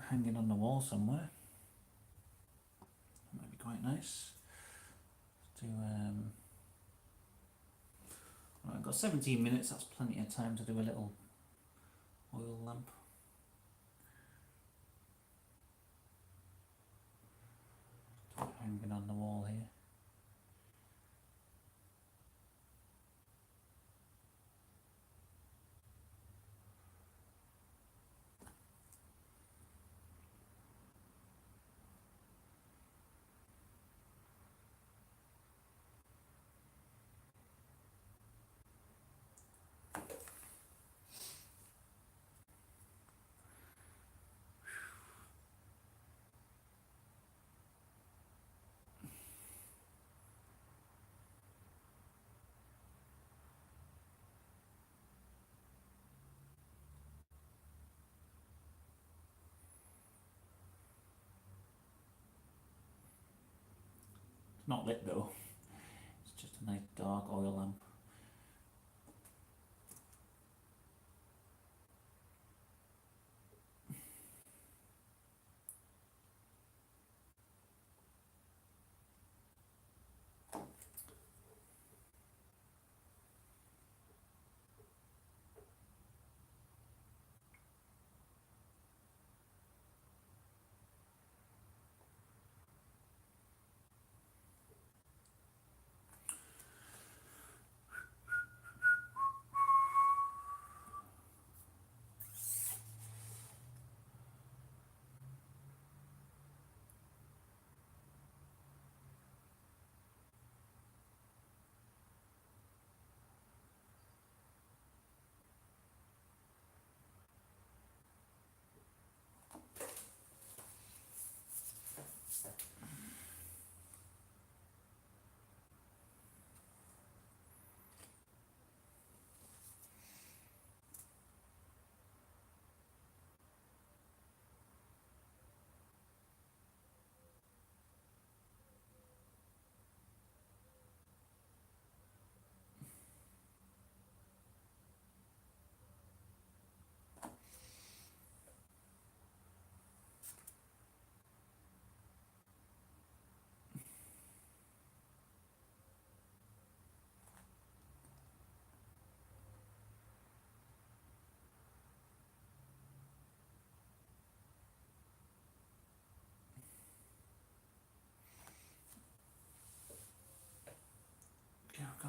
hanging on the wall somewhere. That might be quite nice. Right, I've got 17 minutes, that's plenty of time to do a little oil lamp. Hanging on the wall here. It's not lit though, it's just a nice dark oil lamp.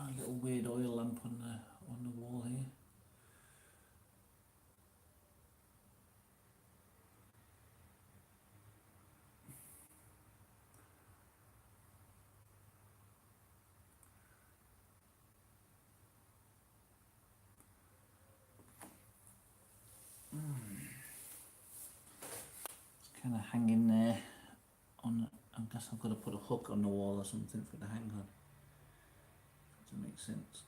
a little weird oil lamp on the wall here. It's kind of hanging there on. I guess I've got to put a hook on the wall or something for it to hang on. Does that make sense?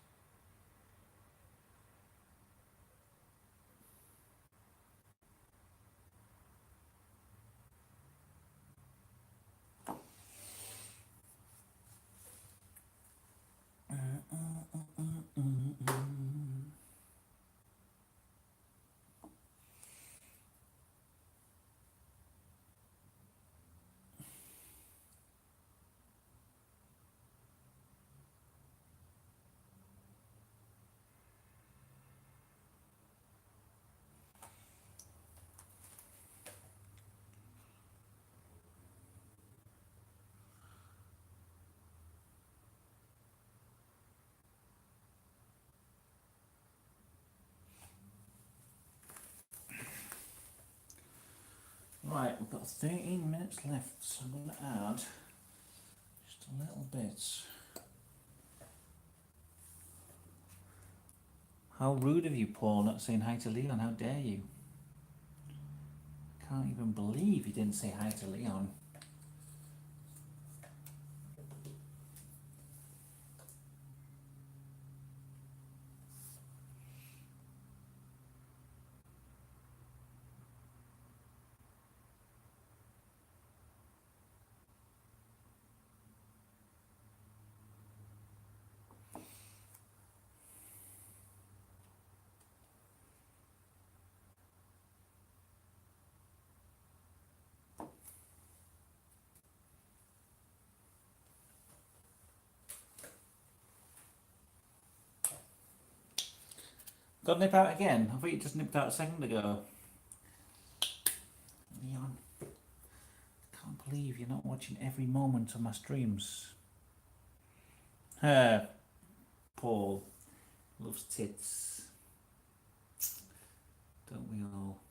Right, we've got 13 minutes left, so I'm going to add just a little bit. How rude of you, Paul, not saying hi to Leon. How dare you? Can't even believe you didn't say hi to Leon. Got to nip out again? I thought you just nipped out a second ago. Leon, I can't believe you're not watching every moment of my streams. Paul loves tits. Don't we all?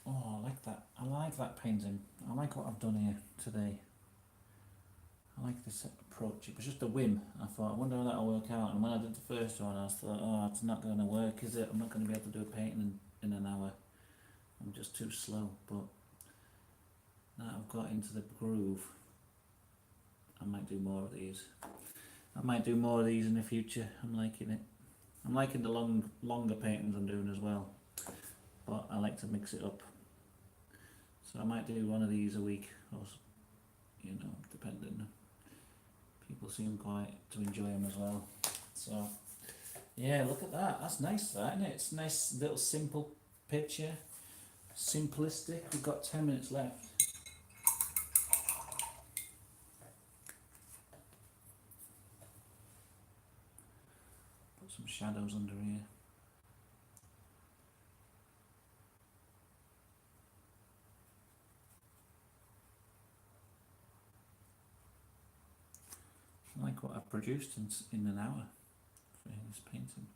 Oh, I like that. I like that painting. I like what I've done here today. I like this approach. It was just a whim. I thought, I wonder how that'll work out. And when I did the first one, I thought, oh, it's not going to work, is it? I'm not going to be able to do a painting in an hour. I'm just too slow. But now I've got into the groove, I might do more of these. I might do more of these in the future. I'm liking it. I'm liking the longer paintings I'm doing as well. But I like to mix it up. So I might do one of these a week, or, you know, depending. People seem quite to enjoy them as well. So, yeah, look at that. That's nice, that, isn't it? It's a nice little simple picture. Simplistic. We've got 10 minutes left. Put some shadows under here. I like what I've produced in an hour for this painting.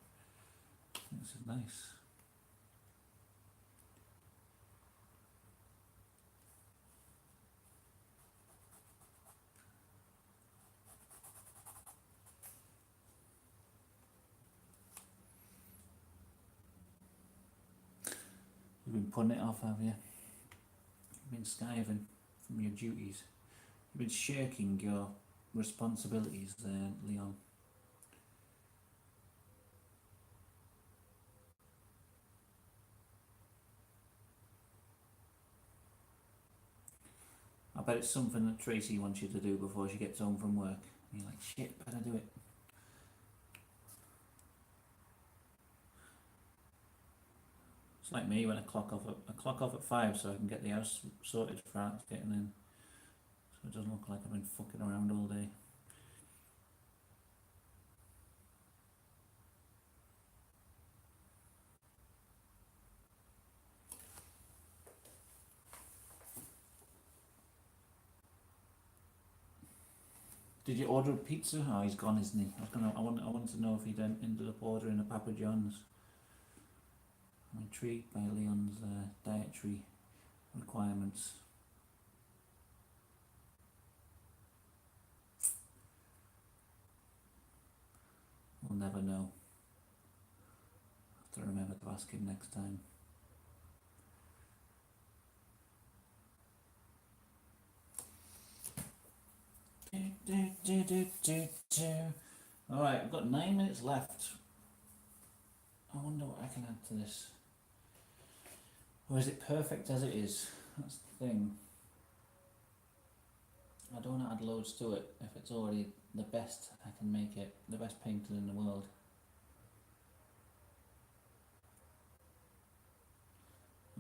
I think this is nice. You've been putting it off, have you? You've been skiving from your duties. You've been shirking your responsibilities there, Leon. I bet it's something that Tracy wants you to do before she gets home from work. And you're like, shit, better do it. It's like me when I clock off at 5 so I can get the house sorted for Alex getting in. So it doesn't look like I've been fucking around all day. Did you order a pizza? Oh, he's gone, isn't he? I wanted to know if he'd ended up ordering a Papa John's. I'm intrigued by Leon's dietary requirements. We'll never know. Have to remember to ask him next time. Alright, I've got 9 minutes left. I wonder what I can add to this. Or is it perfect as it is? That's the thing. I don't want to add loads to it if it's already the best I can make it, the best painted in the world.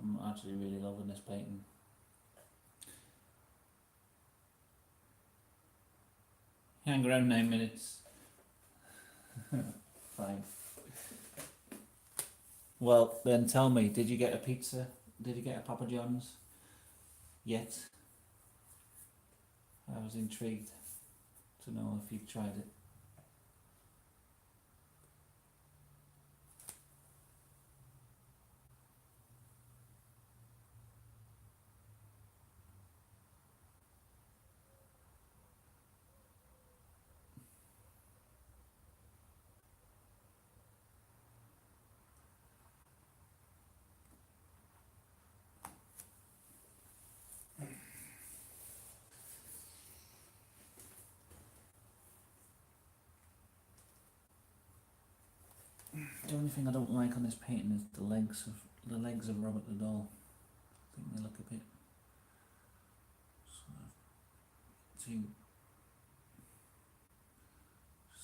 I'm actually really loving this painting. Hang around 9 minutes. Fine. Well, then tell me, did you get a pizza? Did you get a Papa John's? Yet? I was intrigued to know if you've tried it. The only thing I don't like on this painting is the legs of Robert the Doll. I think they look a bit sort of too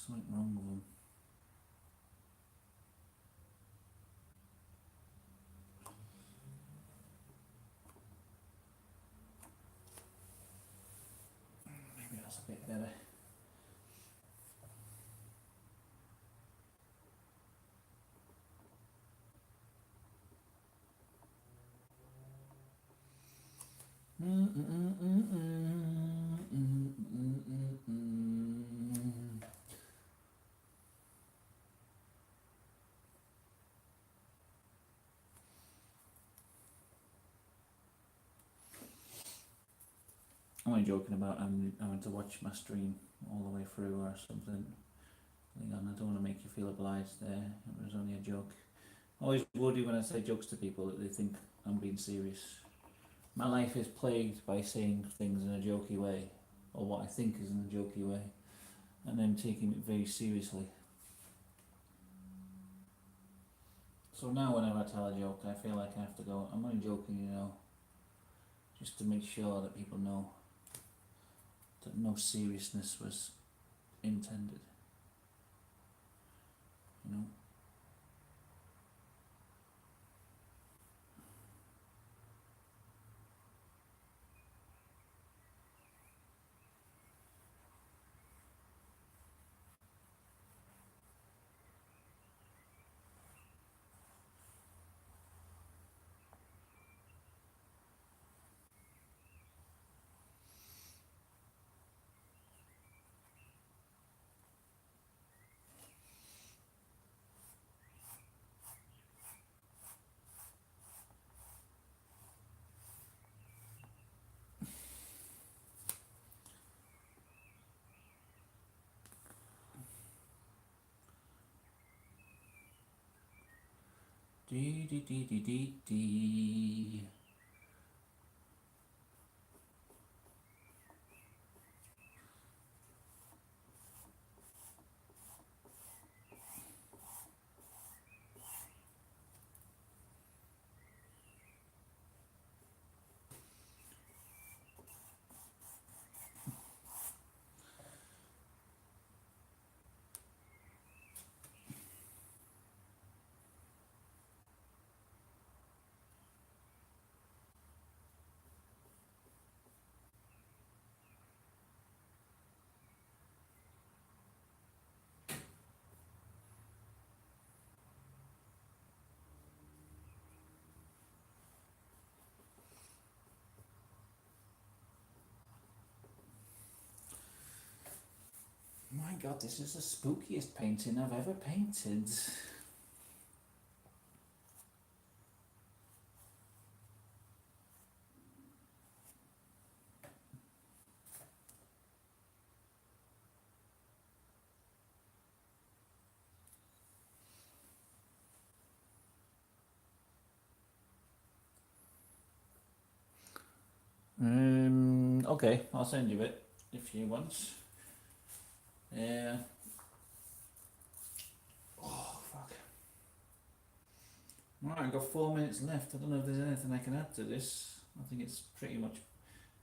something wrong with them. Maybe that's a bit better. I'm only joking about having to watch my stream all the way through or something. Leon, I don't want to make you feel obliged there. It was only a joke. I always worry when I say jokes to people that they think I'm being serious. My life is plagued by saying things in a jokey way, or what I think is in a jokey way, and then taking it very seriously. So now whenever I tell a joke, I feel like I have to go, I'm only joking, you know, just to make sure that people know that no seriousness was intended, you know. Dee dee dee dee dee dee. god, this is the spookiest painting I've ever painted. Okay, I'll send you it if you want. Yeah. Oh, fuck. Right, I've got 4 minutes left. I don't know if there's anything I can add to this. I think it's pretty much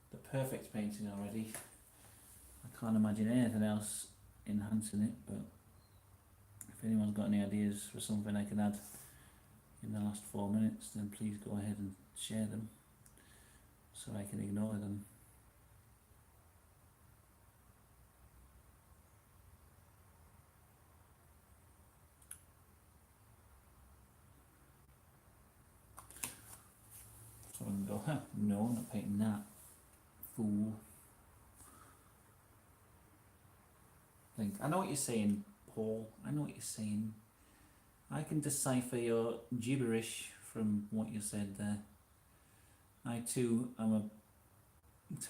the perfect painting already. I can't imagine anything else enhancing it, but if anyone's got any ideas for something I can add in the last 4 minutes, then please go ahead and share them so I can ignore them. So I can go, huh, no, I'm not painting that. Fool. I know what you're saying, Paul. I know what you're saying. I can decipher your gibberish from what you said there. I too am a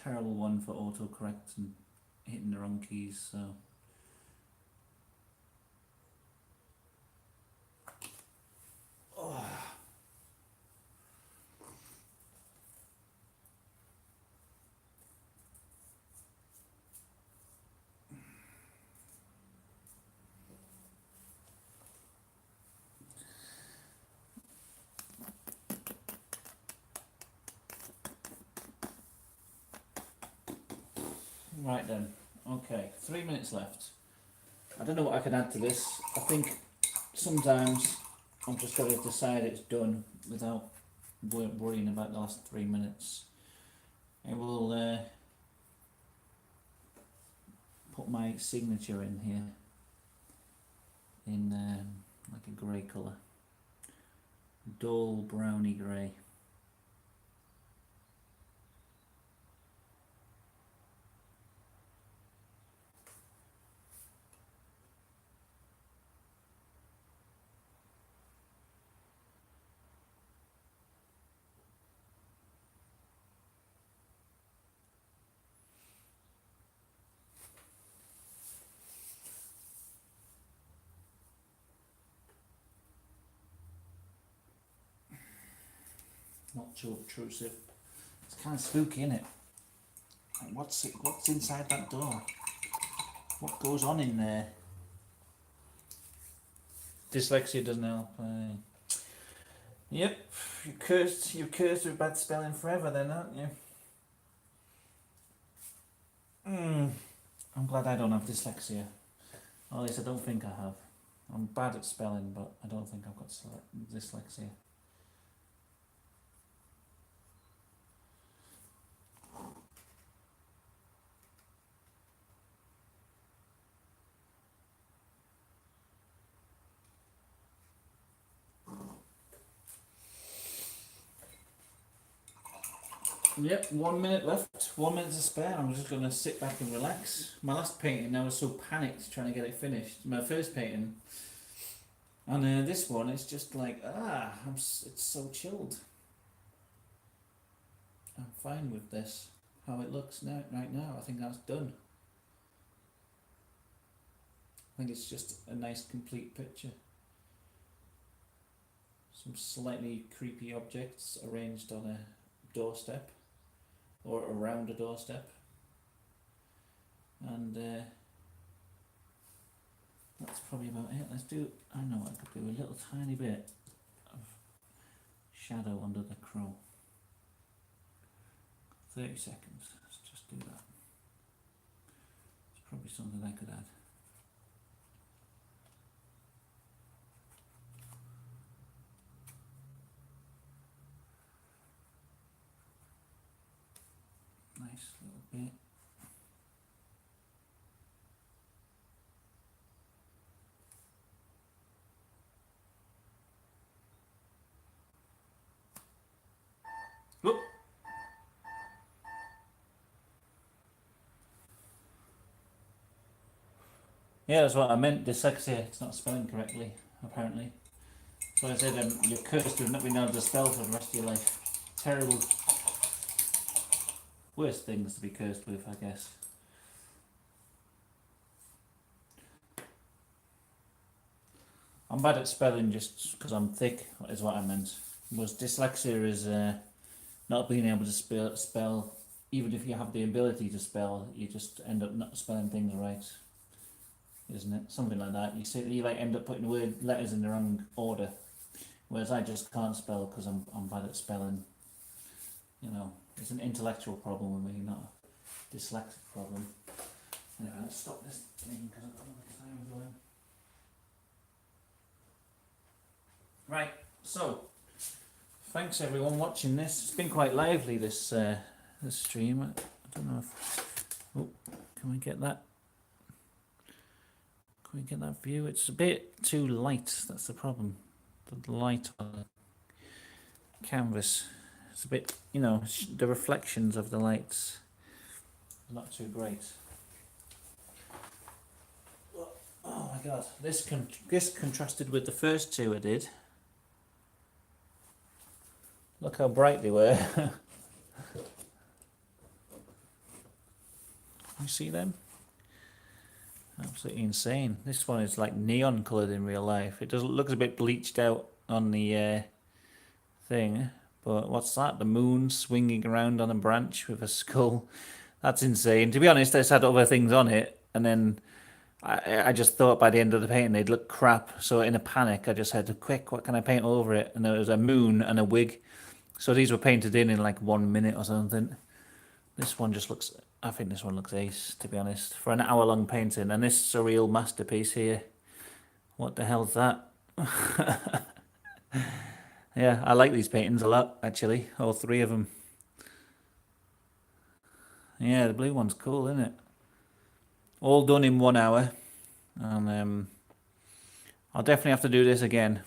terrible one for autocorrect and hitting the wrong keys, so. Oh. Right then, okay, 3 minutes left. I don't know what I can add to this. I think sometimes I've just got to decide it's done without worrying about the last 3 minutes. I will put my signature in here in like a grey colour, dull browny grey. Not too obtrusive. It's kind of spooky, isn't it? Like what's inside that door? What goes on in there? Dyslexia doesn't help. Yep, you're cursed with bad spelling forever then, aren't you? I'm glad I don't have dyslexia. Or at least I don't think I have. I'm bad at spelling, but I don't think I've got dyslexia. Yep, 1 minute left. 1 minute to spare. I'm just going to sit back and relax. My last painting, I was so panicked trying to get it finished. My first painting. And this one, it's just like, it's so chilled. I'm fine with this. How it looks now, right now, I think that's done. I think it's just a nice complete picture. Some slightly creepy objects arranged on a doorstep. Or around a doorstep. And that's probably about it. Let's do, I know I could do a little tiny bit of shadow under the crow. 30 seconds, let's just do that. It's probably something I could add. Nice little bit. Whoop. Yeah, that's what I meant. Dyslexia. It's not spelling correctly, apparently. So I said you're cursed with not being able to spell for the rest of your life. Terrible. Worst things to be cursed with, I guess. I'm bad at spelling just because I'm thick, is what I meant. Was dyslexia is not being able to spell, even if you have the ability to spell, you just end up not spelling things right, isn't it? Something like that. You like end up putting letters in the wrong order, whereas I just can't spell because I'm bad at spelling. You know, it's an intellectual problem with me, not a dyslexic problem. Anyway, let's stop this thing because I've got another time going. Right, so thanks everyone watching this. It's been quite lively this this stream. I don't know if can we get that? Can we get that view? It's a bit too light. That's the problem. The light on the canvas. It's a bit, you know, the reflections of the lights are not too great. Oh my god, this contrasted with the first two I did. Look how bright they were. You see them? Absolutely insane. This one is like neon coloured in real life. It looks a bit bleached out on the thing. But what's that? The moon swinging around on a branch with a skull. That's insane. To be honest, I just had other things on it. And then I just thought by the end of the painting they'd look crap. So in a panic, I just said, quick, what can I paint over it? And there was a moon and a wig. So these were painted in like 1 minute or something. This one just looks, I think this one looks ace, to be honest, for an hour-long painting. And this surreal masterpiece here. What the hell's that? Yeah, I like these paintings a lot, actually. All three of them. Yeah, the blue one's cool, isn't it? All done in 1 hour. And I'll definitely have to do this again.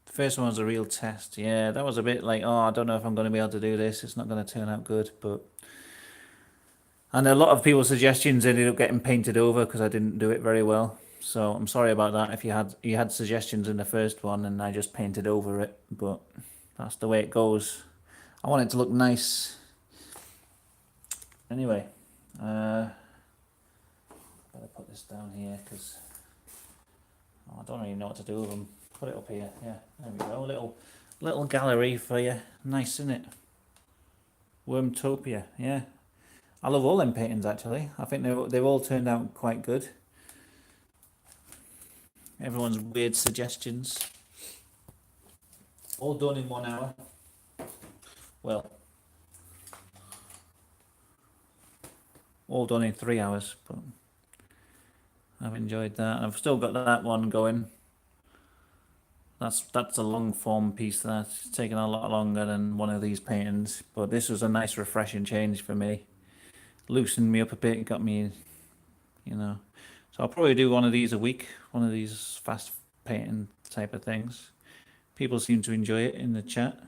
The first one was a real test. Yeah, that was a bit like, oh, I don't know if I'm going to be able to do this. It's not going to turn out good, but... And a lot of people's suggestions ended up getting painted over because I didn't do it very well. So I'm sorry about that if you had suggestions in the first one and I just painted over it, but that's the way it goes. I want it to look nice. Anyway, better put this down here because I don't really know what to do with them. Put it up here. Yeah, there we go. Little gallery for you. Nice, isn't it? Wormtopia. Yeah, I love all them paintings actually. I think they've all turned out quite good. Everyone's weird suggestions. All done in 1 hour. Well, all done in 3 hours, but I've enjoyed that. And I've still got that one going. That's a long form piece that's taken a lot longer than one of these paintings, but this was a nice refreshing change for me. Loosened me up a bit, got me, you know. So I'll probably do one of these a week, one of these fast painting type of things. People seem to enjoy it in the chat.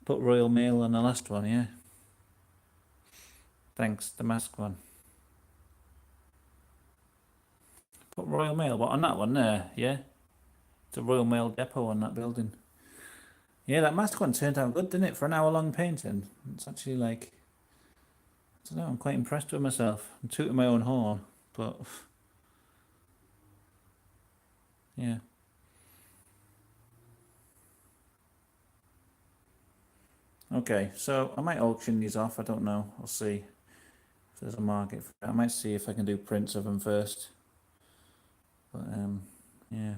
Put Royal Mail on the last one, yeah. Thanks, the mask one. Put Royal Mail, what, on that one there, yeah? It's a Royal Mail depot on that building. Yeah, that mask one turned out good, didn't it? For an hour-long painting. It's actually like... I don't know, I'm quite impressed with myself. I'm tooting my own horn, but... Yeah. Okay, so I might auction these off, I don't know. I'll see if there's a market for it. I might see if I can do prints of them first. But, yeah.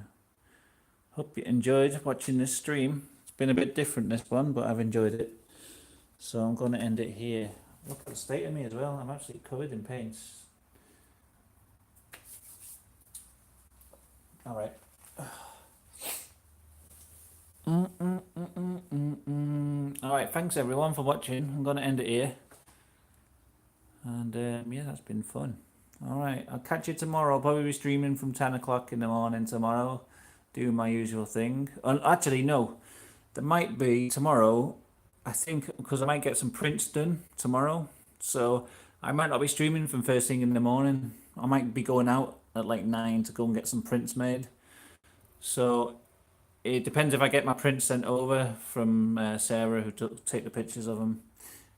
Hope you enjoyed watching this stream. It's been a bit different, this one, but I've enjoyed it. So I'm going to end it here. Look at the state of me as well. I'm actually covered in paints. All right. All right, thanks everyone for watching. I'm going to end it here. And yeah, that's been fun. All right, I'll catch you tomorrow. I'll probably be streaming from 10 o'clock in the morning tomorrow. Do my usual thing. Actually, no. There might be tomorrow. I think because I might get some prints done tomorrow, so I might not be streaming from first thing in the morning. I might be going out at like 9 to go and get some prints made. So it depends if I get my prints sent over from Sarah, who took take the pictures of them.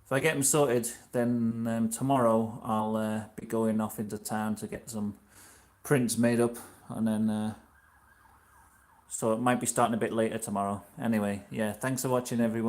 If I get them sorted, then tomorrow I'll be going off into town to get some prints made up, and then so it might be starting a bit later tomorrow. Anyway, yeah, thanks for watching, everyone.